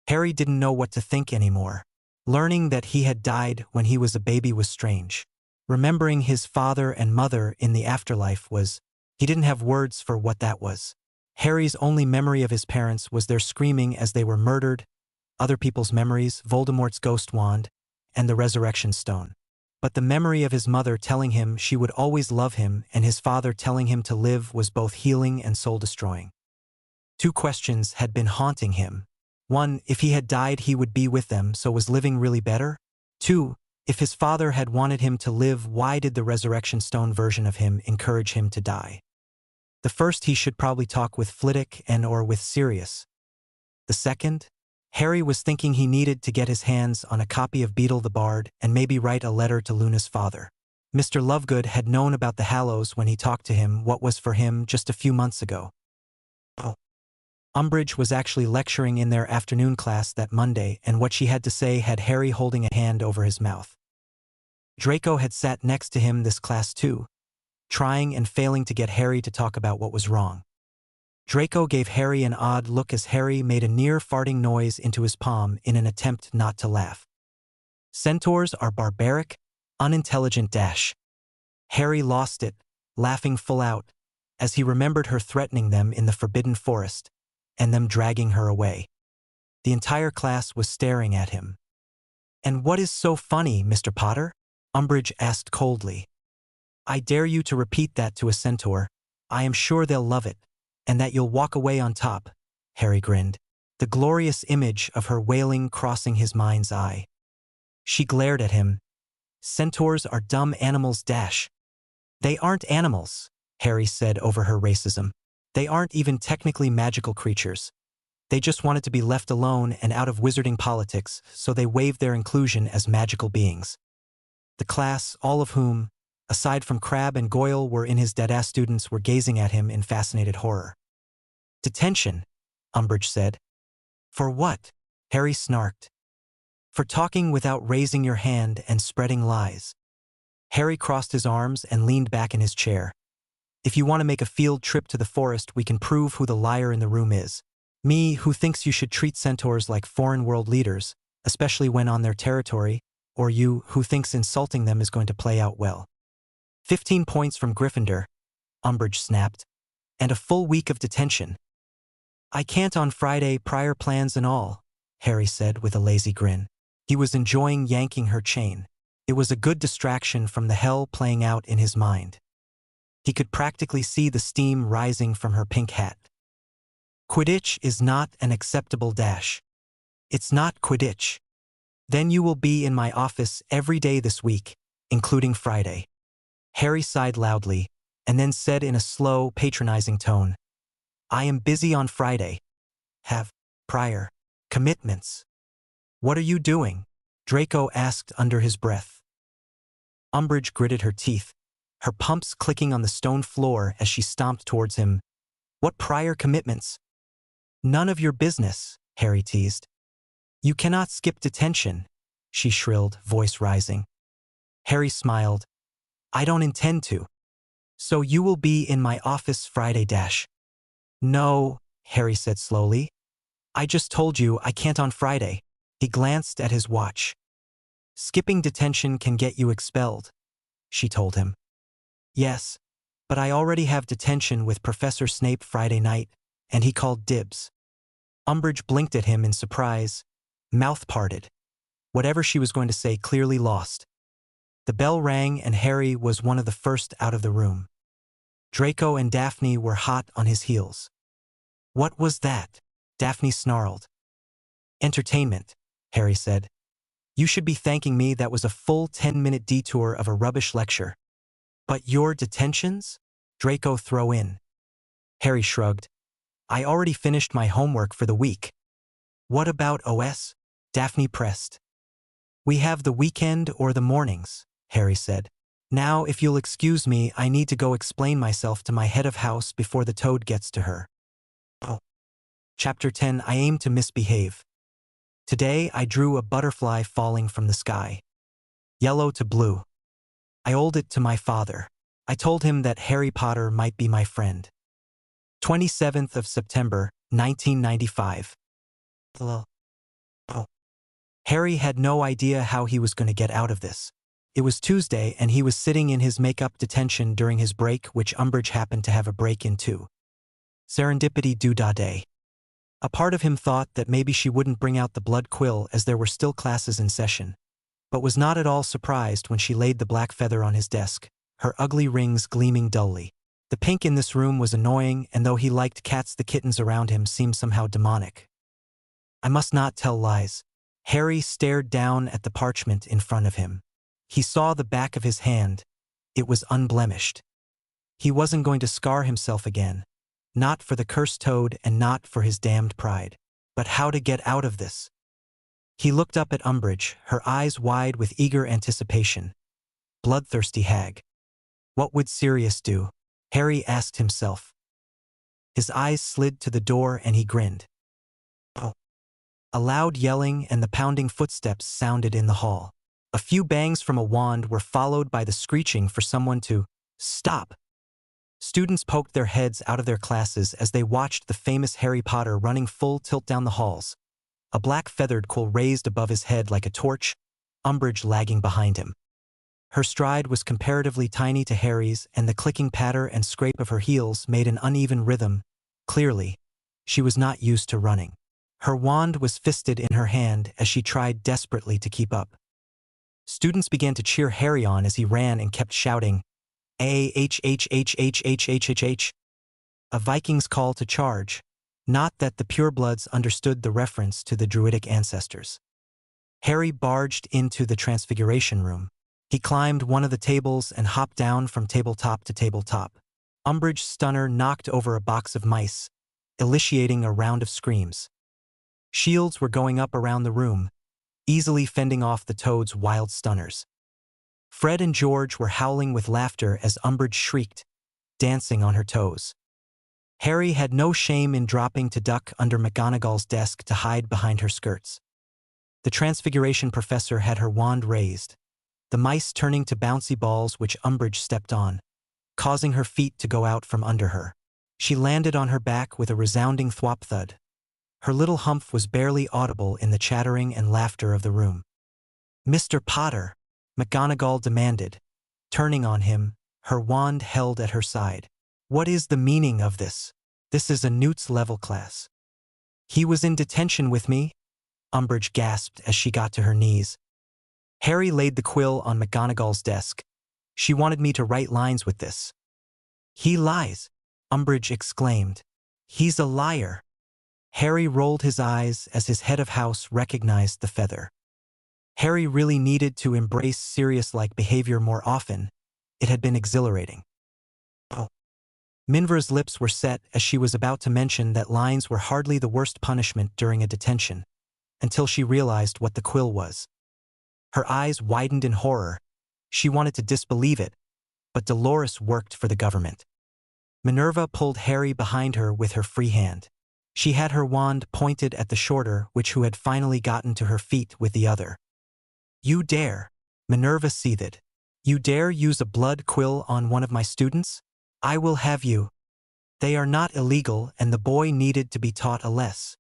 Harry didn't know what to think anymore. Learning that he had died when he was a baby was strange. Remembering his father and mother in the afterlife was, he didn't have words for what that was. Harry's only memory of his parents was their screaming as they were murdered, other people's memories, Voldemort's ghost wand, and the resurrection stone. But the memory of his mother telling him she would always love him and his father telling him to live was both healing and soul-destroying. 2 questions had been haunting him. 1, if he had died he would be with them, so was living really better? 2, if his father had wanted him to live, why did the resurrection stone version of him encourage him to die? The first, he should probably talk with Flitwick and/or with Sirius. The second? Harry was thinking he needed to get his hands on a copy of Beetle the Bard and maybe write a letter to Luna's father. Mr. Lovegood had known about the Hallows when he talked to him what was for him just a few months ago. Oh. Umbridge was actually lecturing in their afternoon class that Monday, and what she had to say had Harry holding a hand over his mouth. Draco had sat next to him this class too, trying and failing to get Harry to talk about what was wrong. Draco gave Harry an odd look as Harry made a near-farting noise into his palm in an attempt not to laugh. Centaurs are barbaric, unintelligent dash. Harry lost it, laughing full out, as he remembered her threatening them in the Forbidden Forest, and them dragging her away. The entire class was staring at him. "And what is so funny, Mr. Potter?" Umbridge asked coldly. "I dare you to repeat that to a centaur. I am sure they'll love it, and that you'll walk away on top," Harry grinned, the glorious image of her wailing crossing his mind's eye. She glared at him. "Centaurs are dumb animals dash." "They aren't animals," Harry said over her racism. "They aren't even technically magical creatures. They just wanted to be left alone and out of wizarding politics, so they waived their inclusion as magical beings." The class, all of whom, aside from Crabbe and Goyle, were in his dead-ass students, were gazing at him in fascinated horror. "Detention," Umbridge said. "For what?" Harry snarked. "For talking without raising your hand and spreading lies." Harry crossed his arms and leaned back in his chair. "If you want to make a field trip to the forest, we can prove who the liar in the room is. Me, who thinks you should treat centaurs like foreign world leaders, especially when on their territory, or you, who thinks insulting them is going to play out well." 15 points from Gryffindor, Umbridge snapped, "and a full week of detention." "I can't on Friday, prior plans and all," Harry said with a lazy grin. He was enjoying yanking her chain. It was a good distraction from the hell playing out in his mind. He could practically see the steam rising from her pink hat. "Quidditch is not an acceptable dash." "It's not Quidditch." "Then you will be in my office every day this week, including Friday." Harry sighed loudly, and then said in a slow, patronizing tone, "I am busy on Friday. Have prior commitments." "What are you doing?" Draco asked under his breath. Umbridge gritted her teeth, her pumps clicking on the stone floor as she stomped towards him. "What prior commitments?" "None of your business," Harry teased. "You cannot skip detention," she shrilled, voice rising. Harry smiled. "I don't intend to." "So you will be in my office Friday dash." "No," Harry said slowly. "I just told you I can't on Friday." He glanced at his watch. "Skipping detention can get you expelled," she told him. "Yes, but I already have detention with Professor Snape Friday night," and he called dibs. Umbridge blinked at him in surprise, mouth parted. Whatever she was going to say clearly lost. The bell rang and Harry was one of the first out of the room. Draco and Daphne were hot on his heels. "What was that?" Daphne snarled. "Entertainment," Harry said. "You should be thanking me. That was a full 10-minute detour of a rubbish lecture." "But your detentions?" Draco threw in. Harry shrugged. "I already finished my homework for the week." "What about OS?" Daphne pressed. "We have the weekend or the mornings," Harry said. "Now, if you'll excuse me, I need to go explain myself to my head of house before the toad gets to her." Oh. Chapter 10. I aim to misbehave. Today, I drew a butterfly falling from the sky. Yellow to blue. I owed it to my father. I told him that Harry Potter might be my friend. 27th of September, 1995. Oh. Harry had no idea how he was going to get out of this. It was Tuesday and he was sitting in his makeup detention during his break, which Umbridge happened to have a break in too. Serendipity do-da-day. A part of him thought that maybe she wouldn't bring out the blood quill as there were still classes in session, but was not at all surprised when she laid the black feather on his desk, her ugly rings gleaming dully. The pink in this room was annoying, and though he liked cats, the kittens around him seemed somehow demonic. I must not tell lies. Harry stared down at the parchment in front of him. He saw the back of his hand. It was unblemished. He wasn't going to scar himself again. Not for the cursed toad and not for his damned pride. But how to get out of this? He looked up at Umbridge, her eyes wide with eager anticipation. Bloodthirsty hag. What would Sirius do? Harry asked himself. His eyes slid to the door and he grinned. Oh. A loud yelling and the pounding footsteps sounded in the hall. A few bangs from a wand were followed by the screeching for someone to stop. Students poked their heads out of their classes as they watched the famous Harry Potter running full tilt down the halls, a black feathered quill raised above his head like a torch, Umbridge lagging behind him. Her stride was comparatively tiny to Harry's, and the clicking patter and scrape of her heels made an uneven rhythm. Clearly, she was not used to running. Her wand was fisted in her hand as she tried desperately to keep up. Students began to cheer Harry on as he ran and kept shouting, "A-H-H-H-H-H-H-H-H," a Viking's call to charge. Not that the purebloods understood the reference to the druidic ancestors. Harry barged into the transfiguration room. He climbed one of the tables and hopped down from tabletop to tabletop. Umbridge's stunner knocked over a box of mice, initiating a round of screams. Shields were going up around the room, easily fending off the Toad's wild stunners. Fred and George were howling with laughter as Umbridge shrieked, dancing on her toes. Harry had no shame in dropping to duck under McGonagall's desk to hide behind her skirts. The Transfiguration Professor had her wand raised, the mice turning to bouncy balls which Umbridge stepped on, causing her feet to go out from under her. She landed on her back with a resounding thwop thud. Her little humph was barely audible in the chattering and laughter of the room. "Mr. Potter," McGonagall demanded, turning on him, her wand held at her side. "What is the meaning of this? This is a Newt's level class." "He was in detention with me," Umbridge gasped as she got to her knees. Harry laid the quill on McGonagall's desk. "She wanted me to write lines with this." "He lies," Umbridge exclaimed. "He's a liar." Harry rolled his eyes as his head of house recognized the feather. Harry really needed to embrace Sirius-like behavior more often. It had been exhilarating. "Oh." Minvra's lips were set as she was about to mention that lines were hardly the worst punishment during a detention, until she realized what the quill was. Her eyes widened in horror. She wanted to disbelieve it, but Dolores worked for the government. Minerva pulled Harry behind her with her free hand. She had her wand pointed at the shorter witch who had finally gotten to her feet with the other. "You dare," Minerva seethed. "You dare use a blood quill on one of my students? I will have you." "They are not illegal, and the boy needed to be taught a lesson.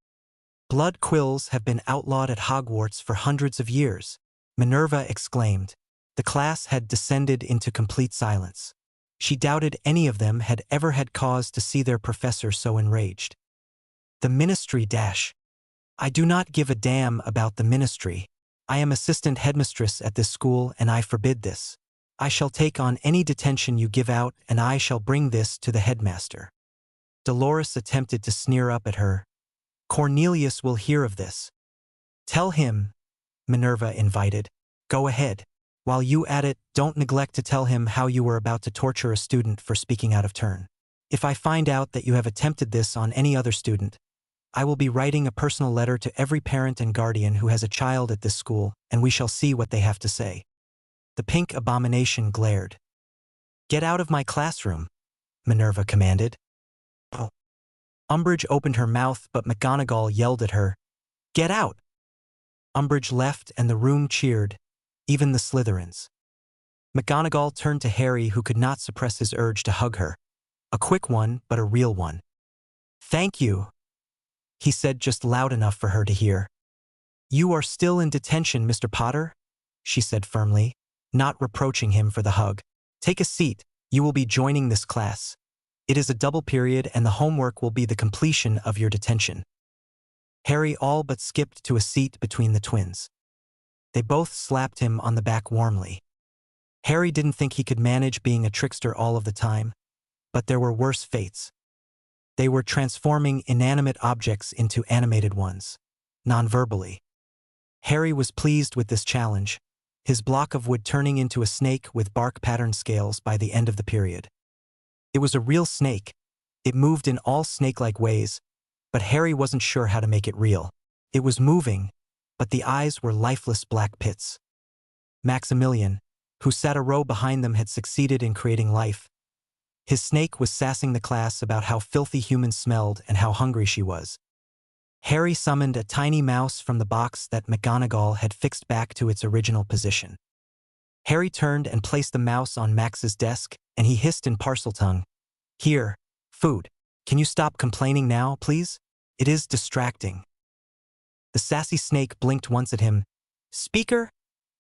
Blood quills have been outlawed at Hogwarts for hundreds of years," Minerva exclaimed. The class had descended into complete silence. She doubted any of them had ever had cause to see their professor so enraged. "The ministry dash. I do not give a damn about the ministry. I am assistant headmistress at this school and I forbid this. I shall take on any detention you give out and I shall bring this to the headmaster." Dolores attempted to sneer up at her. "Cornelius will hear of this." "Tell him," Minerva invited. "Go ahead. While you at it, don't neglect to tell him how you were about to torture a student for speaking out of turn. If I find out that you have attempted this on any other student, I will be writing a personal letter to every parent and guardian who has a child at this school, and we shall see what they have to say." The pink abomination glared. "Get out of my classroom," Minerva commanded. "Oh." Umbridge opened her mouth, but McGonagall yelled at her, "Get out!" Umbridge left and the room cheered, even the Slytherins. McGonagall turned to Harry, who could not suppress his urge to hug her. A quick one, but a real one. "Thank you," he said just loud enough for her to hear. "You are still in detention, Mr. Potter," she said firmly, not reproaching him for the hug. "Take a seat. You will be joining this class. It is a double period and the homework will be the completion of your detention." Harry all but skipped to a seat between the twins. They both slapped him on the back warmly. Harry didn't think he could manage being a trickster all of the time, but there were worse fates. They were transforming inanimate objects into animated ones, non-verbally. Harry was pleased with this challenge, his block of wood turning into a snake with bark-patterned scales by the end of the period. It was a real snake. It moved in all snake-like ways, but Harry wasn't sure how to make it real. It was moving, but the eyes were lifeless black pits. Maximilian, who sat a row behind them, had succeeded in creating life. His snake was sassing the class about how filthy humans smelled and how hungry she was. Harry summoned a tiny mouse from the box that McGonagall had fixed back to its original position. Harry turned and placed the mouse on Max's desk, and he hissed in Parseltongue, Here, food. Can you stop complaining now, please? It is distracting. The sassy snake blinked once at him. Speaker?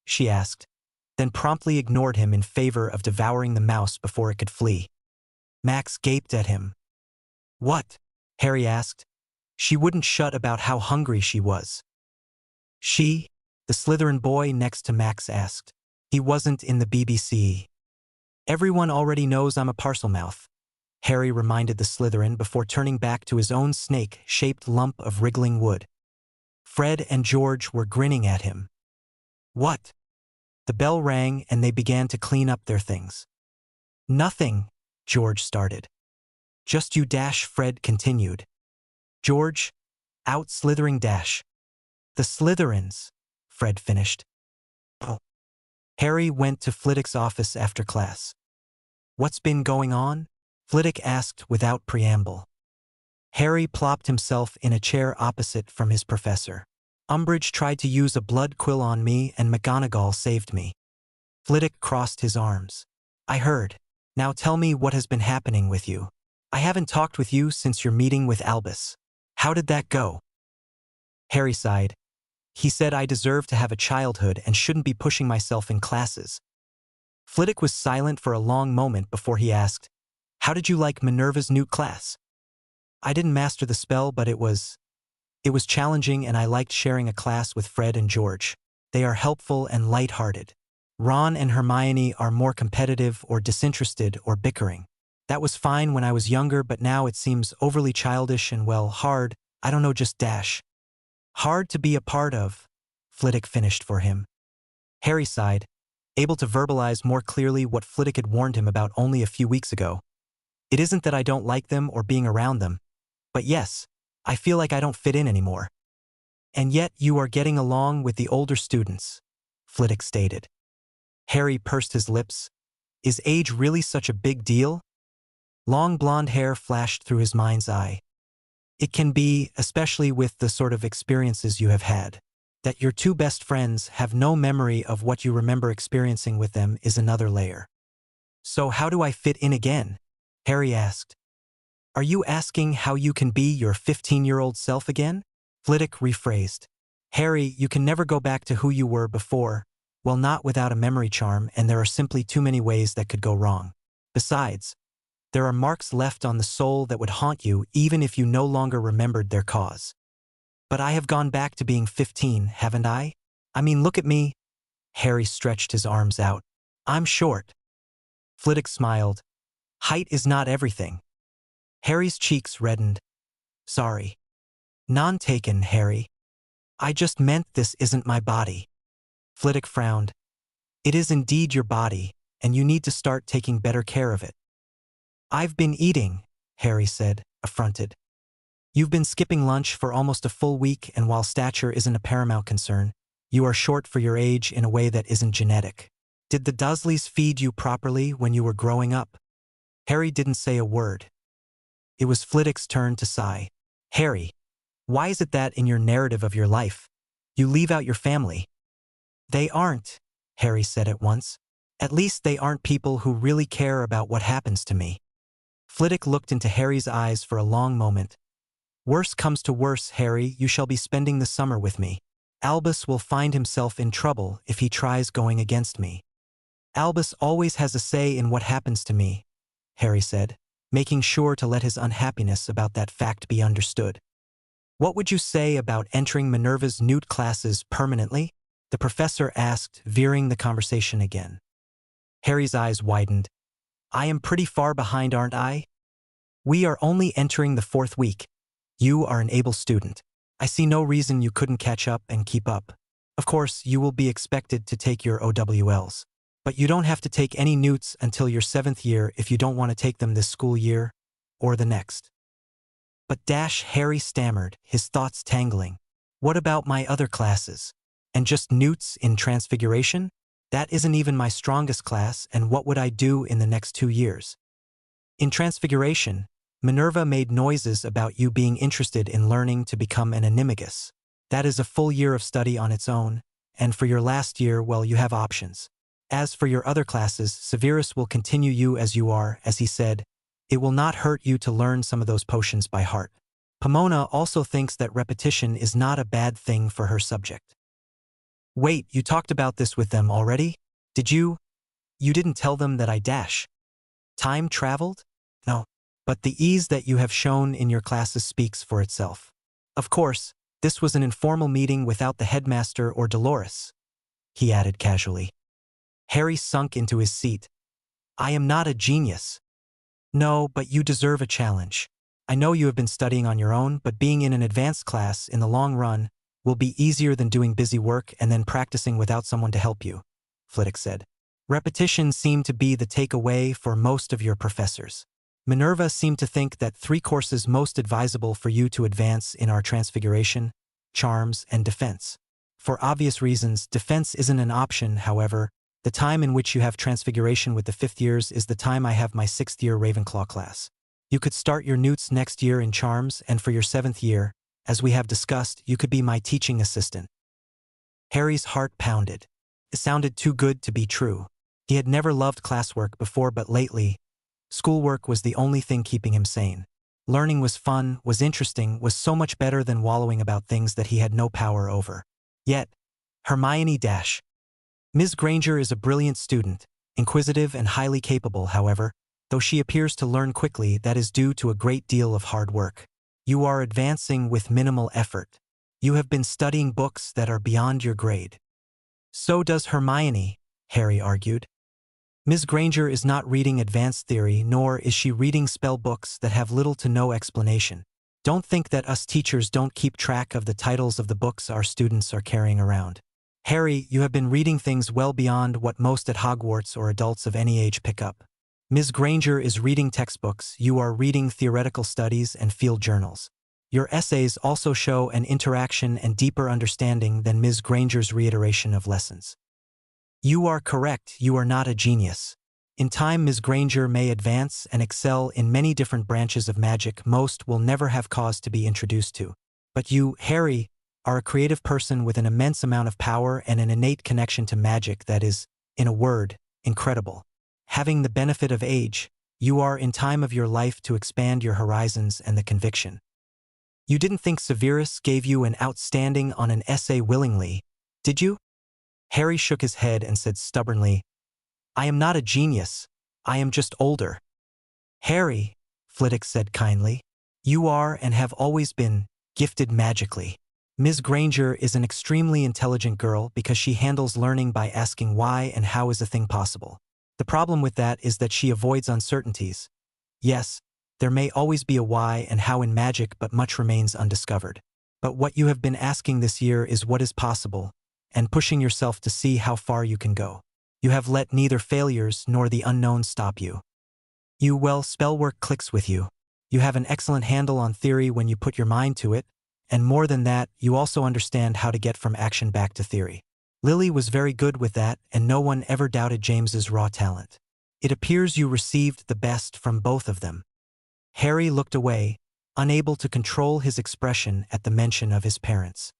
She asked, then promptly ignored him in favor of devouring the mouse before it could flee. Max gaped at him. What? Harry asked. She wouldn't shut about how hungry she was. She, the Slytherin boy next to Max asked. He wasn't in the BBC. Everyone already knows I'm a parselmouth, Harry reminded the Slytherin before turning back to his own snake-shaped lump of wriggling wood. Fred and George were grinning at him. What? The bell rang and they began to clean up their things. Nothing, George started. Just you, Fred continued. George, out slithering dash. The Slytherins, Fred finished. Oh. Harry went to Flitwick's office after class. What's been going on? Flitwick asked without preamble. Harry plopped himself in a chair opposite from his professor. Umbridge tried to use a blood quill on me and McGonagall saved me. Flitwick crossed his arms. I heard. Now tell me what has been happening with you. I haven't talked with you since your meeting with Albus. How did that go? Harry sighed. He said I deserve to have a childhood and shouldn't be pushing myself in classes. Flitwick was silent for a long moment before he asked, How did you like Minerva's new class? I didn't master the spell, but it was challenging and I liked sharing a class with Fred and George. They are helpful and light-hearted. Ron and Hermione are more competitive or disinterested or bickering. That was fine when I was younger, but now it seems overly childish and, well, hard. I don't know, just hard to be a part of, Flitwick finished for him. Harry sighed, able to verbalize more clearly what Flitwick had warned him about only a few weeks ago. It isn't that I don't like them or being around them, but yes, I feel like I don't fit in anymore. And yet you are getting along with the older students, Flitwick stated. Harry pursed his lips. Is age really such a big deal? Long blonde hair flashed through his mind's eye. It can be, especially with the sort of experiences you have had. That your two best friends have no memory of what you remember experiencing with them is another layer. So how do I fit in again? Harry asked. Are you asking how you can be your 15-year-old self again? Flitwick rephrased. Harry, you can never go back to who you were before, well, not without a memory charm, and there are simply too many ways that could go wrong. Besides, there are marks left on the soul that would haunt you even if you no longer remembered their cause. But I have gone back to being 15, haven't I? I mean, look at me. Harry stretched his arms out. I'm short. Flitwick smiled. Height is not everything. Harry's cheeks reddened. Sorry. None taken, Harry. I just meant this isn't my body. Flitwick frowned. It is indeed your body, and you need to start taking better care of it. I've been eating, Harry said, affronted. You've been skipping lunch for almost a full week, and while stature isn't a paramount concern, you are short for your age in a way that isn't genetic. Did the Dursleys feed you properly when you were growing up? Harry didn't say a word. It was Flitwick's turn to sigh. Harry, why is it that in your narrative of your life, you leave out your family? They aren't, Harry said at once. At least they aren't people who really care about what happens to me. Flitwick looked into Harry's eyes for a long moment. Worse comes to worse, Harry, you shall be spending the summer with me. Albus will find himself in trouble if he tries going against me. Albus always has a say in what happens to me, Harry said, making sure to let his unhappiness about that fact be understood. What would you say about entering Minerva's newt classes permanently? The professor asked, veering the conversation again. Harry's eyes widened. I am pretty far behind, aren't I? We are only entering the 4th week. You are an able student. I see no reason you couldn't catch up and keep up. Of course, you will be expected to take your OWLs. But you don't have to take any newts until your 7th year if you don't want to take them this school year or the next. But Harry stammered, his thoughts tangling. What about my other classes? And just newts in Transfiguration? That isn't even my strongest class, and what would I do in the next 2 years? In Transfiguration, Minerva made noises about you being interested in learning to become an animagus. That is a full year of study on its own, and for your last year, well, you have options. As for your other classes, Severus will continue you as you are, as he said, It will not hurt you to learn some of those potions by heart. Pomona also thinks that repetition is not a bad thing for her subject. Wait, you talked about this with them already? Did you? You didn't tell them that I dash. Time traveled? No. But the ease that you have shown in your classes speaks for itself. Of course, this was an informal meeting without the headmaster or Dolores, he added casually. Harry sunk into his seat. I am not a genius. No, but you deserve a challenge. I know you have been studying on your own, but being in an advanced class in the long run will be easier than doing busy work and then practicing without someone to help you, Flitwick said. Repetition seemed to be the takeaway for most of your professors. Minerva seemed to think that 3 courses most advisable for you to advance in are Transfiguration, Charms, and Defense. For obvious reasons, Defense isn't an option, however. The time in which you have Transfiguration with the 5th years is the time I have my 6th year Ravenclaw class. You could start your newts next year in Charms, and for your 7th year, as we have discussed, you could be my teaching assistant. Harry's heart pounded. It sounded too good to be true. He had never loved classwork before, but lately, schoolwork was the only thing keeping him sane. Learning was fun, was interesting, was so much better than wallowing about things that he had no power over. Yet, Hermione dash. Ms. Granger is a brilliant student, inquisitive and highly capable, however. Though she appears to learn quickly, that is due to a great deal of hard work. You are advancing with minimal effort. You have been studying books that are beyond your grade. So does Hermione, Harry argued. Ms. Granger is not reading advanced theory, nor is she reading spell books that have little to no explanation. Don't think that us teachers don't keep track of the titles of the books our students are carrying around. Harry, you have been reading things well beyond what most at Hogwarts or adults of any age pick up. Ms. Granger is reading textbooks, you are reading theoretical studies and field journals. Your essays also show an interaction and deeper understanding than Ms. Granger's reiteration of lessons. You are correct, you are not a genius. In time, Ms. Granger may advance and excel in many different branches of magic most will never have cause to be introduced to. But you, Harry, are a creative person with an immense amount of power and an innate connection to magic that is, in a word, incredible. Having the benefit of age, you are in time of your life to expand your horizons and the conviction. You didn't think Severus gave you an outstanding on an essay willingly, did you? Harry shook his head and said stubbornly, I am not a genius, I am just older. Harry, Flitwick said kindly, you are and have always been gifted magically. Ms. Granger is an extremely intelligent girl because she handles learning by asking why and how is a thing possible. The problem with that is that she avoids uncertainties. Yes, there may always be a why and how in magic, but much remains undiscovered. But what you have been asking this year is what is possible, and pushing yourself to see how far you can go. You have let neither failures nor the unknown stop you. Spellwork clicks with you. You have an excellent handle on theory when you put your mind to it, and more than that, you also understand how to get from action back to theory. Lily was very good with that, and no one ever doubted James's raw talent. It appears you received the best from both of them. Harry looked away, unable to control his expression at the mention of his parents.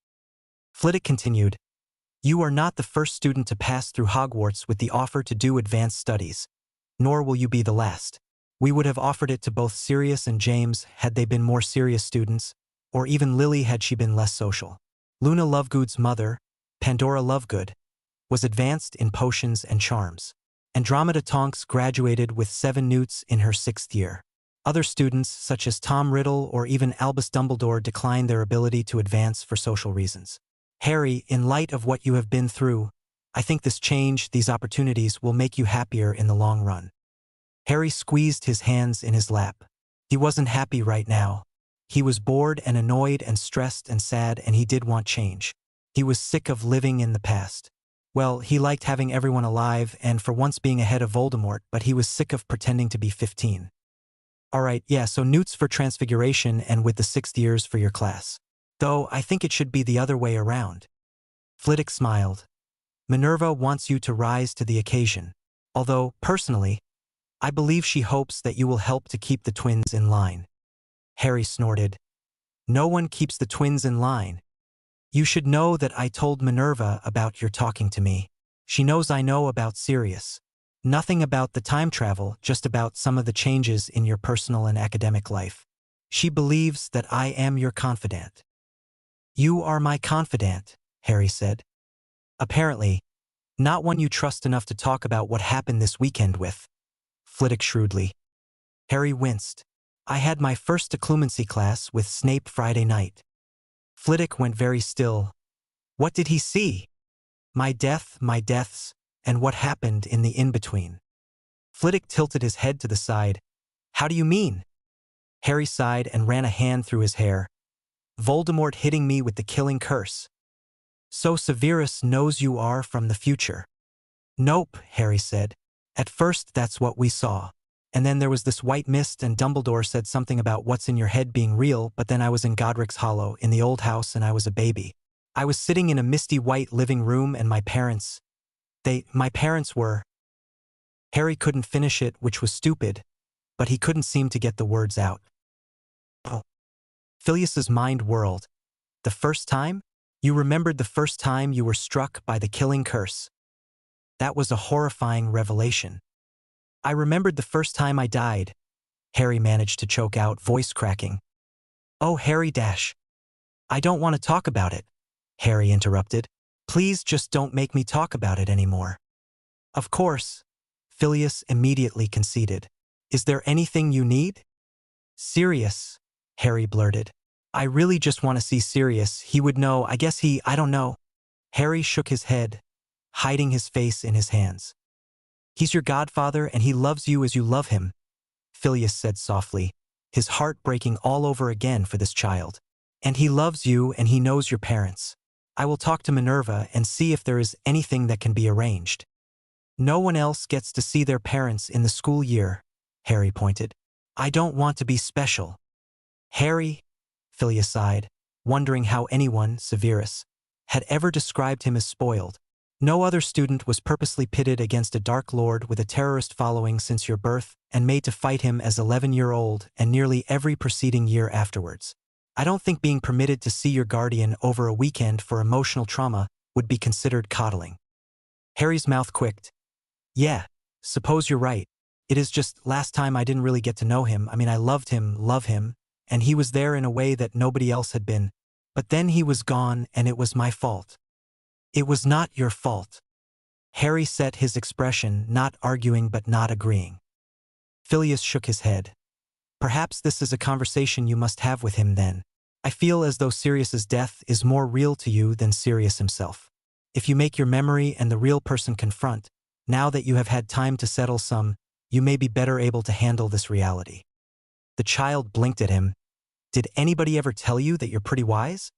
Flitwick continued, You are not the first student to pass through Hogwarts with the offer to do advanced studies, nor will you be the last. We would have offered it to both Sirius and James had they been more serious students, or even Lily had she been less social. Luna Lovegood's mother, Pandora Lovegood, was advanced in potions and charms. Andromeda Tonks graduated with 7 newts in her 6th year. Other students, such as Tom Riddle or even Albus Dumbledore, declined their ability to advance for social reasons. Harry, in light of what you have been through, I think this change, these opportunities, will make you happier in the long run. Harry squeezed his hands in his lap. He wasn't happy right now. He was bored and annoyed and stressed and sad, and he did want change. He was sick of living in the past. Well, he liked having everyone alive and for once being ahead of Voldemort, but he was sick of pretending to be 15. Alright, yeah, so newts for Transfiguration and with the 6th years for your class. Though I think it should be the other way around. Flitwick smiled. Minerva wants you to rise to the occasion. Although, personally, I believe she hopes that you will help to keep the twins in line. Harry snorted. No one keeps the twins in line. You should know that I told Minerva about your talking to me. She knows I know about Sirius. Nothing about the time travel, just about some of the changes in your personal and academic life. She believes that I am your confidant. You are my confidant, Harry said. Apparently, not one you trust enough to talk about what happened this weekend with. Flitwick shrewdly. Harry winced. I had my first declumency class with Snape Friday night. Flitwick went very still. What did he see? My death, my deaths, and what happened in the in-between. Flitwick tilted his head to the side. How do you mean? Harry sighed and ran a hand through his hair. Voldemort hitting me with the killing curse. So Severus knows you are from the future. Nope, Harry said. At first that's what we saw. And then there was this white mist and Dumbledore said something about what's in your head being real, but then I was in Godric's Hollow, in the old house, and I was a baby. I was sitting in a misty white living room and my parents were… Harry couldn't finish it, which was stupid, but he couldn't seem to get the words out. Oh. Phileas's mind whirled. The first time? You remembered the first time you were struck by the killing curse. That was a horrifying revelation. I remembered the first time I died. Harry managed to choke out, voice cracking. Oh, Harry dash. I don't want to talk about it, Harry interrupted. Please just don't make me talk about it anymore. Of course, Phileas immediately conceded. Is there anything you need? Sirius, Harry blurted. I really just want to see Sirius. He would know, I don't know. Harry shook his head, hiding his face in his hands. He's your godfather and he loves you as you love him, Phileas said softly, his heart breaking all over again for this child. And he loves you and he knows your parents. I will talk to Minerva and see if there is anything that can be arranged. No one else gets to see their parents in the school year, Harry pointed. I don't want to be special. Harry, Phileas sighed, wondering how anyone, Severus, had ever described him as spoiled. No other student was purposely pitted against a Dark Lord with a terrorist following since your birth and made to fight him as 11-year-old and nearly every preceding year afterwards. I don't think being permitted to see your guardian over a weekend for emotional trauma would be considered coddling. Harry's mouth quirked. Yeah, suppose you're right. It is just last time I didn't really get to know him. I loved him, and he was there in a way that nobody else had been. But then he was gone and it was my fault. It was not your fault. Harry set his expression, not arguing but not agreeing. Phileas shook his head. Perhaps this is a conversation you must have with him then. I feel as though Sirius's death is more real to you than Sirius himself. If you make your memory and the real person confront, now that you have had time to settle some, you may be better able to handle this reality. The child blinked at him. Did anybody ever tell you that you're pretty wise?